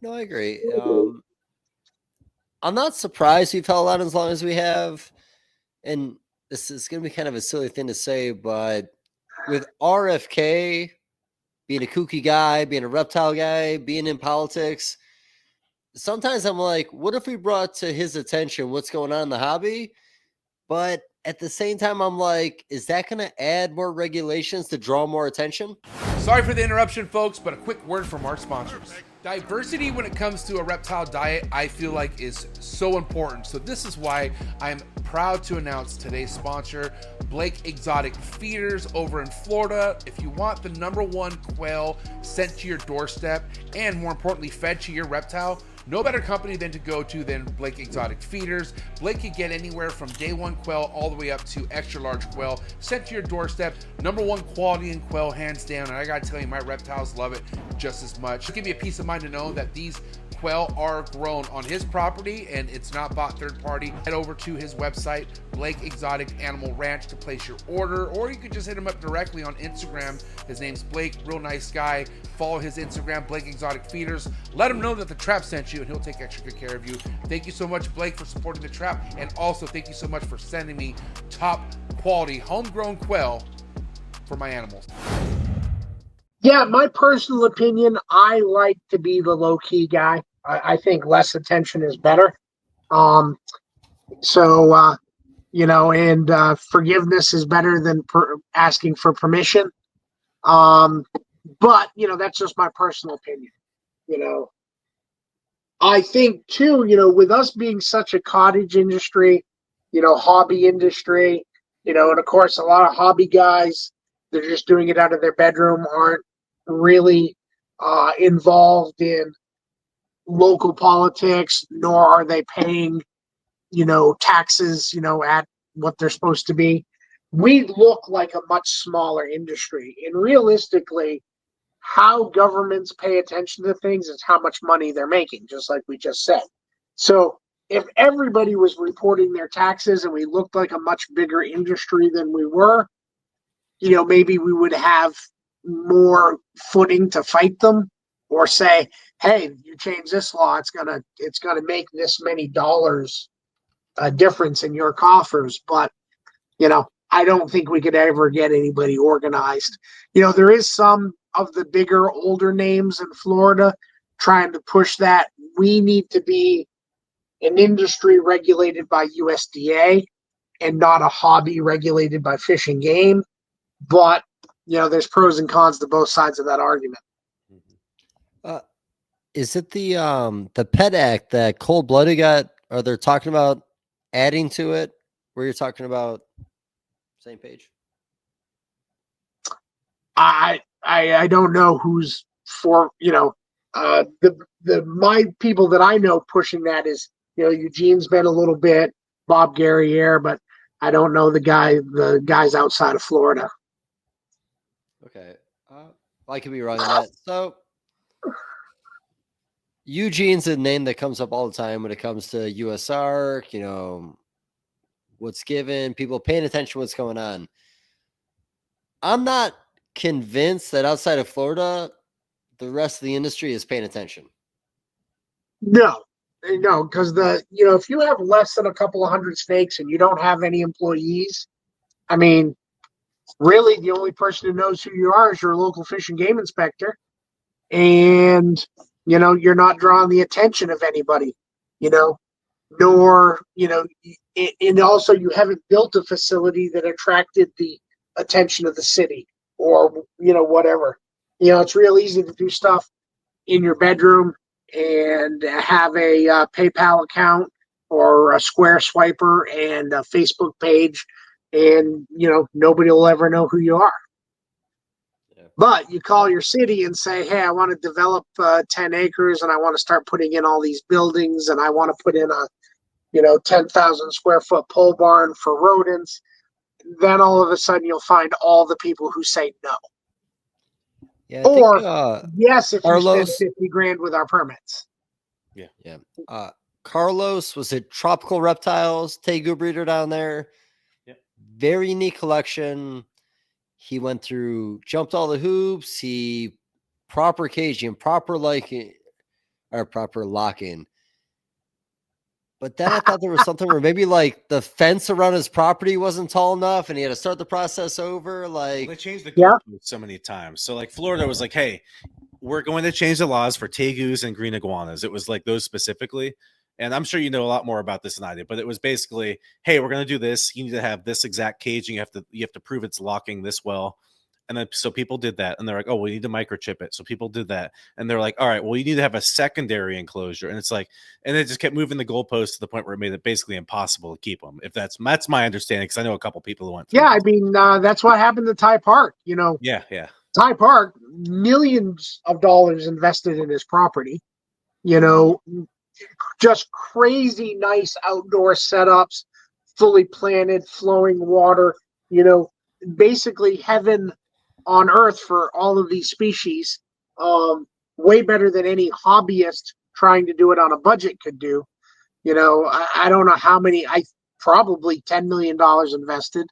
No, I agree. I'm not surprised we've held out as long as we have. And this is going to be kind of a silly thing to say, but with RFK being a kooky guy, being a reptile guy, being in politics, sometimes I'm like, what if we brought to his attention what's going on in the hobby? But at the same time, I'm like, is that going to add more regulations to draw more attention? Sorry for the interruption, folks, but a quick word from our sponsors. Diversity when it comes to a reptile diet, I feel like is so important. So this is why I'm proud to announce today's sponsor, Blake Exotic Feeders over in Florida. If you want the #1 quail sent to your doorstep and more importantly fed to your reptile, no better company than to go to than Blake Exotic Feeders. Blake can get anywhere from day 1 quail all the way up to extra large quail sent to your doorstep. #1 quality in quail, hands down. And I gotta tell you, my reptiles love it just as much. Give me a peace of mind to know that these quail are grown on his property and it's not bought third party. Head over to his website, Blake Exotic Animal Ranch, to place your order, or you could just hit him up directly on Instagram. His name's Blake, real nice guy. Follow his Instagram, Blake Exotic Feeders. Let him know that the trap sent you and he'll take extra good care of you. Thank you so much, Blake, for supporting the trap, and also thank you so much for sending me top quality homegrown quail for my animals. Yeah, my personal opinion, I like to be the low-key guy. I think less attention is better. And forgiveness is better than asking for permission. But, that's just my personal opinion. I think, too, with us being such a cottage industry, hobby industry, and of course, a lot of hobby guys, they're just doing it out of their bedroom, aren't really involved in local politics, nor are they paying, taxes, at what they're supposed to be. We look like a much smaller industry. And realistically, how governments pay attention to things is how much money they're making, just like we just said. So if everybody was reporting their taxes and we looked like a much bigger industry than we were, maybe we would have more footing to fight them, or say, hey, you change this law, it's gonna make this many dollars a difference in your coffers. But I don't think we could ever get anybody organized. There is some of the bigger, older names in Florida trying to push that we need to be an industry regulated by USDA and not a hobby regulated by Fish and Game. But there's pros and cons to both sides of that argument. Is it the Pet Act that Cold Blooded got? Are they talking about adding to it? Where you're talking about same page? I don't know who's for. My people that I know pushing that is Eugene's been a little bit, Bob Guerriere, but I don't know the guys outside of Florida. Okay, I could be wrong on that. So Eugene's a name that comes up all the time when it comes to USARK, what's given, people paying attention to what's going on. I'm not convinced that outside of Florida, the rest of the industry is paying attention. No, because if you have less than a couple of hundred snakes and you don't have any employees, I mean, really the only person who knows who you are is your local fish and game inspector. And, you're not drawing the attention of anybody, nor, and also you haven't built a facility that attracted the attention of the city or, whatever. It's real easy to do stuff in your bedroom and have a PayPal account or a Square swiper and a Facebook page, and nobody will ever know who you are. Yeah. But you call your city and say, hey, I want to develop 10 acres and I want to start putting in all these buildings and I want to put in a 10,000 square foot pole barn for rodents. Then all of a sudden you'll find all the people who say no. Yeah, I Or think yes, if you spend Carlos, 50 grand with our permits. Carlos, was it Tropical Reptiles, Tegu breeder down there? Yep. Very unique collection. He went through, jumped all the hoops. He proper caging, proper liking, or proper locking. But then I thought there was something where maybe like the fence around his property wasn't tall enough, and he had to start the process over. Like, Well, they changed the Yeah. goalposts so many times. So like Florida was like, hey, we're going to change the laws for tegus and green iguanas. It was like those specifically. And I'm sure you know a lot more about this than I did, but it was basically, hey, we're going to do this. You need to have this exact cage, and you have to prove it's locking this well. And then so people did that, and they're like, oh, we need to microchip it. So people did that, and they're like, all right, well, you need to have a secondary enclosure. And it's like, and it just kept moving the goalposts to the point where it made it basically impossible to keep them. If that's my understanding, because I know a couple people who went through. Yeah, I mean, that's what happened to Ty Park. Yeah. Ty Park, millions of dollars invested in his property. Just crazy nice outdoor setups, fully planted, flowing water, basically heaven on earth for all of these species. Way better than any hobbyist trying to do it on a budget could do. I don't know how many, probably $10 million invested.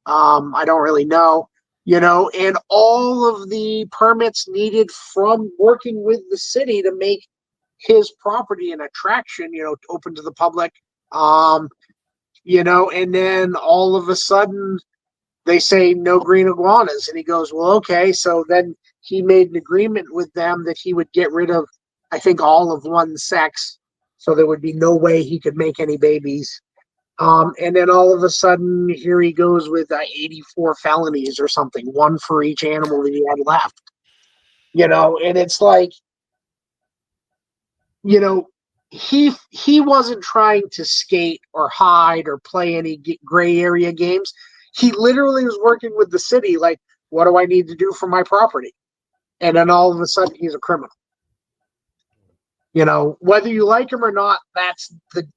I don't really know, and all of the permits needed from working with the city to make his property an attraction, open to the public. And then all of a sudden they say no green iguanas. And he goes, well, okay. So then he made an agreement with them that he would get rid of, I think, all of one sex. So there would be no way he could make any babies. And then all of a sudden, here he goes with 84 felonies or something, one for each animal that he had left. And it's like, he wasn't trying to skate or hide or play any gray area games. He literally was working with the city, like, what do I need to do for my property? And then all of a sudden, he's a criminal. Whether you like him or not, that's the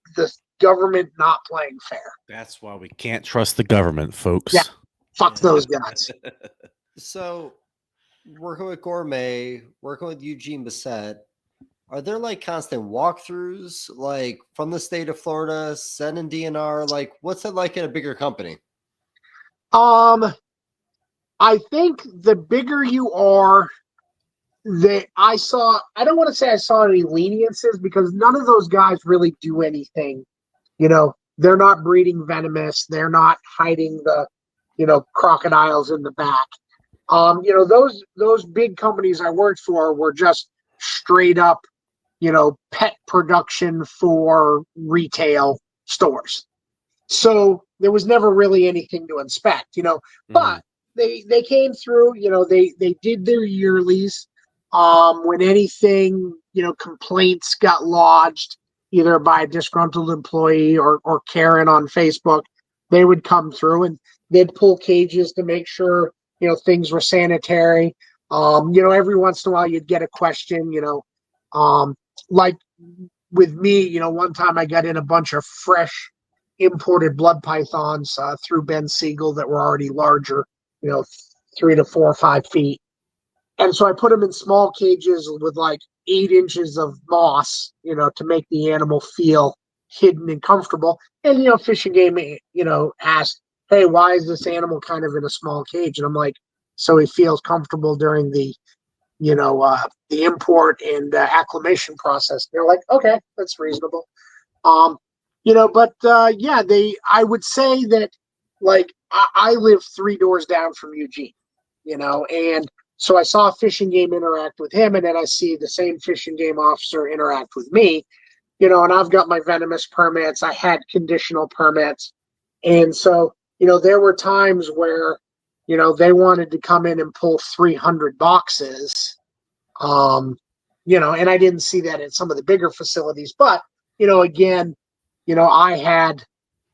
government not playing fair. That's why we can't trust the government, folks. Yeah. Fuck those guys. so working with Gourmet, working with Eugene Bissett, are there like constant walkthroughs, like from the state of Florida, sending DNR? Like, what's it like in a bigger company? I think the bigger you are, I don't want to say I saw any leniences, because none of those guys really do anything. They're not breeding venomous. They're not hiding the, crocodiles in the back. Those big companies I worked for were just straight up, pet production for retail stores. So there was never really anything to inspect, but they came through, they did their yearlies. When anything, complaints got lodged either by a disgruntled employee or Karen on Facebook, they would come through and they'd pull cages to make sure, things were sanitary. Every once in a while you'd get a question, like with me, one time I got in a bunch of fresh imported blood pythons through Ben Siegel that were already larger, 3 to 4 or 5 feet. And so I put them in small cages with like 8 inches of moss, to make the animal feel hidden and comfortable. And, Fish and Game, asked, hey, why is this animal kind of in a small cage? And I'm like, so he feels comfortable during the, the import and acclimation process. They're like, okay, that's reasonable. But I would say that, like, I live 3 doors down from Eugene, and so I saw Fish and Game interact with him, and then I see the same Fish and Game officer interact with me. and I've got my venomous permits. I had conditional permits. And so, there were times where, they wanted to come in and pull 300 boxes. And I didn't see that in some of the bigger facilities, but, again, I had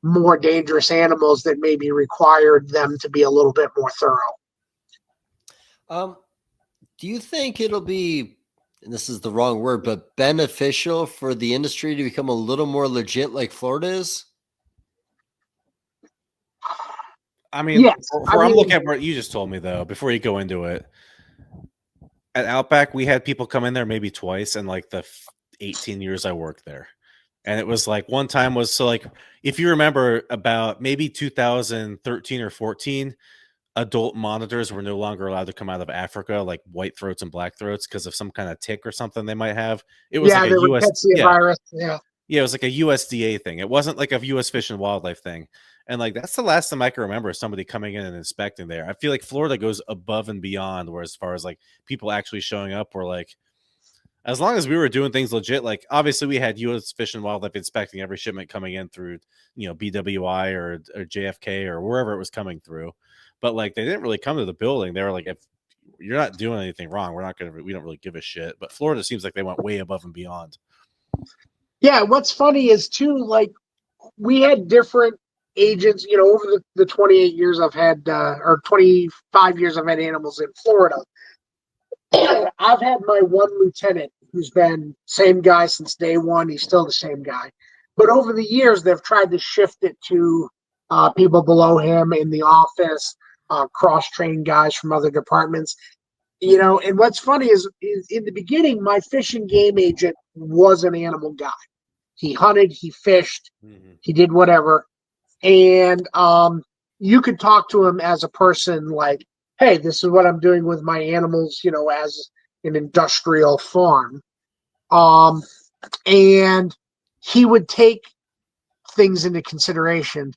more dangerous animals that maybe required them to be a little bit more thorough. Do you think it'll be, and this is the wrong word, but beneficial for the industry to become a little more legit like Florida is? I mean, Yes. I'm looking at what you just told me, though, before you go into it. At Outback, we had people come in there maybe twice in like the 18 years I worked there. And it was like one time was, so like, if you remember about maybe 2013 or 14, adult monitors were no longer allowed to come out of Africa, like white throats and black throats, because of some kind of tick or something they might have. It was like a rickettsia virus. Yeah. Yeah, it was like a USDA thing. It wasn't like a U.S. Fish and Wildlife thing. And like that's the last time I can remember somebody coming in and inspecting there. I feel like Florida goes above and beyond, where as far as like people actually showing up, were like, as long as we were doing things legit, like obviously we had U.S. Fish and Wildlife inspecting every shipment coming in through, BWI or JFK or wherever it was coming through. But like they didn't really come to the building. They were like, if you're not doing anything wrong, we don't really give a shit. But Florida seems like they went way above and beyond. Yeah, what's funny is too, like we had different agents, over the 28 years I've had, or 25 years I've had animals in Florida. I've had my one lieutenant who's been same guy since day one. He's still the same guy. But over the years, they've tried to shift it to people below him in the office, cross-trained guys from other departments. And what's funny is in the beginning, my fish and game agent was an animal guy. He hunted, he fished, he did whatever. And you could talk to him as a person like, hey, this is what I'm doing with my animals, as an industrial farm. And he would take things into consideration,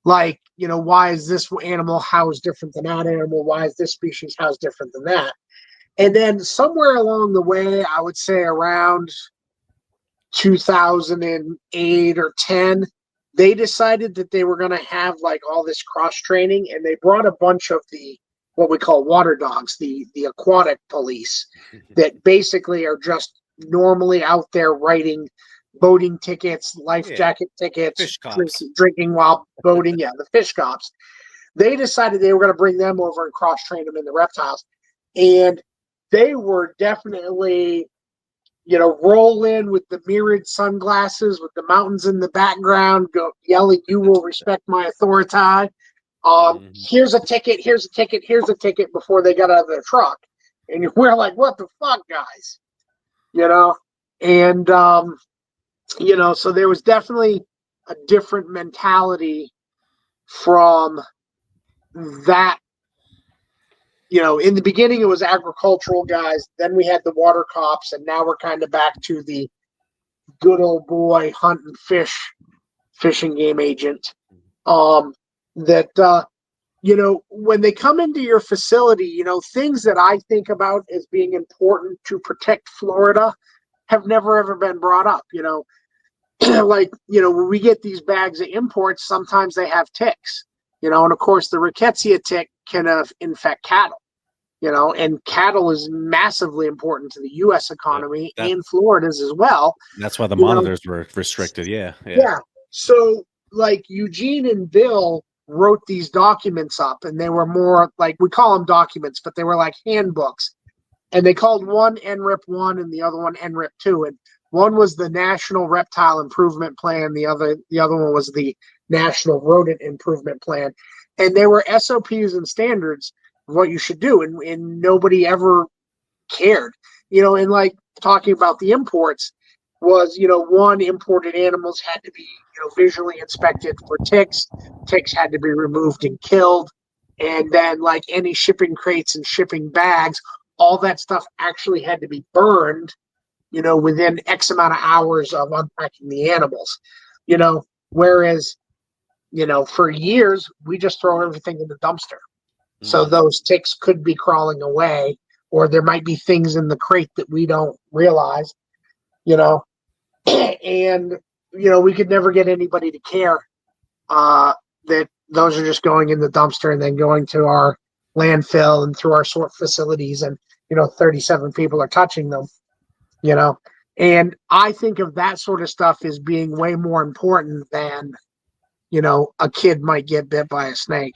like, why is this animal housed different than that animal? Why is this species housed different than that? And then somewhere along the way, I would say around 2008 or 10, they decided that they were going to have like all this cross training, and they brought a bunch of what we call water dogs, the aquatic police, that basically are just normally out there writing boating tickets, life jacket tickets, drinking while boating. Yeah, the fish cops. They decided they were going to bring them over and cross train them in the reptiles, and they were definitely, roll in with the mirrored sunglasses with the mountains in the background, go yelling, "You will respect my authority." Here's a ticket, here's a ticket, here's a ticket before they got out of their truck. And we're like, what the fuck, guys? And, so there was definitely a different mentality from that. In the beginning, it was agricultural guys. Then we had the water cops, and now we're kind of back to the good old boy hunt and fishing game agent. That when they come into your facility, things that I think about as being important to protect Florida have never ever been brought up. Like, when we get these bags of imports, sometimes they have ticks, and of course the rickettsia tick can infect cattle, and cattle is massively important to the U.S. economy and Florida's as well. That's why the monitors were restricted. Yeah. So like Eugene and Bill wrote these documents up, and they were more like, we call them documents, but they were like handbooks, and they called one NRIP 1 and the other one NRIP 2, and one was the National Reptile Improvement Plan, the other one was the National Rodent Improvement Plan, and they were SOPs and standards of what you should do, and nobody ever cared, and like talking about the imports was, one, imported animals had to be, visually inspected for ticks. Ticks had to be removed and killed. And then like any shipping crates and shipping bags, all that stuff actually had to be burned, within X amount of hours of unpacking the animals, whereas, for years, we just throw everything in the dumpster. So those ticks could be crawling away, or there might be things in the crate that we don't realize, And, we could never get anybody to care that those are just going in the dumpster and then going to our landfill and through our sort facilities, and 37 people are touching them. And I think of that sort of stuff as being way more important than a kid might get bit by a snake.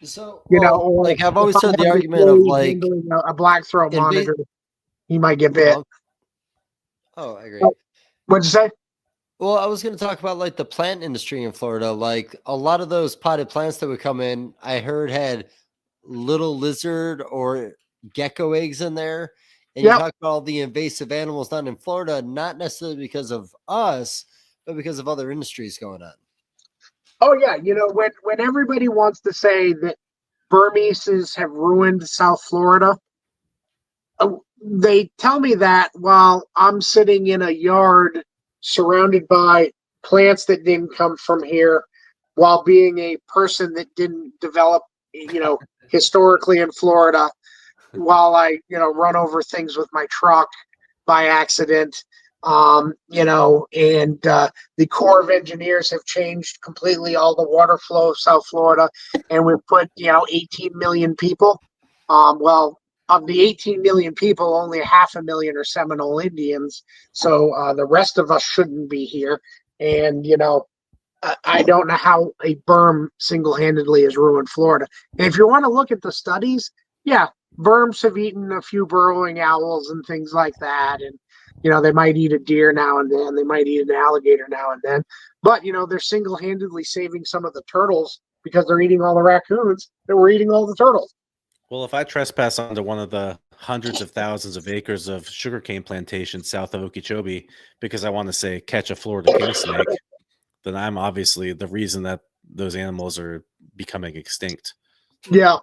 So, Or like I've if always I heard the have an argument of employee like, handling a black throat in monitor, he might get bit. oh, I agree. What'd you say? Well, I was going to talk about like the plant industry in Florida. Like a lot of those potted plants that would come in, I heard had little lizard or gecko eggs in there. And you Yep. talk about all the invasive animals down in Florida, not necessarily because of us, but because of other industries going on. Oh yeah, when everybody wants to say that Burmeses have ruined South Florida, they tell me that while I'm sitting in a yard surrounded by plants that didn't come from here, while being a person that didn't develop, historically in Florida, while I, run over things with my truck by accident. And the Corps of Engineers have changed completely all the water flow of South Florida, and we've put 18 million people. Well, of the 18 million people, only 500,000 are Seminole Indians, so the rest of us shouldn't be here. And I don't know how a berm single-handedly has ruined Florida. And if you want to look at the studies, yeah, berms have eaten a few burrowing owls and things like that, and they might eat a deer now and then, they might eat an alligator now and then, but they're single-handedly saving some of the turtles because they're eating all the raccoons that were eating all the turtles. Well, if I trespass onto one of the hundreds of thousands of acres of sugarcane plantations south of Okeechobee because I want to say catch a Florida king snake, then I'm obviously the reason that those animals are becoming extinct. Yeah.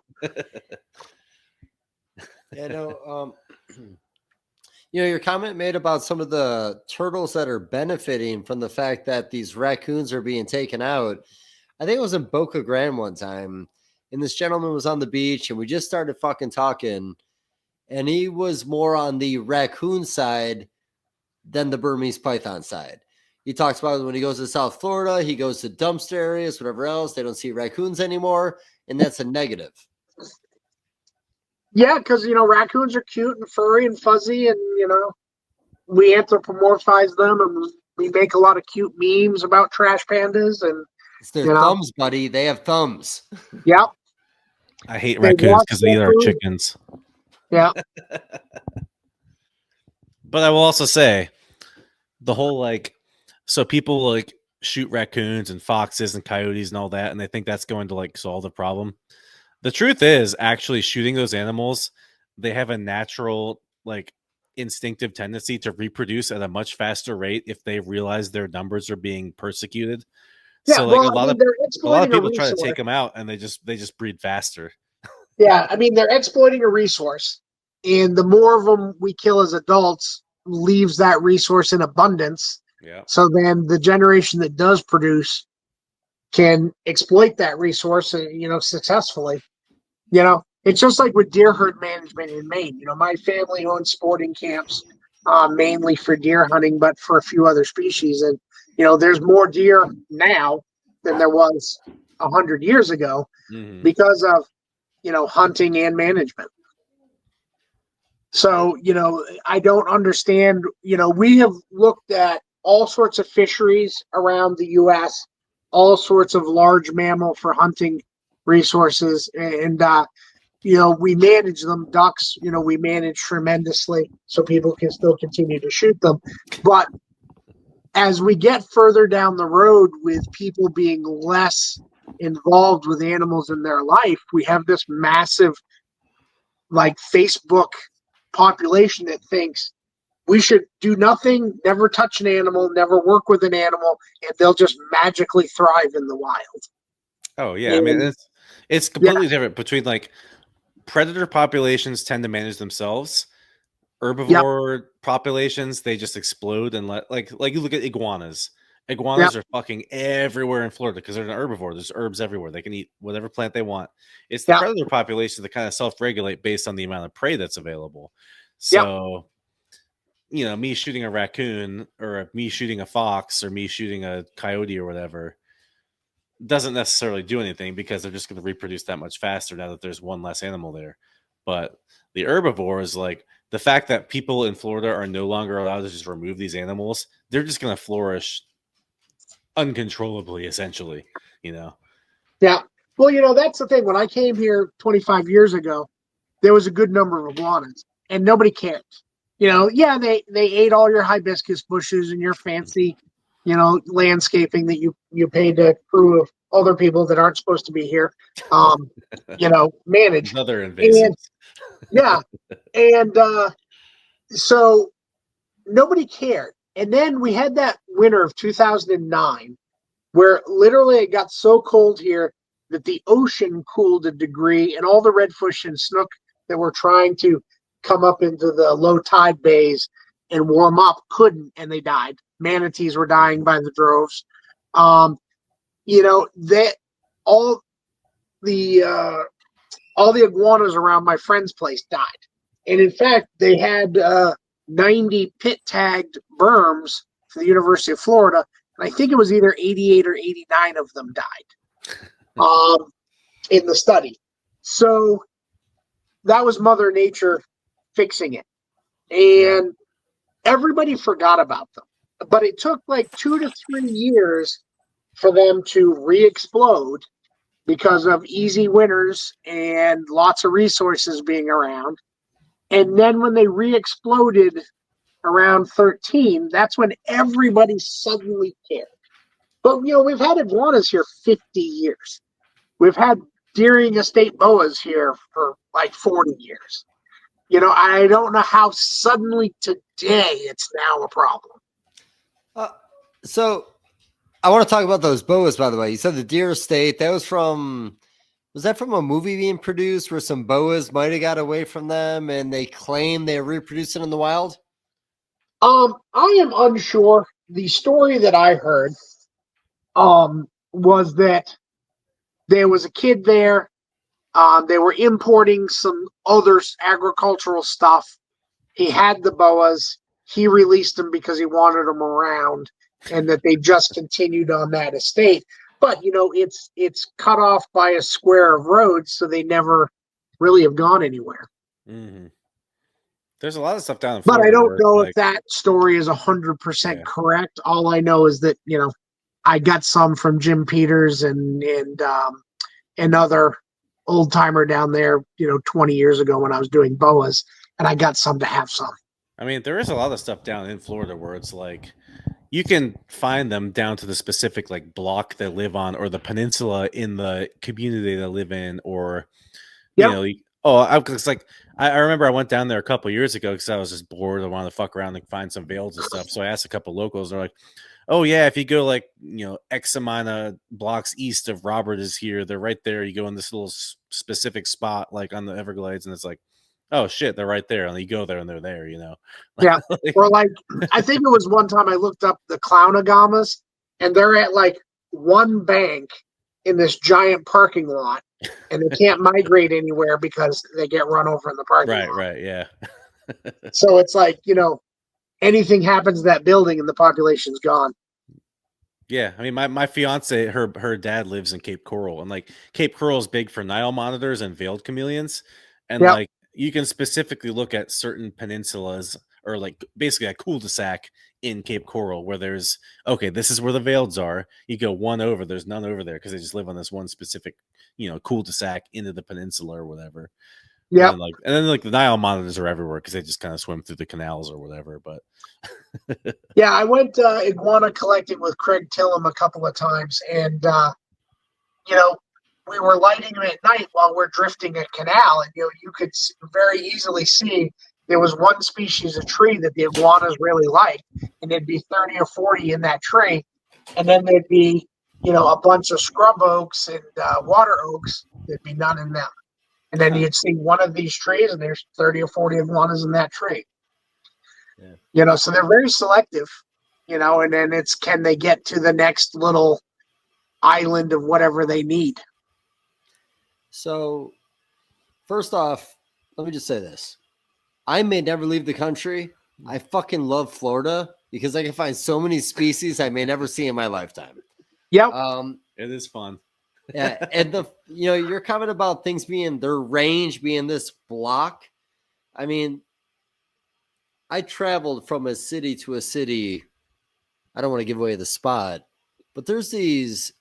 Your comment made about some of the turtles that are benefiting from the fact that these raccoons are being taken out. I think it was in Boca Grande one time, and this gentleman was on the beach, and we just started fucking talking, and he was more on the raccoon side than the Burmese python side. He talks about when he goes to South Florida, he goes to dumpster areas, whatever else, they don't see raccoons anymore, and that's a negative. Yeah, because raccoons are cute and furry and fuzzy, and we anthropomorphize them, and we make a lot of cute memes about trash pandas, and it's their thumbs, buddy. They have thumbs. Yep. I hate raccoons because they eat our food. chickens. Yeah. But I will also say the whole so people shoot raccoons and foxes and coyotes and all that, and they think that's going to solve the problem. The truth is, actually shooting those animals, they have a natural instinctive tendency to reproduce at a much faster rate if they realize their numbers are being persecuted. Yeah, so well, a lot of people try to take them out, and they just breed faster. Yeah, I mean, they're exploiting a resource, and the more of them we kill as adults leaves that resource in abundance. Yeah. So then the generation that does produce can exploit that resource, successfully. It's just like with deer herd management in Maine. My family owns sporting camps, mainly for deer hunting, but for a few other species. And, there's more deer now than there was 100 years ago because of, hunting and management. So, I don't understand, we have looked at all sorts of fisheries around the U.S., all sorts of large mammal for hunting resources, and we manage them. Ducks, we manage tremendously so people can still continue to shoot them. But as we get further down the road with people being less involved with animals in their life, we have this massive Facebook population that thinks we should do nothing, never touch an animal, never work with an animal, and they'll just magically thrive in the wild. Oh yeah, I mean it's completely different between predator populations tend to manage themselves. Herbivore populations, they just explode and let you look at iguanas. Iguanas are fucking everywhere in Florida because they're an herbivore. There's herbs everywhere. They can eat whatever plant they want. It's the predator populations that kind of self-regulate based on the amount of prey that's available. So me shooting a raccoon or me shooting a fox or me shooting a coyote or whatever doesn't necessarily do anything because they're just going to reproduce that much faster now that there's one less animal there. But the herbivore is like the fact that people in Florida are no longer allowed to just remove these animals. They're just going to flourish uncontrollably, essentially, Yeah. Well, that's the thing. When I came here 25 years ago, there was a good number of iguanas, and nobody cared. Yeah, they ate all your hibiscus bushes and your fancy, landscaping that you paid a crew of other people that aren't supposed to be here, manage. Other And invasives. yeah, and so nobody cared. And then we had that winter of 2009 where literally it got so cold here that the ocean cooled a degree, and all the redfish and snook that were trying to come up into the low tide bays and warm up couldn't, and they died. Manatees were dying by the droves. That all the iguanas around my friend's place died, and in fact, they had 90 pit tagged berms for the University of Florida. And I think it was either 88 or 89 of them died in the study. So that was Mother Nature fixing it. And everybody forgot about them. But it took like 2 to 3 years for them to re-explode because of easy winters and lots of resources being around. And then when they re-exploded around 13, that's when everybody suddenly cared. But, we've had iguanas here 50 years. We've had Deering Estate boas here for like 40 years. I don't know how suddenly today it's now a problem. So I want to talk about those boas, by the way. You said the deer estate. Was that from a movie being produced where some boas might have got away from them and they claim they're reproducing in the wild? I am unsure. The story that I heard was that there was a kid there. They were importing some other agricultural stuff. He had the boas. He released them because he wanted them around, and that they just continued on that estate. But it's cut off by a square of roads, so they never really have gone anywhere. Mm-hmm. There's a lot of stuff down in Florida. But I don't know if like, that story is 100% correct. All I know is that I got some from Jim Peters and another old timer down there 20 years ago when I was doing boas, and I got some to have some. I mean, there is a lot of stuff down in Florida where it's like you can find them down to the specific like block they live on or the peninsula in the community they live in, or it's like I remember I went down there a couple years ago because I was just bored. I wanted to fuck around and find some veils and stuff. So I asked a couple locals. They're like, "Oh yeah, if you go like X amount of blocks east of Robert is here. They're right there. You go in this little specific spot like on the Everglades, and it's like, oh shit, they're right there." And you go there and they're there. Yeah. Or like I think it was one time I looked up the clownagamas, and they're at like one bank in this giant parking lot, and they can't migrate anywhere because they get run over in the parking lot. Right, yeah. So it's like, anything happens to that building and the population's gone. Yeah, I mean, my fiance, her dad lives in Cape Coral, and like Cape Coral is big for Nile monitors and veiled chameleons, and like you can specifically look at certain peninsulas or like basically a cul-de-sac in Cape Coral where there's this is where the veileds are. You go one over, there's none over there because they just live on this one specific cul-de-sac into the peninsula or whatever. Yeah, and then the Nile monitors are everywhere because they just kind of swim through the canals or whatever. But yeah, I went iguana collecting with Craig Tillum a couple of times, and we were lighting them at night while we're drifting a canal, and you could very easily see there was one species of tree that the iguanas really liked, and there'd be 30 or 40 in that tree, and then there'd be a bunch of scrub oaks and water oaks. There'd be none in them. And then you'd see one of these trees, and there's 30 or 40 iguanas in that tree. Yeah. So they're very selective, and then it's can they get to the next little island of whatever they need. So, first off, let me just say this. I may never leave the country, I fucking love Florida because I can find so many species I may never see in my lifetime. Yep. It is fun. Yeah, and your comment about things being their range being this block. I mean, I traveled from a city to a city. I don't want to give away the spot, but there's these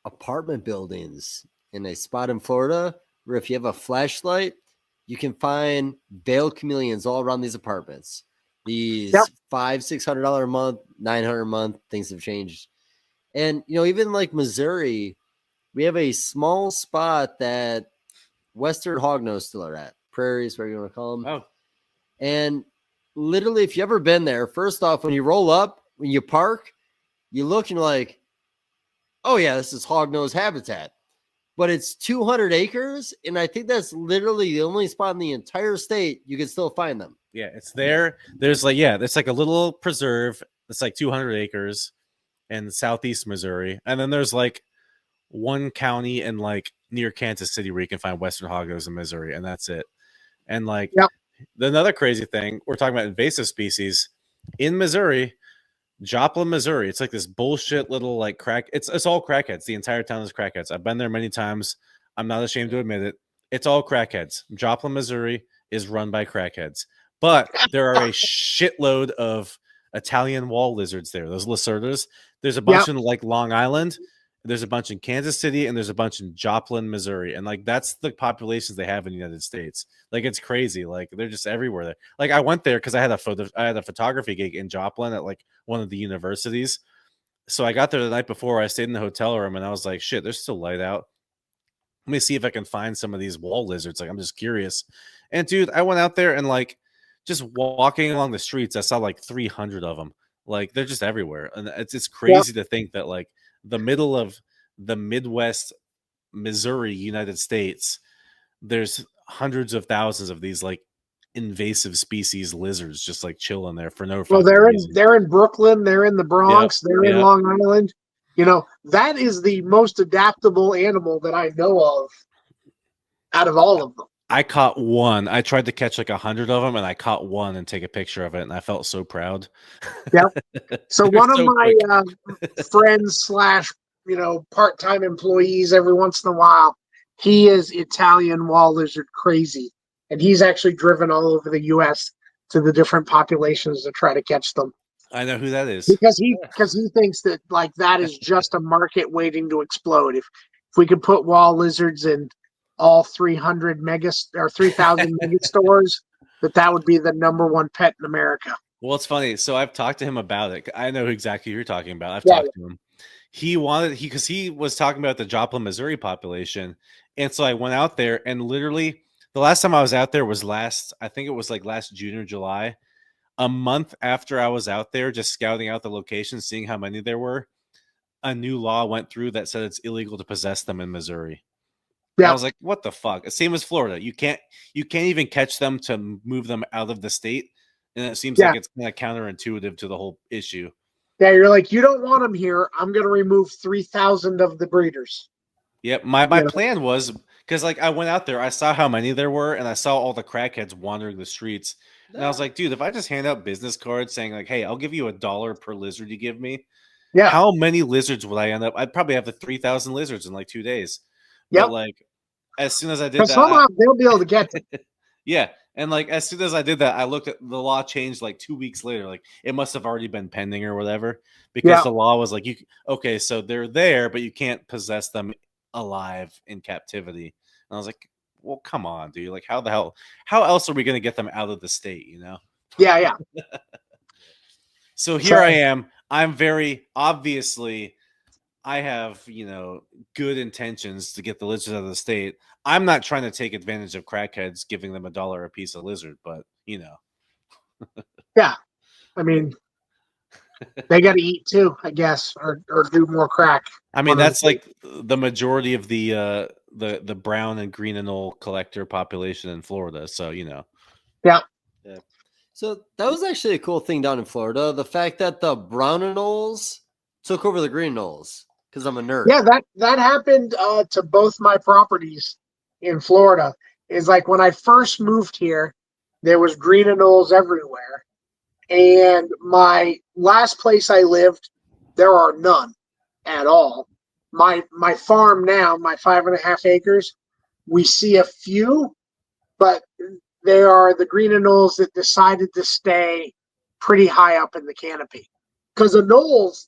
apartment buildings in a spot in Florida where if you have a flashlight, you can find veiled chameleons all around these apartments. These $500-$600 a month, $900 a month, things have changed. And even like Missouri, we have a small spot that Western hognose still are at. Prairies, whatever you want to call them. Oh. And literally, if you've ever been there, first off, when you roll up, when you park, you look and you're like, oh yeah, this is hognose habitat. But it's 200 acres, and I think that's literally the only spot in the entire state you can still find them. Yeah, it's there. There's it's like a little preserve. It's like 200 acres in southeast Missouri. And then there's like one county in like near Kansas City where you can find Western hognose in Missouri, and that's it. And like another crazy thing, we're talking about invasive species in Missouri, Joplin, Missouri. It's like this bullshit little like crack. It's all crackheads. The entire town is crackheads. I've been there many times. I'm not ashamed to admit it. It's all crackheads. Joplin, Missouri is run by crackheads, but there are a shitload of Italian wall lizards there. Those lacerdas. There's a bunch in like Long Island. There's a bunch in Kansas City, and there's a bunch in Joplin, Missouri. And like that's the populations they have in the United States. Like it's crazy. Like they're just everywhere there. Like I went there because I had a photography gig in Joplin at like one of the universities. So I got there the night before. I stayed in the hotel room and I was like, shit, there's still light out. Let me see if I can find some of these wall lizards. Like I'm just curious. And dude, I went out there and like just walking along the streets, I saw like 300 of them. Like they're just everywhere. And it's crazy to think that like the middle of the Midwest, Missouri, United States, there's hundreds of thousands of these like invasive species lizards just like chilling there for no well, reason. they're in Brooklyn, they're in the Bronx, they're in Long Island. That is the most adaptable animal that I know of out of all of them. I caught one. I tried to catch like 100 of them, and I caught one and take a picture of it, and I felt so proud. So one of my friends / part-time employees, every once in a while, he is Italian wall lizard crazy, and he's actually driven all over the U.S. to the different populations to try to catch them. I know who that is because he thinks that like that is just a market waiting to explode. If we could put wall lizards in all 300 or 3,000 mega stores, that would be the number one pet in America. Well, it's funny. So I've talked to him about it. I know exactly who you're talking about. I've talked to him. He was talking about the Joplin, Missouri population. And so I went out there, and literally the last time I was out there was last June or July. A month after I was out there just scouting out the location, seeing how many there were, a new law went through that said it's illegal to possess them in Missouri. Yeah. I was like, what the fuck? Same as Florida. You can't even catch them to move them out of the state. And it seems like it's kind of counterintuitive to the whole issue. Yeah, you're like, you don't want them here. I'm going to remove 3,000 of the breeders. Yep. My plan was, because like I went out there, I saw how many there were, and I saw all the crackheads wandering the streets. And I was like, dude, if I just hand out business cards saying like, hey, I'll give you $1 per lizard you give me. Yeah. How many lizards would I end up? I'd probably have the 3,000 lizards in like 2 days. Yeah. Like as soon as I did that, somehow they'll be able to get them. Yeah. And like as soon as I did that, I looked at the law changed like 2 weeks later. Like it must have already been pending or whatever, because the law was like, so they're there, but you can't possess them alive in captivity. And I was like, well, come on, dude. Like how else are we going to get them out of the state, Yeah. So here I am. I'm very obviously, I have, good intentions to get the lizards out of the state. I'm not trying to take advantage of crackheads giving them $1 a piece of lizard, but Yeah. I mean, they got to eat too, I guess, or do more crack. I mean, that's like the majority of the brown and green anole collector population in Florida. So, Yeah. So that was actually a cool thing down in Florida. The fact that the brown anoles took over the green anoles, because I'm a nerd. Yeah, that happened to both my properties in Florida. Is like when I first moved here, there was green anoles everywhere. And my last place I lived, there are none at all. My farm now, my 5.5 acres, we see a few, but they are the green anoles that decided to stay pretty high up in the canopy. Because anoles,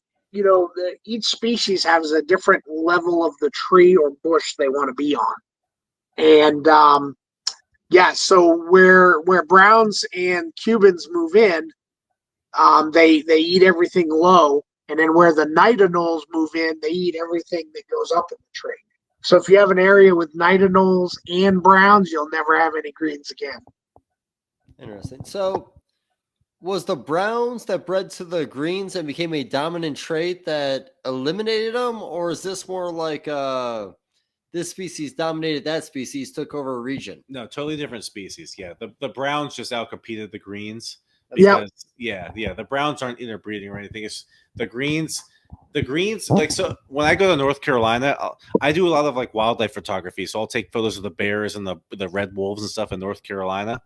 each species has a different level of the tree or bush they want to be on. And yeah, so where browns and Cubans move in, they eat everything low, and then where the night anoles move in, they eat everything that goes up in the tree. So if you have an area with night anoles and browns, you'll never have any greens again. Interesting. So, was the browns that bred to the greens and became a dominant trait that eliminated them, or is this more like this species dominated that species, took over a region? No, totally different species. Yeah, the browns just outcompeted the greens Yep. because the browns aren't interbreeding or anything. It's the greens. The greens, like, so when I go to North Carolina, I do a lot of like wildlife photography. So I'll take photos of the bears and the red wolves and stuff in North Carolina.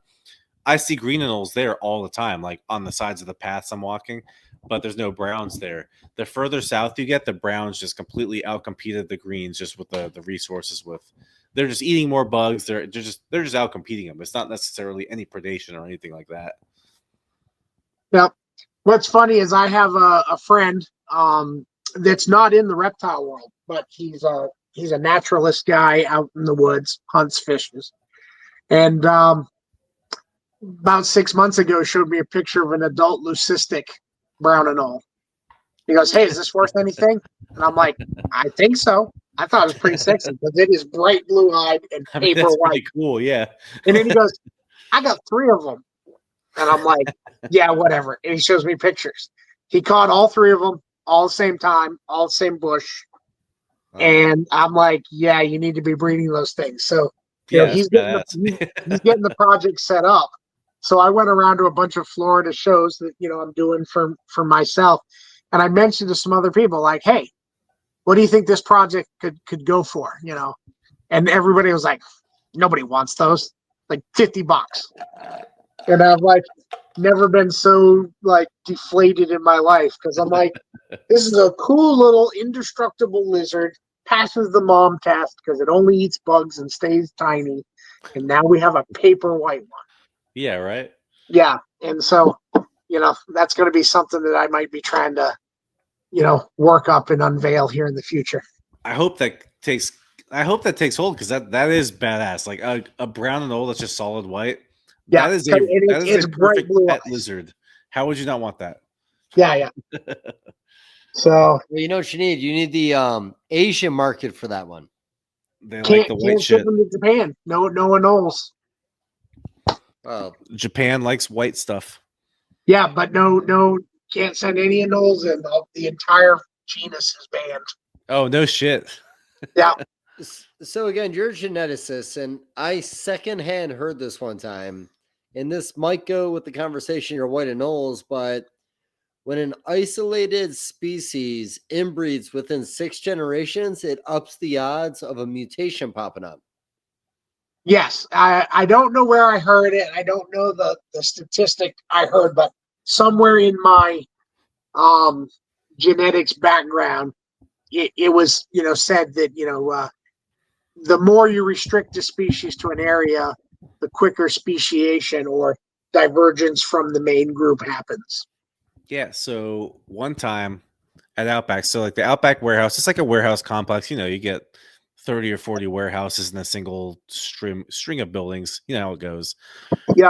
I see green anoles there all the time, like on the sides of the paths I'm walking, but there's no browns there. The further south you get, the browns just completely outcompeted the greens just with the resources. They're just eating more bugs. They're just outcompeting them. It's not necessarily any predation or anything like that. Yep. What's funny is I have a friend that's not in the reptile world, but he's a naturalist guy out in the woods, hunts, fishes, and about 6 months ago showed me a picture of an adult leucistic brown anole. He goes, "Hey, is this worth anything?" And I'm like, "I think so." I thought it was pretty sexy because it is bright blue eyed and I mean, paper that's white. pretty cool. Yeah. And then he goes, "I got 3 of them." And I'm like, "Yeah, whatever." And he shows me pictures. He caught all 3 of them all the same time, all the same bush. And I'm like, "Yeah, you need to be breeding those things." So, Yeah, he's that's getting badass. he's getting the project set up. So I went around to a bunch of Florida shows that I'm doing for myself, and I mentioned to some other people like, "Hey, what do you think this project could go for?" And everybody was like, "Nobody wants those, like $50." And I'm like, never been so like deflated in my life because I'm like, this is a cool little indestructible lizard, passes the mom test because it only eats bugs and stays tiny, and now we have a paper white one. Yeah, right. Yeah, and so that's going to be something that I might be trying to work up and unveil here in the future. I hope that takes hold because that is badass. Like a brown and old that's just solid white. Yeah, That is it's a bright perfect blue pet eyes. lizard. How would you not want that? Yeah. So Well, you know what you need? You need the Asian market for that one. They like the white can't ship shit. them to Japan. No one knows. Well, Japan likes white stuff. Yeah, but no, can't send any anoles, and the entire genus is banned. Oh, no shit. Yeah. so again, you're a geneticist, and I secondhand heard this one time, and this might go with the conversation you're white anoles, but when an isolated species inbreeds within 6 generations, it ups the odds of a mutation popping up. Yes, I don't know where I heard it. I don't know the statistic I heard, but somewhere in my genetics background, it was said that the more you restrict a species to an area, the quicker speciation or divergence from the main group happens. Yeah. So one time at Outback, so like the Outback warehouse, it's like a warehouse complex. You get 30 or 40 warehouses in a single string of buildings. You know how it goes. Yeah.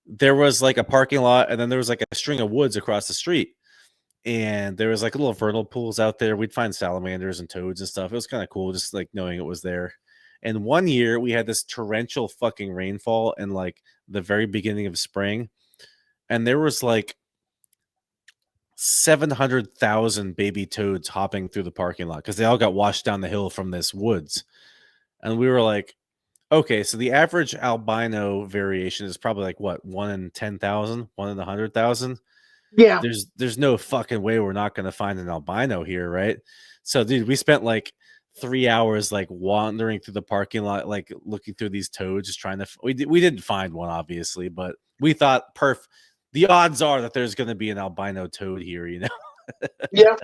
There was like a parking lot, and then there was like a string of woods across the street. And there was like little vernal pools out there. We'd find salamanders and toads and stuff. It was kind of cool just like knowing it was there. And one year we had this torrential fucking rainfall in like the very beginning of spring. And there was like 700,000 baby toads hopping through the parking lot because they all got washed down the hill from this woods. And we were like, okay, so the average albino variation is probably like what, 1 in 10,000, 1 in 100,000. Yeah. There's no fucking way we're not going to find an albino here, right? So, dude, we spent like 3 hours like wandering through the parking lot, like looking through these toads, just trying to. We didn't find one, obviously, but we thought the odds are that there's going to be an albino toad here. Yeah.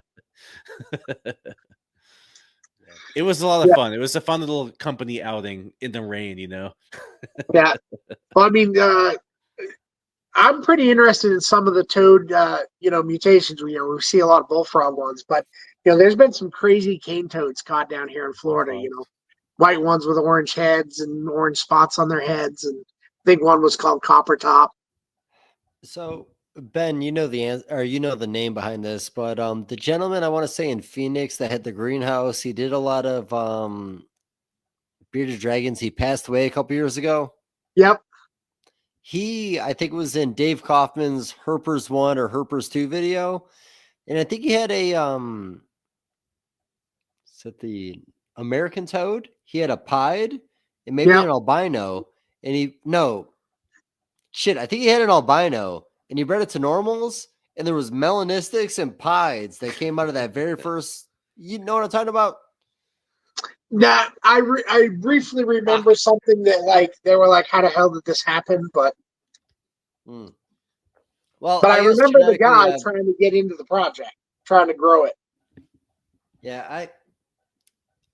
It was a lot of Yeah. fun. It was a fun little company outing in the rain. Yeah. Well, I mean, I'm pretty interested in some of the toad, mutations. We see a lot of bullfrog ones, but there's been some crazy cane toads caught down here in Florida. White ones with orange heads and orange spots on their heads, and I think one was called Copper Top. So Ben, the name behind this, but the gentleman I want to say in Phoenix that had the greenhouse, he did a lot of bearded dragons. He passed away a couple years ago. Yep. I think it was in Dave Kaufman's Herpers 1 or Herpers 2 video. And I think he had a is it the American toad? He had a pied and maybe an albino. And I think he had an albino and he bred it to normals, and there was melanistics and pieds that came out of that very first. You know what I'm talking about? Nah, I briefly remember something that they were like, how the hell did this happen? But well, but I remember the guy trying to get into the project, trying to grow it. Yeah,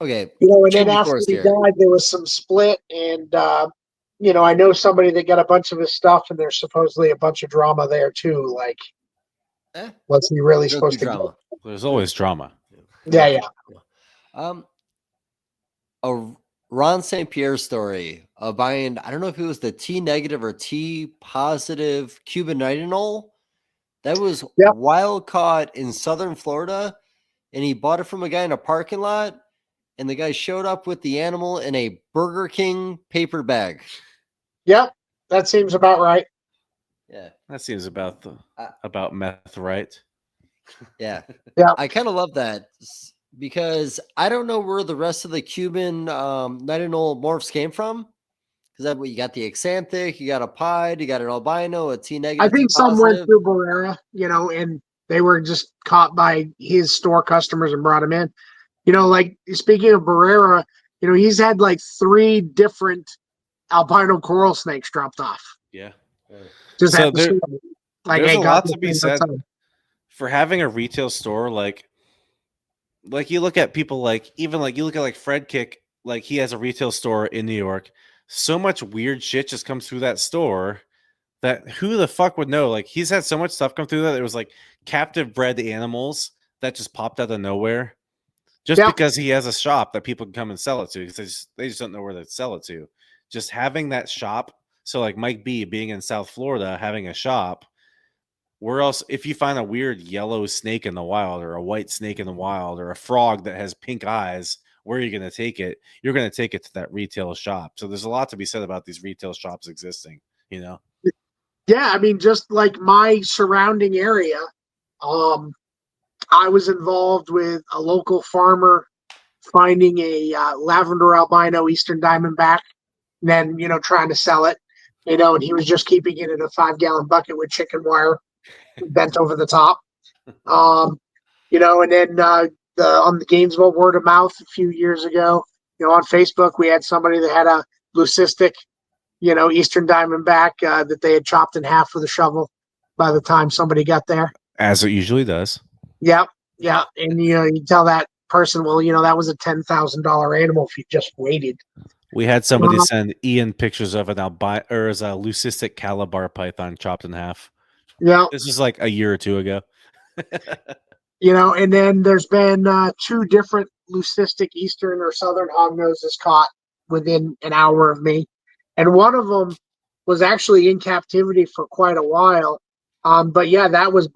okay. And then after he died, there was some split, and I know somebody that got a bunch of his stuff, and there's supposedly a bunch of drama there too. Was he really supposed to drama? There's always drama. Yeah. A Ron St. Pierre story of buying, I don't know if it was the T negative or T positive Cuban nightingale that was wild caught in southern Florida, and he bought it from a guy in a parking lot, and the guy showed up with the animal in a Burger King paper bag. Yep, that seems about right. Yeah, that seems about meth, right? Yeah. Yeah. I kind of love that because I don't know where the rest of the Cuban nightingale morphs came from. Because you got the axanthic, you got a pied, you got an albino, a T negative. I think some went through Barrera, and they were just caught by his store customers and brought him in. Speaking of Barrera, he's had 3 different albino coral snakes dropped off. Yeah. Just so there's a lot to be said for having a retail store. You look at people you look at Fred Kick, he has a retail store in New York. So much weird shit just comes through that store that who the fuck would know? He's had so much stuff come through that it was captive bred animals that just popped out of nowhere. Just because he has a shop that people can come and sell it to, because they just don't know where to sell it to. Just having that shop. So Mike B being in South Florida, having a shop, where else, if you find a weird yellow snake in the wild or a white snake in the wild or a frog that has pink eyes, where are you going to take it? You're going to take it to that retail shop. So there's a lot to be said about these retail shops existing, Yeah, I mean, just my surrounding area, I was involved with a local farmer finding a lavender albino Eastern Diamondback, and then, trying to sell it, and he was just keeping it in a 5-gallon bucket with chicken wire bent over the top. And then on the Gainesville word of mouth a few years ago, on Facebook, we had somebody that had a leucistic, Eastern Diamondback that they had chopped in half with a shovel by the time somebody got there. As it usually does. Yeah. And, you tell that person, well, that was a $10,000 animal if you just waited. We had somebody send Ian pictures of an albino or as a leucistic Calabar python chopped in half. Yeah. This is a year or two ago. And then there's been 2 different leucistic Eastern or Southern hognoses caught within an hour of me. And one of them was actually in captivity for quite a while. But yeah, that was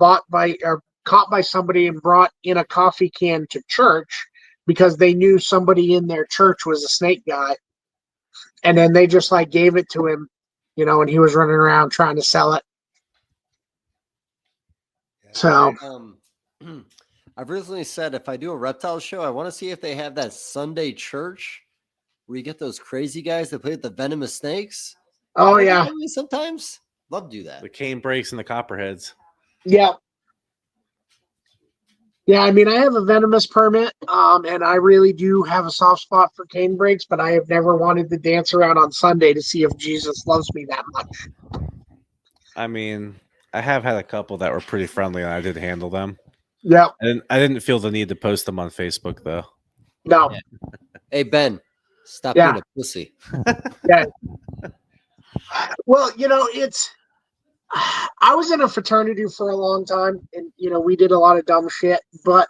caught by somebody and brought in a coffee can to church because they knew somebody in their church was a snake guy. And then they just gave it to him, and he was running around trying to sell it. So I've recently said if I do a reptile show, I want to see if they have that Sunday church where you get those crazy guys that play with the venomous snakes. Oh, yeah. Sometimes love to do that. The cane breaks and the copperheads. Yeah. Yeah, I mean, I have a venomous permit, and I really do have a soft spot for cane breaks, but I have never wanted to dance around on Sunday to see if Jesus loves me that much. I mean, I have had a couple that were pretty friendly, and I did handle them. Yeah. I didn't feel the need to post them on Facebook though. No. Yeah. Hey Ben, stop Yeah. being a pussy. Yeah. Well, it's. I was in a fraternity for a long time, and we did a lot of dumb shit. But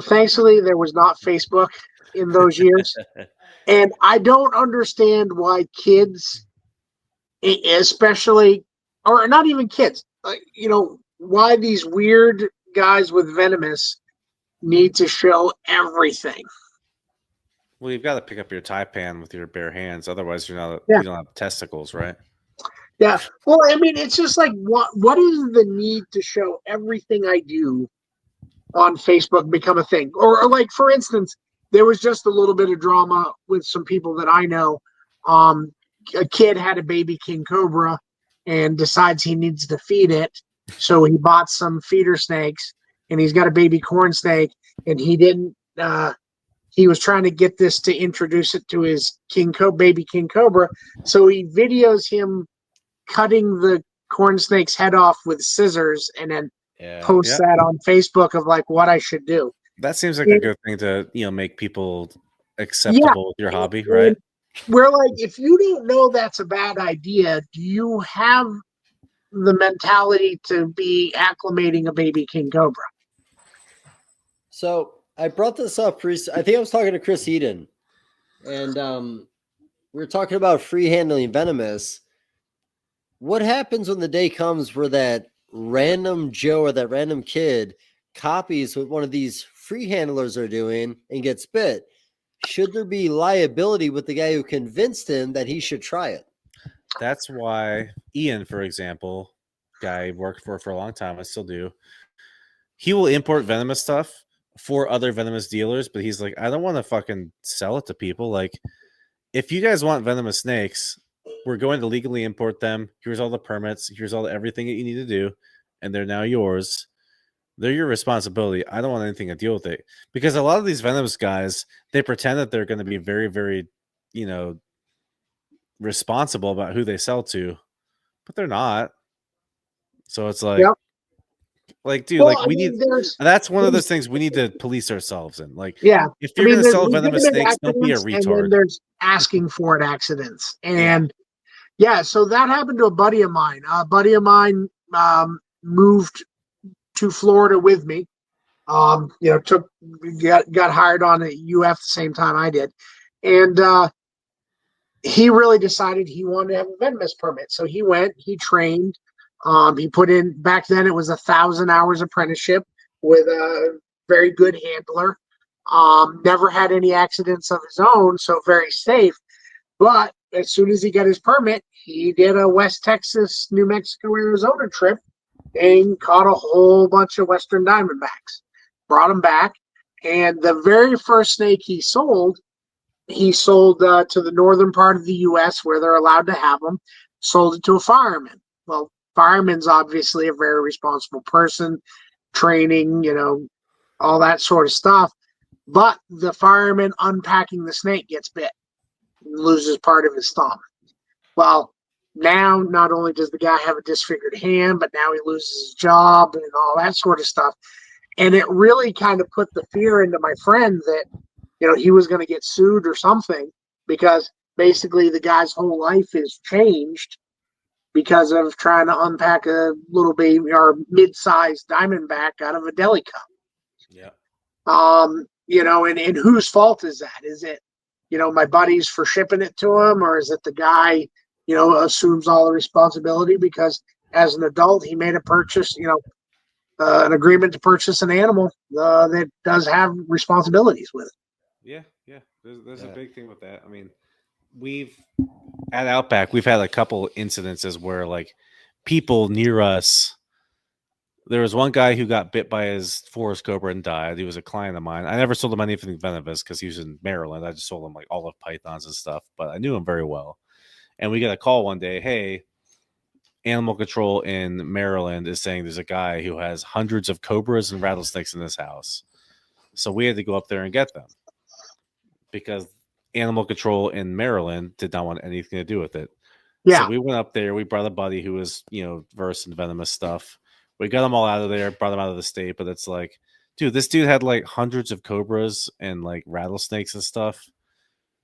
thankfully, there was not Facebook in those years, and I don't understand why kids, especially, or not even kids, why these weird guys with venomous need to show everything. Well, you've got to pick up your taipan with your bare hands, otherwise you Yeah. don't have testicles, right? Yeah. Well, I mean, it's just like what is the need to show everything I do on Facebook become a thing? Or like, for instance, there was just a little bit of drama with some people that I know. A kid had a baby king cobra and decides he needs to feed it. So he bought some feeder snakes, and he's got a baby corn snake, and he didn't he was trying to get this to introduce it to his baby king cobra. So he videos him cutting the corn snake's head off with scissors and then posts that on Facebook of like what I should do. That seems like a good thing to make people acceptable with your hobby, right? We're like, if you don't know that's a bad idea, do you have the mentality to be acclimating a baby king cobra? So I brought this up recently. I think I was talking to Chris Eden, and we were talking about free handling venomous. What happens when the day comes where that random Joe or that random kid copies what one of these free handlers are doing and gets bit? Should there be liability with the guy who convinced him that he should try it? That's why Ian, for example, guy I worked for a long time, I still do. He will import venomous stuff for other venomous dealers, but he's like, I don't want to fucking sell it to people. Like, if you guys want venomous snakes, we're going to legally import them. Here's all the permits. Here's all everything that you need to do, and they're now yours. They're your responsibility. I don't want anything to deal with it, because a lot of these venomous guys, they pretend that they're going to be very, very, responsible about who they sell to, but they're not. So it's like, dude, Well, we need. That's one of those things we need to police ourselves in. Like, if you're going to sell venomous snakes, don't be a retard. And then there's asking for it accidents, and so that happened to a buddy of mine. A buddy of mine moved to Florida with me. Got hired on at UF the same time I did, and he really decided he wanted to have a venomous permit. So he went, he trained, he put in, back then it was 1,000 hours apprenticeship with a very good handler. Never had any accidents of his own, so very safe. But as soon as he got his permit, he did a West Texas, New Mexico, Arizona trip and caught a whole bunch of Western Diamondbacks, brought them back. And the very first snake he sold to the northern part of the U.S. where they're allowed to have them, sold it to a fireman. Well, fireman's obviously a very responsible person, training, all that sort of stuff. But the fireman unpacking the snake gets bit, loses part of his thumb. Well, now not only does the guy have a disfigured hand, but now he loses his job and all that sort of stuff. And it really kind of put the fear into my friend that, he was going to get sued or something, because basically the guy's whole life is changed because of trying to unpack a little baby or mid-sized diamondback out of a deli cup. Yeah. And whose fault is that? Is it, my buddies for shipping it to him, or is it the guy, assumes all the responsibility because as an adult he made a purchase, an agreement to purchase an animal that does have responsibilities with it. Yeah. There's a big thing with that. I mean, at Outback, we've had a couple incidences where like people near us. There was one guy who got bit by his forest cobra and died. He was a client of mine. I never sold him anything venomous because he was in Maryland. I just sold him like olive pythons and stuff, but I knew him very well. And we got a call one day, hey, animal control in Maryland is saying there's a guy who has hundreds of cobras and rattlesnakes in his house. So we had to go up there and get them because animal control in Maryland did not want anything to do with it. Yeah. So we went up there. We brought a buddy who was, versed in venomous stuff. We got them all out of there, brought them out of the state. But it's like, dude, this dude had like hundreds of cobras and like rattlesnakes and stuff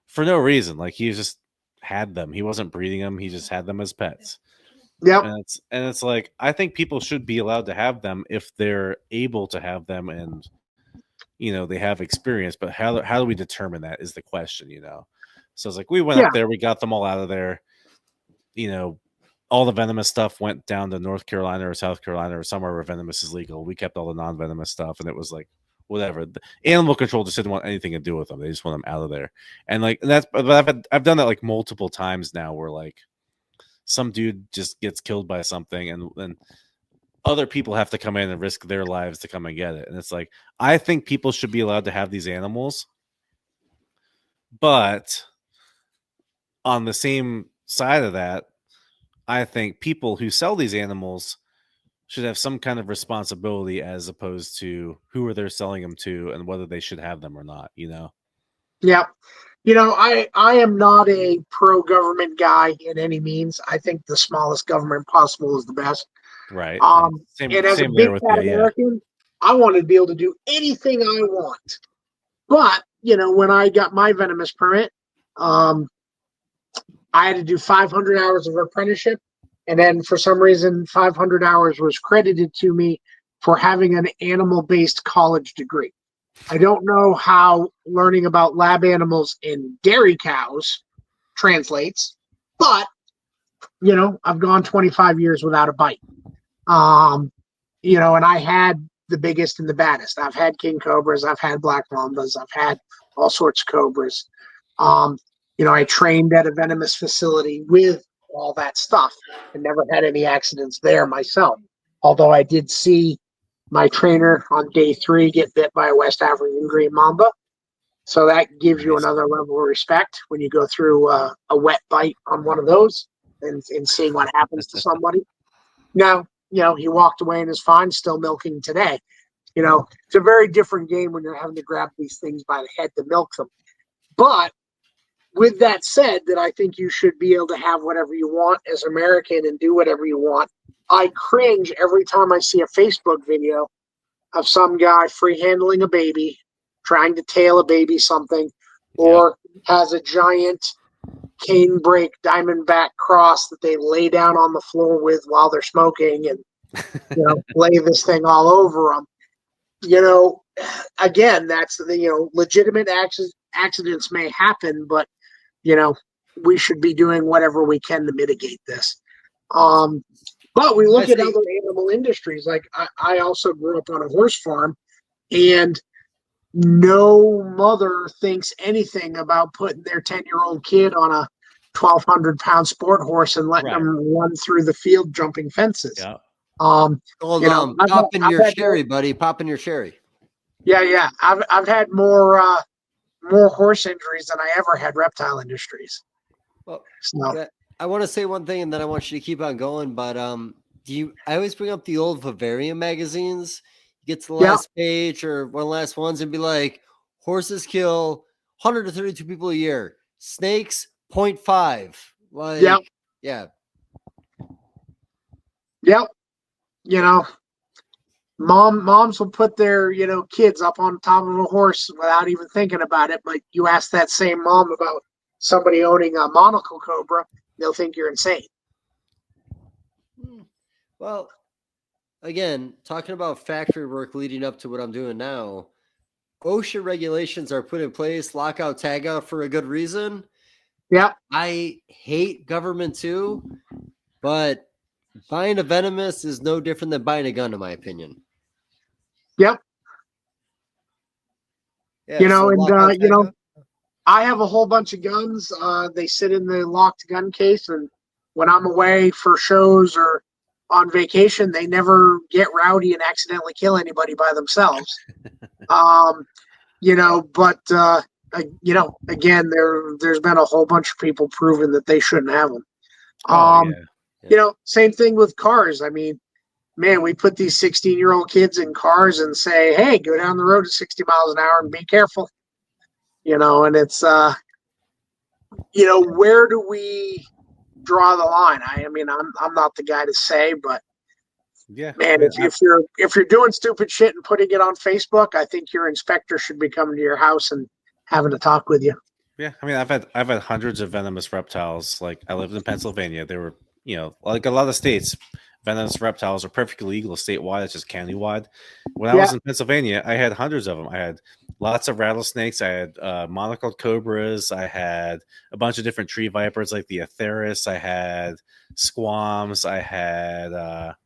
for no reason. Like he just had them. He wasn't breeding them. He just had them as pets. Yep. And it's like, I think people should be allowed to have them if they're able to have them and they have experience. But how do we determine that is the question. So it's like we went up there, we got them all out of there. All the venomous stuff went down to North Carolina or South Carolina or somewhere where venomous is legal. We kept all the non-venomous stuff, and it was like whatever. The animal control just didn't want anything to do with them. They just want them out of there. And like but I've done that like multiple times now, where like some dude just gets killed by something, and then other people have to come in and risk their lives to come and get it. And it's like, I think people should be allowed to have these animals, but on the same side of that, I think people who sell these animals should have some kind of responsibility as opposed to who are they selling them to and whether they should have them or not, Yeah. I am not a pro-government guy in any means. I think the smallest government possible is the best. Right. And as a same big there with fat you, American, I want to be able to do anything I want. But, when I got my venomous permit, I had to do 500 hours of apprenticeship. And then for some reason, 500 hours was credited to me for having an animal-based college degree. I don't know how learning about lab animals in dairy cows translates, but, I've gone 25 years without a bite. And I had the biggest and the baddest. I've had king cobras. I've had black mambas. I've had all sorts of cobras. I trained at a venomous facility with all that stuff and never had any accidents there myself. Although I did see my trainer on day 3 get bit by a West African green mamba. So that gives you another level of respect when you go through a wet bite on one of those and seeing what happens to somebody. Now, he walked away and is fine, still milking today. It's a very different game when you're having to grab these things by the head to milk them. But with that said, that I think you should be able to have whatever you want as American and do whatever you want. I cringe every time I see a Facebook video of some guy free-handling a baby, trying to tail a baby something, or has a giant canebrake diamondback cross that they lay down on the floor with while they're smoking and lay this thing all over them. Again, that's legitimate accidents may happen, but we should be doing whatever we can to mitigate this. But we look at other animal industries. Like I also grew up on a horse farm, and no mother thinks anything about putting their 10-year-old kid on a 1,200-pound sport horse and letting them run through the field jumping fences. Yeah. Popping your sherry, buddy. Popping your sherry. Yeah. I've had more horse injuries than I ever had reptile industries. Well, so. I want to say one thing, and then I want you to keep on going. But I always bring up the old Vivarium magazines. You get to the last page or one of the last ones and be like, horses kill 132 people a year. Snakes, 0.5. Like, yeah. Yep. Moms will put their, kids up on top of a horse without even thinking about it. But you ask that same mom about somebody owning a monocle cobra, they'll think you're insane. Well, again, talking about factory work leading up to what I'm doing now, OSHA regulations are put in place, lockout, tag out for a good reason. Yeah. I hate government too, but buying a venomous is no different than buying a gun, in my opinion. Yep. Yeah, I have a whole bunch of guns. They sit in the locked gun case, and when I'm away for shows or on vacation, they never get rowdy and accidentally kill anybody by themselves. Again, there's been a whole bunch of people proving that they shouldn't have them. Same thing with cars. I mean, man, we put these 16-year-old kids in cars and say, hey, go down the road at 60 miles an hour and be careful. And it's, where do we draw the line. I mean, I'm not the guy to say, but Yeah, man, if you're doing stupid shit and putting it on Facebook, I think your inspector should be coming to your house and having a talk with you. yeah. I mean, I've had hundreds of venomous reptiles. Like I lived in Pennsylvania. They were, like a lot of states, venomous reptiles are perfectly legal statewide. It's just countywide. When I was in Pennsylvania, I had hundreds of them. I had lots of rattlesnakes. I had monocled cobras. I had a bunch of different tree vipers like the Atheris. I had squams. I had the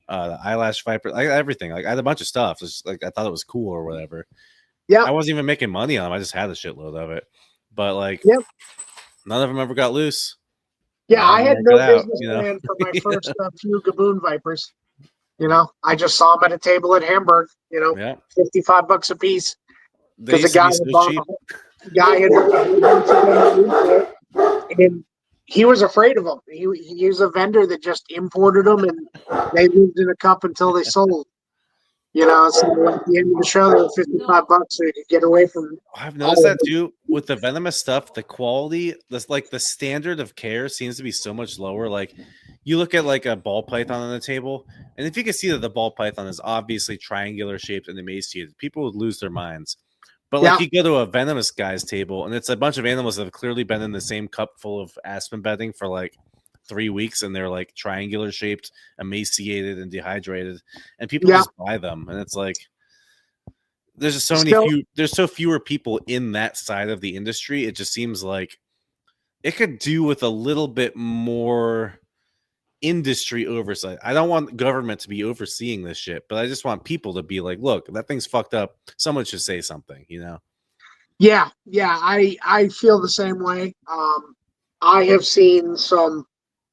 eyelash viper. Everything. Like I had a bunch of stuff. It's like I thought it was cool or whatever. Yeah. I wasn't even making money on them. I just had a shitload of it. But like, Yep. none of them ever got loose. Yeah, I had no business you know? plan for my first few gaboon vipers. I just saw them at a table at Hamburg. Yeah. $55 a piece. They used a guy to be had so bought cheap. a guy had a bunch of them, and he was afraid of them. He was a vendor that just imported them, and they lived in a cup until they sold. So at the end of the show, they were $55, so you could get away from. I've noticed that too with the venomous stuff. The quality, the standard of care seems to be so much lower. Like you look at like a ball python on the table, and if you can see that the ball python is obviously triangular shaped and emaciated, people would lose their minds. But like you go to a venomous guy's table, and it's a bunch of animals that have clearly been in the same cup full of aspen bedding for like 3 weeks, and they're like triangular shaped, emaciated, and dehydrated, and people just buy them, and it's like there's just there's so fewer people in that side of the industry. It just seems like it could do with a little bit more industry oversight. I don't want government to be overseeing this shit, but I just want people to be like, look, that thing's fucked up. Someone should say something, Yeah, I feel the same way. I have seen some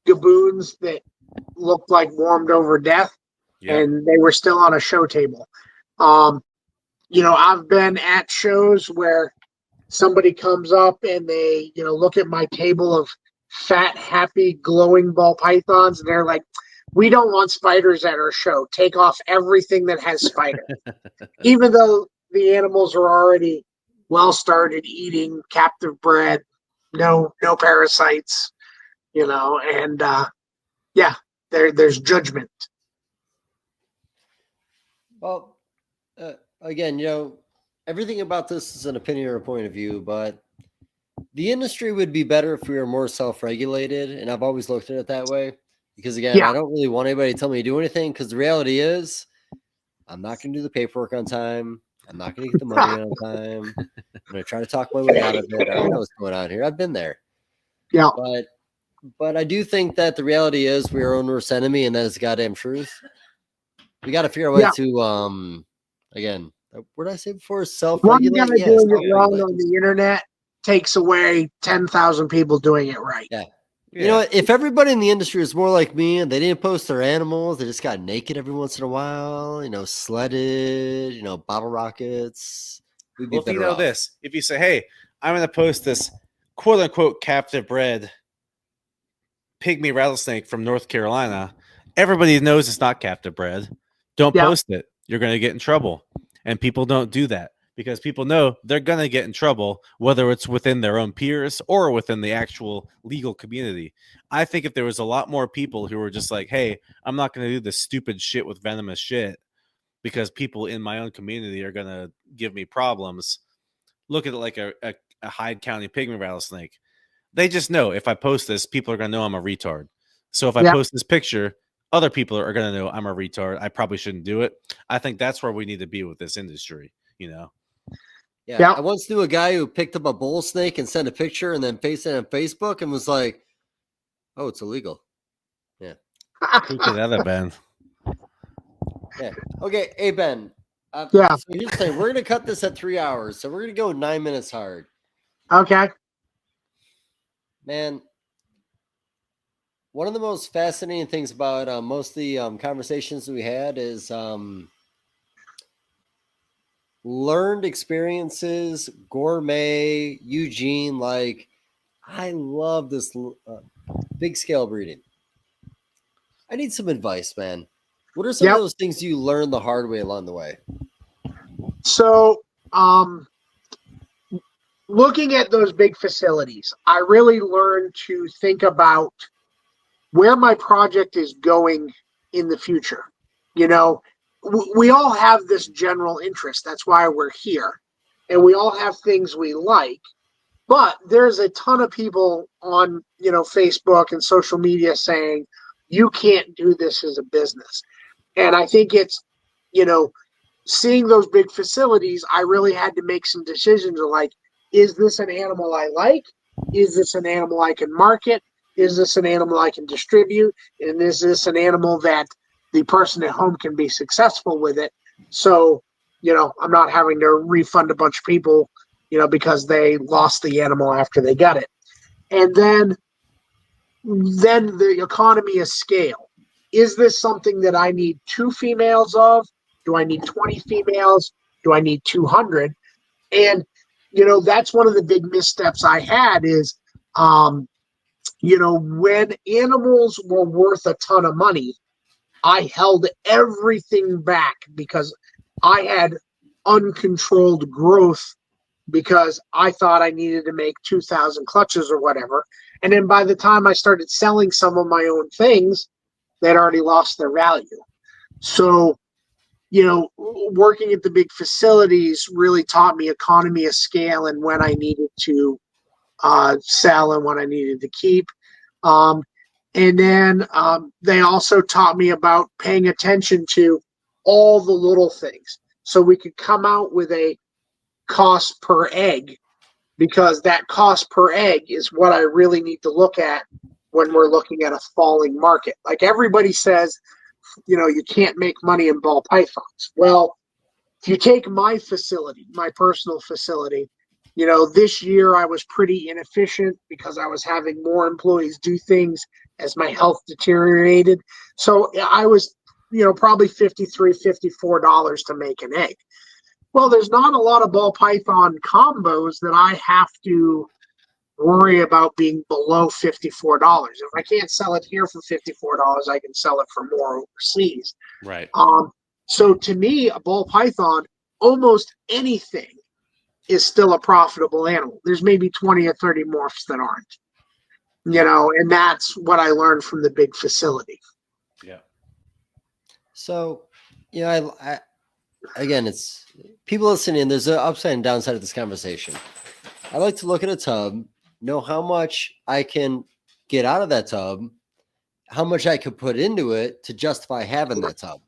gaboons that looked like warmed over death, and they were still on a show table. I've been at shows where somebody comes up and they, look at my table of fat, happy, glowing ball pythons, and they're like, "We don't want spiders at our show. Take off everything that has spider." Even though the animals are already well started eating, captive bred, no parasites, and there's judgment. Well, again, everything about this is an opinion or a point of view, but the industry would be better if we were more self-regulated, and I've always looked at it that way. Because again, I don't really want anybody to tell me to do anything, because the reality is I'm not going to do the paperwork on time. I'm not going to get the money on time. I'm going to try to talk my way out of it. I don't know what's going on here. I've been there. Yeah. But I do think that the reality is we are our own worst enemy, and that is the goddamn truth. We got to figure out a way to, again, what did I say before? Self-regulate? One guy doing it wrong on the internet takes away 10,000 people doing it right. Yeah. You know what? If everybody in the industry was more like me and they didn't post their animals, they just got naked every once in a while, sledded, bottle rockets, we'd be Well, if better off. this, if you say, hey, I'm going to post this quote unquote captive bred pygmy rattlesnake from North Carolina, everybody knows it's not captive bred. Don't post it. You're going to get in trouble. And people don't do that because people know they're going to get in trouble, whether it's within their own peers or within the actual legal community. I think if there was a lot more people who were just like, hey, I'm not going to do this stupid shit with venomous shit because people in my own community are going to give me problems. Look at it like a Hyde County pygmy rattlesnake. They just know if I post this, people are going to know I'm a retard. So if I post this picture, other people are going to know I'm a retard. I probably shouldn't do it. I think that's where we need to be with this industry, Yeah. I once knew a guy who picked up a bull snake and sent a picture and then pasted it on Facebook and was like, oh, it's illegal. Yeah. Who could that have been? Yeah. Okay. Hey, Ben. So here's the thing. We're going to cut this at 3 hours. So we're going to go 9 minutes hard. Okay. Man, one of the most fascinating things about most of the conversations we had is learned experiences, gourmet, Eugene. Like, I love this big scale breeding. I need some advice, man. What are some of those things you learned the hard way along the way? So, looking at those big facilities, I really learned to think about where my project is going in the future. You know, we all have this general interest. That's why we're here. And we all have things we like. But there's a ton of people on, Facebook and social media saying, you can't do this as a business. And I think it's, you know, seeing those big facilities, I really had to make some decisions of like, is this an animal I like? Is this an animal I can market? Is this an animal I can distribute? And is this an animal that the person at home can be successful with it? So, I'm not having to refund a bunch of people, because they lost the animal after they got it. And then the economy of scale. Is this something that I need 2 females of? Do I need 20 females? Do I need 200? And, that's one of the big missteps I had is, when animals were worth a ton of money, I held everything back because I had uncontrolled growth because I thought I needed to make 2,000 clutches or whatever. And then by the time I started selling some of my own things, they'd already lost their value. So, working at the big facilities really taught me economy of scale and when I needed to sell and when I needed to keep. And then they also taught me about paying attention to all the little things. So we could come out with a cost per egg, because that cost per egg is what I really need to look at when we're looking at a falling market. Like everybody says, you can't make money in ball pythons. Well, if you take my facility, my personal facility, this year I was pretty inefficient because I was having more employees do things as my health deteriorated. So I was, probably $53, $54 to make an egg. Well, there's not a lot of ball python combos that I have to worry about being below $54. If I can't sell it here for $54, I can sell it for more overseas. Right. So to me, a ball python, almost anything is still a profitable animal. There's maybe 20 or 30 morphs that aren't, and that's what I learned from the big facility. Yeah. So, I again, it's people listening. There's an upside and downside of this conversation. I like to look at a tub, know how much I can get out of that tub, how much I could put into it to justify having that tub.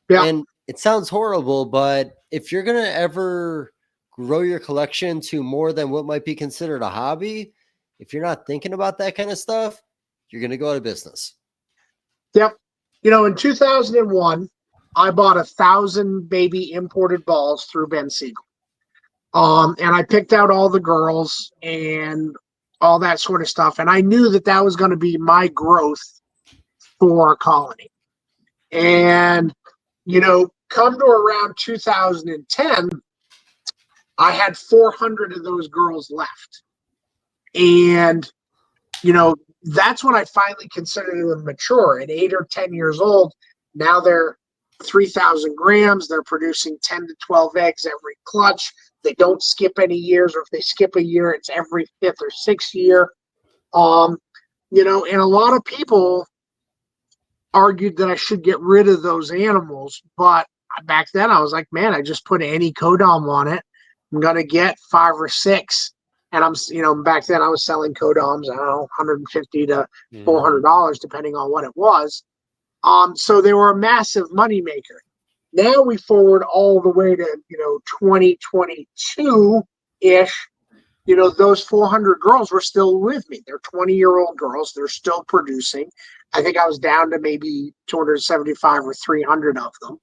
Yeah. And it sounds horrible, but if you're going to ever grow your collection to more than what might be considered a hobby, if you're not thinking about that kind of stuff, you're going to go out of business. Yep. In 2001, I bought 1,000 baby imported balls through Ben Siegel. And I picked out all the girls and all that sort of stuff. And I knew that was going to be my growth for a colony. And, come to around 2010, I had 400 of those girls left. And, that's when I finally considered them mature. At 8 or 10 years old, now they're 3,000 grams. They're producing 10 to 12 eggs every clutch. They don't skip any years, or if they skip a year, it's every 5th or 6th year. And a lot of people argued that I should get rid of those animals. But back then I was like, man, I just put any codom on it. I'm going to get 5 or 6. And I'm, back then I was selling codoms, I don't know, $150 to $400, depending on what it was. So they were a massive moneymaker. Now we forward all the way to, 2022-ish. Those 400 girls were still with me. They're 20-year-old girls. They're still producing. I think I was down to maybe 275 or 300 of them.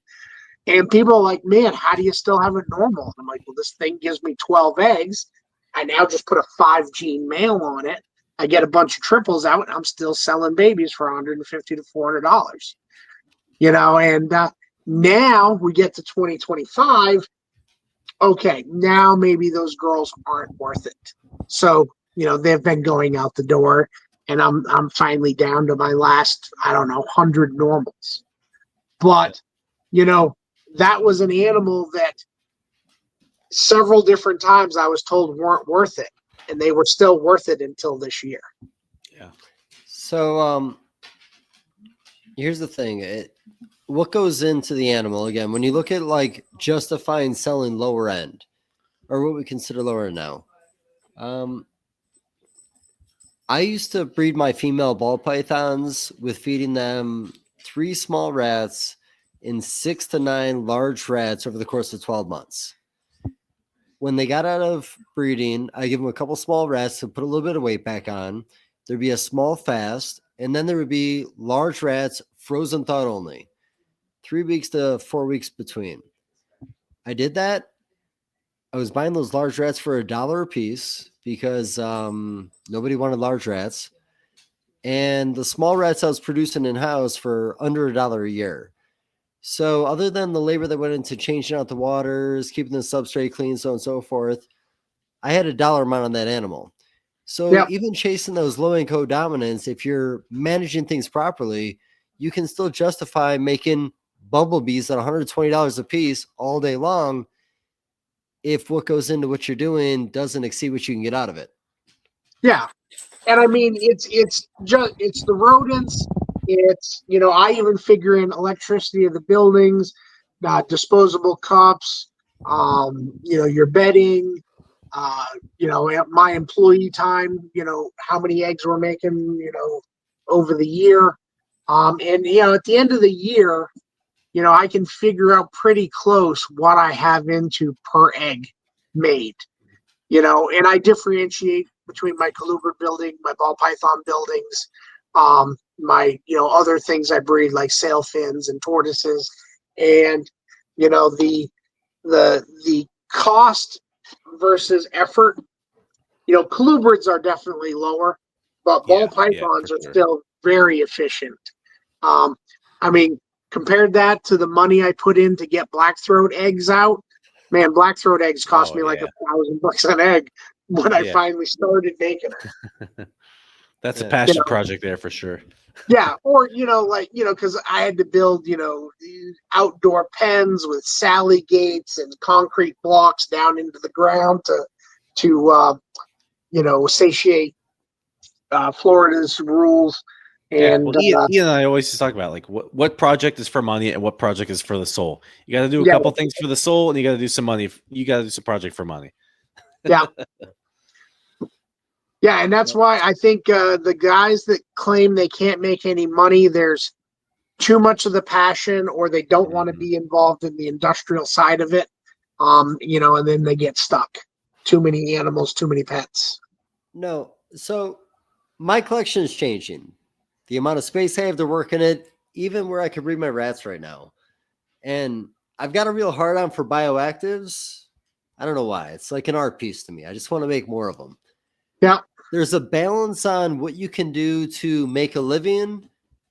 And people are like, man, how do you still have it normal? And I'm like, well, this thing gives me 12 eggs. I now just put a 5-gene male on it. I get a bunch of triples out, and I'm still selling babies for $150 to $400. And now we get to 2025. Okay, now maybe those girls aren't worth it. So, they've been going out the door, and I'm finally down to my last, 100 normals. But, that was an animal that several different times I was told weren't worth it, and they were still worth it until this year. Yeah. So here's the thing. What goes into the animal, again, when you look at like justifying selling lower end, or what we consider lower end now. I used to breed my female ball pythons with feeding them 3 small rats and 6 to 9 large rats over the course of 12 months. When they got out of breeding, I give them a couple small rats to put a little bit of weight back on. There'd be a small fast, and then there would be large rats, frozen thawed only, 3 weeks to 4 weeks between. I did that. I was buying those large rats for $1 a piece because nobody wanted large rats. And the small rats I was producing in-house for under $1 a year. So other than the labor that went into changing out the waters, keeping the substrate clean, so on and so forth, I had $1 amount on that animal. So Yep. even chasing those low-end co-dominants, if you're managing things properly, you can still justify making bumblebees at $120 a piece all day long if what goes into what you're doing doesn't exceed what you can get out of it. Yeah. And I mean, it's the rodents. It's, I even figure in electricity of the buildings, disposable cups, your bedding, my employee time, how many eggs we're making, over the year. And, at the end of the year, I can figure out pretty close what I have into per egg made, and I differentiate between my colubrid building, my ball python buildings, my, other things I breed like sailfins and tortoises. And, the cost versus effort, colubrids are definitely lower, but ball pythons are still very efficient. I mean, compared that to the money I put in to get black throat eggs out, man, black throat eggs cost me like $1,000 an egg when I finally started making them. That's a passion project there for sure. Yeah, or because I had to build outdoor pens with sally gates and concrete blocks down into the ground to satiate Florida's rules. And well, Ian and I always just talk about like what project is for money and what project is for the soul. You got to do a couple things for the soul, and you got to do some money. You got to do some project for money. Yeah. Yeah, and that's why I think the guys that claim they can't make any money, there's too much of the passion, or they don't want to be involved in the industrial side of it. And then they get stuck. Too many animals, too many pets. No, so my collection is changing. The amount of space I have to work in it, even where I could breed my rats right now. And I've got a real hard on for bioactives. I don't know why. It's like an art piece to me. I just want to make more of them. Yeah. There's a balance on what you can do to make a living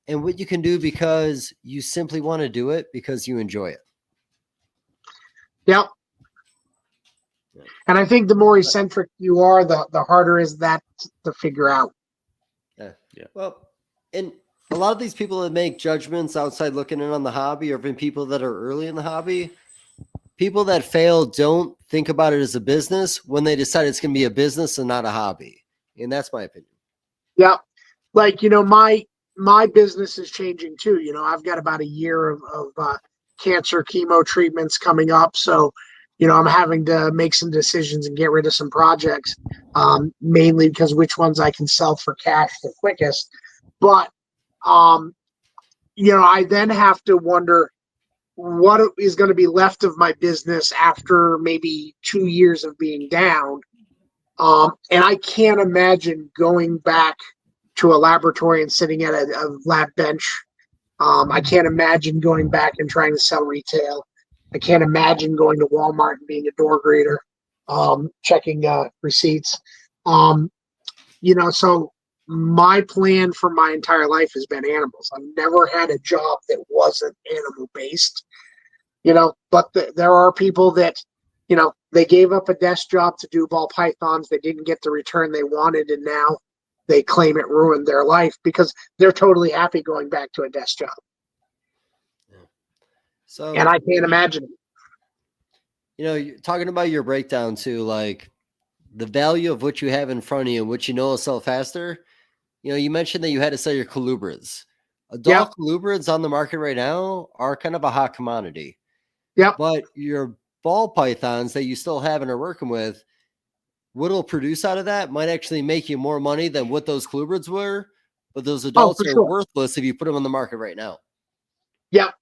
and what you can do because you simply want to do it because you enjoy it. Yeah. And I think the more eccentric you are, the harder is that to figure out. Yeah. Well, and a lot of these people that make judgments outside looking in on the hobby or even people that are early in the hobby, people that fail don't think about it as a business when they decide it's going to be a business and not a hobby. And that's my opinion. Yeah. Like, my business is changing too. I've got about a year of cancer chemo treatments coming up. So, I'm having to make some decisions and get rid of some projects, mainly because which ones I can sell for cash the quickest. But, I then have to wonder what is going to be left of my business after maybe 2 years of being down. And I can't imagine going back to a laboratory and sitting at a lab bench. I can't imagine going back and trying to sell retail. I can't imagine going to Walmart and being a door greeter, checking receipts. So my plan for my entire life has been animals. I've never had a job that wasn't animal based. But there are people that, they gave up a desk job to do ball pythons. They didn't get the return they wanted, and now they claim it ruined their life because they're totally happy going back to a desk job. So, and I can't imagine it. you're talking about your breakdown to like the value of what you have in front of you and what you know will sell faster. You mentioned that you had to sell your colubrids. Adult colubrids on the market right now are kind of a hot commodity. Yep. But your ball pythons that you still have and are working with, what it'll produce out of that might actually make you more money than what those colubrids were. But those adults are worthless if you put them on the market right now. Yep.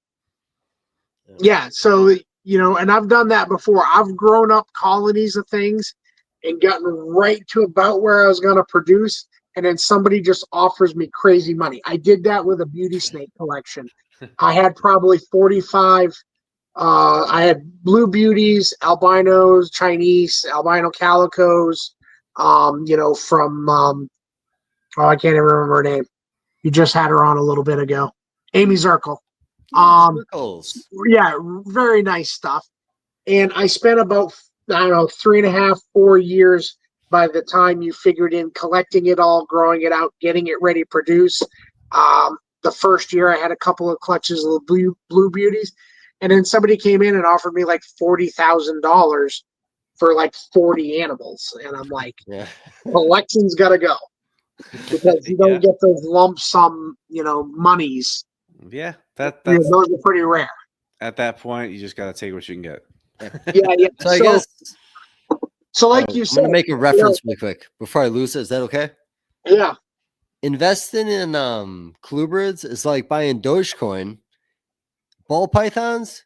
Yeah. So, and I've done that before. I've grown up colonies of things and gotten right to about where I was going to produce. And then somebody just offers me crazy money. I did that with a beauty snake collection. I had probably 45. I had blue beauties, albinos, Chinese, albino calicos, from, I can't even remember her name. You just had her on a little bit ago. Amy Zirkle. Yeah, very nice stuff. And I spent about, 3.5, 4 years by the time you figured in collecting it all, growing it out, getting it ready to produce. The first year I had a couple of clutches of the blue beauties. And then somebody came in and offered me like $40,000 for like 40 animals. And I'm like, collection's got to go. Because you don't get those lump sum, monies. Yeah, those are pretty rare. At that point, you just got to take what you can get. Yeah. So I guess. So like you said, I'm gonna make a reference really quick before I lose it. Is that okay? Yeah. Investing in colubrids is like buying Dogecoin. Ball pythons,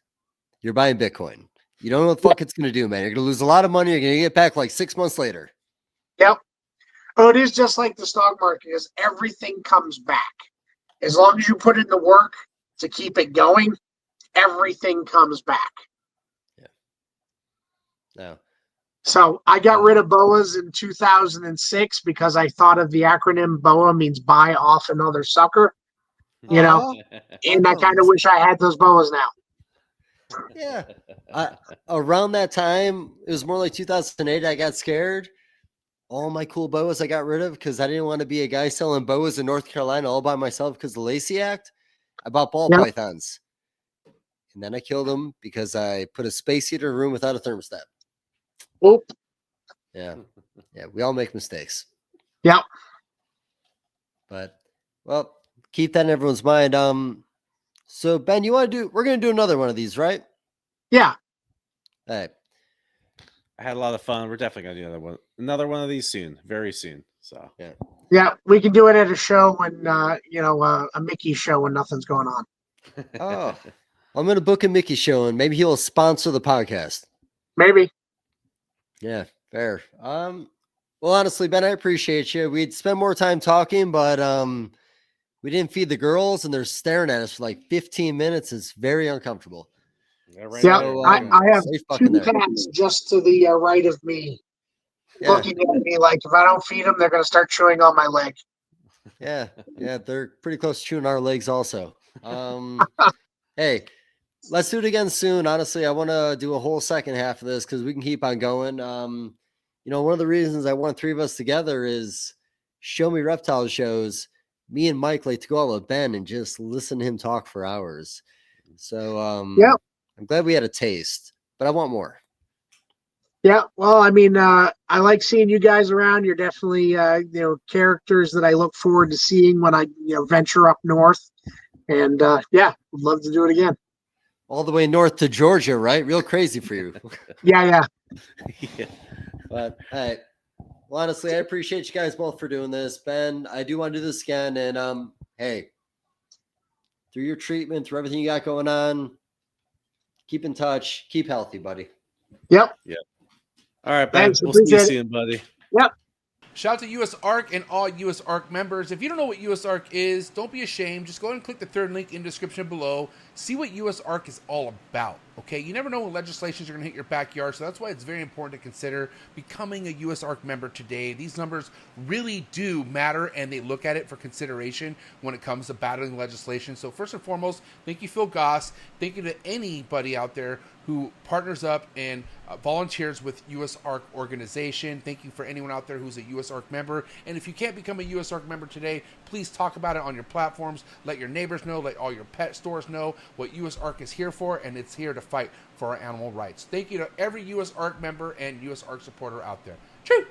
you're buying Bitcoin. You don't know what the fuck it's gonna do, man. You're gonna lose a lot of money. You're gonna get back like 6 months later. Yep. Oh, it is just like the stock market. Is everything comes back as long as you put in the work to keep it going. Everything comes back. Yeah. No. So I got rid of BOAs in 2006 because I thought of the acronym BOA means buy off another sucker. And I kind of wish I had those BOAs now. Yeah. Around that time, it was more like 2008. I got scared. All my cool boas I got rid of because I didn't want to be a guy selling boas in North Carolina all by myself because of the Lacey Act. I bought ball pythons. And then I killed them because I put a space heater in a room without a thermostat. Oop. Yeah. Yeah. We all make mistakes. Yeah. But, well, keep that in everyone's mind. So, Ben, we're going to do another one of these, right? Yeah. All right. I had a lot of fun. We're definitely gonna do another one of these soon, very soon. So yeah, we can do it at a show when a Mickey show when nothing's going on. Oh, I'm gonna book a Mickey show and maybe he'll sponsor the podcast. Maybe. Yeah, fair. Well, honestly, Ben, I appreciate you. We'd spend more time talking, but we didn't feed the girls and they're staring at us for like 15 minutes. It's very uncomfortable. So, I have 2 cats just to the right of me, looking at me like if I don't feed them, they're going to start chewing on my leg. Yeah, they're pretty close to chewing our legs also. Hey, let's do it again soon. Honestly, I want to do a whole second half of this because we can keep on going. One of the reasons I want 3 of us together is Show Me Reptile shows. Me and Mike like to go out with Ben and just listen to him talk for hours. So, I'm glad we had a taste, but I want more. Yeah, well, I mean, I like seeing you guys around. You're definitely, characters that I look forward to seeing when I, venture up north. And would love to do it again. All the way north to Georgia, right? Real crazy for you. Yeah. But all right. Well, honestly, I appreciate you guys both for doing this. Ben, I do want to do this again. And hey, through your treatment, through everything you got going on, keep in touch. Keep healthy, buddy. Yep. All right, Ben. We'll see you soon, buddy. Yep. Shout out to US ARC and all US ARC members. If you don't know what US ARC is, don't be ashamed. Just go ahead and click the 3rd link in the description below. See what US ARC is all about, okay? You never know when legislations are going to hit your backyard, so that's why it's very important to consider becoming a US ARC member today. These numbers really do matter, and they look at it for consideration when it comes to battling legislation. So first and foremost, thank you, Phil Goss. Thank you to anybody out there who partners up and volunteers with US ARC organization. Thank you for anyone out there who's a US ARC member. And if you can't become a US ARC member today, please talk about it on your platforms. Let your neighbors know, let all your pet stores know what US ARC is here for, and it's here to fight for our animal rights. Thank you to every US ARC member and US ARC supporter out there. True.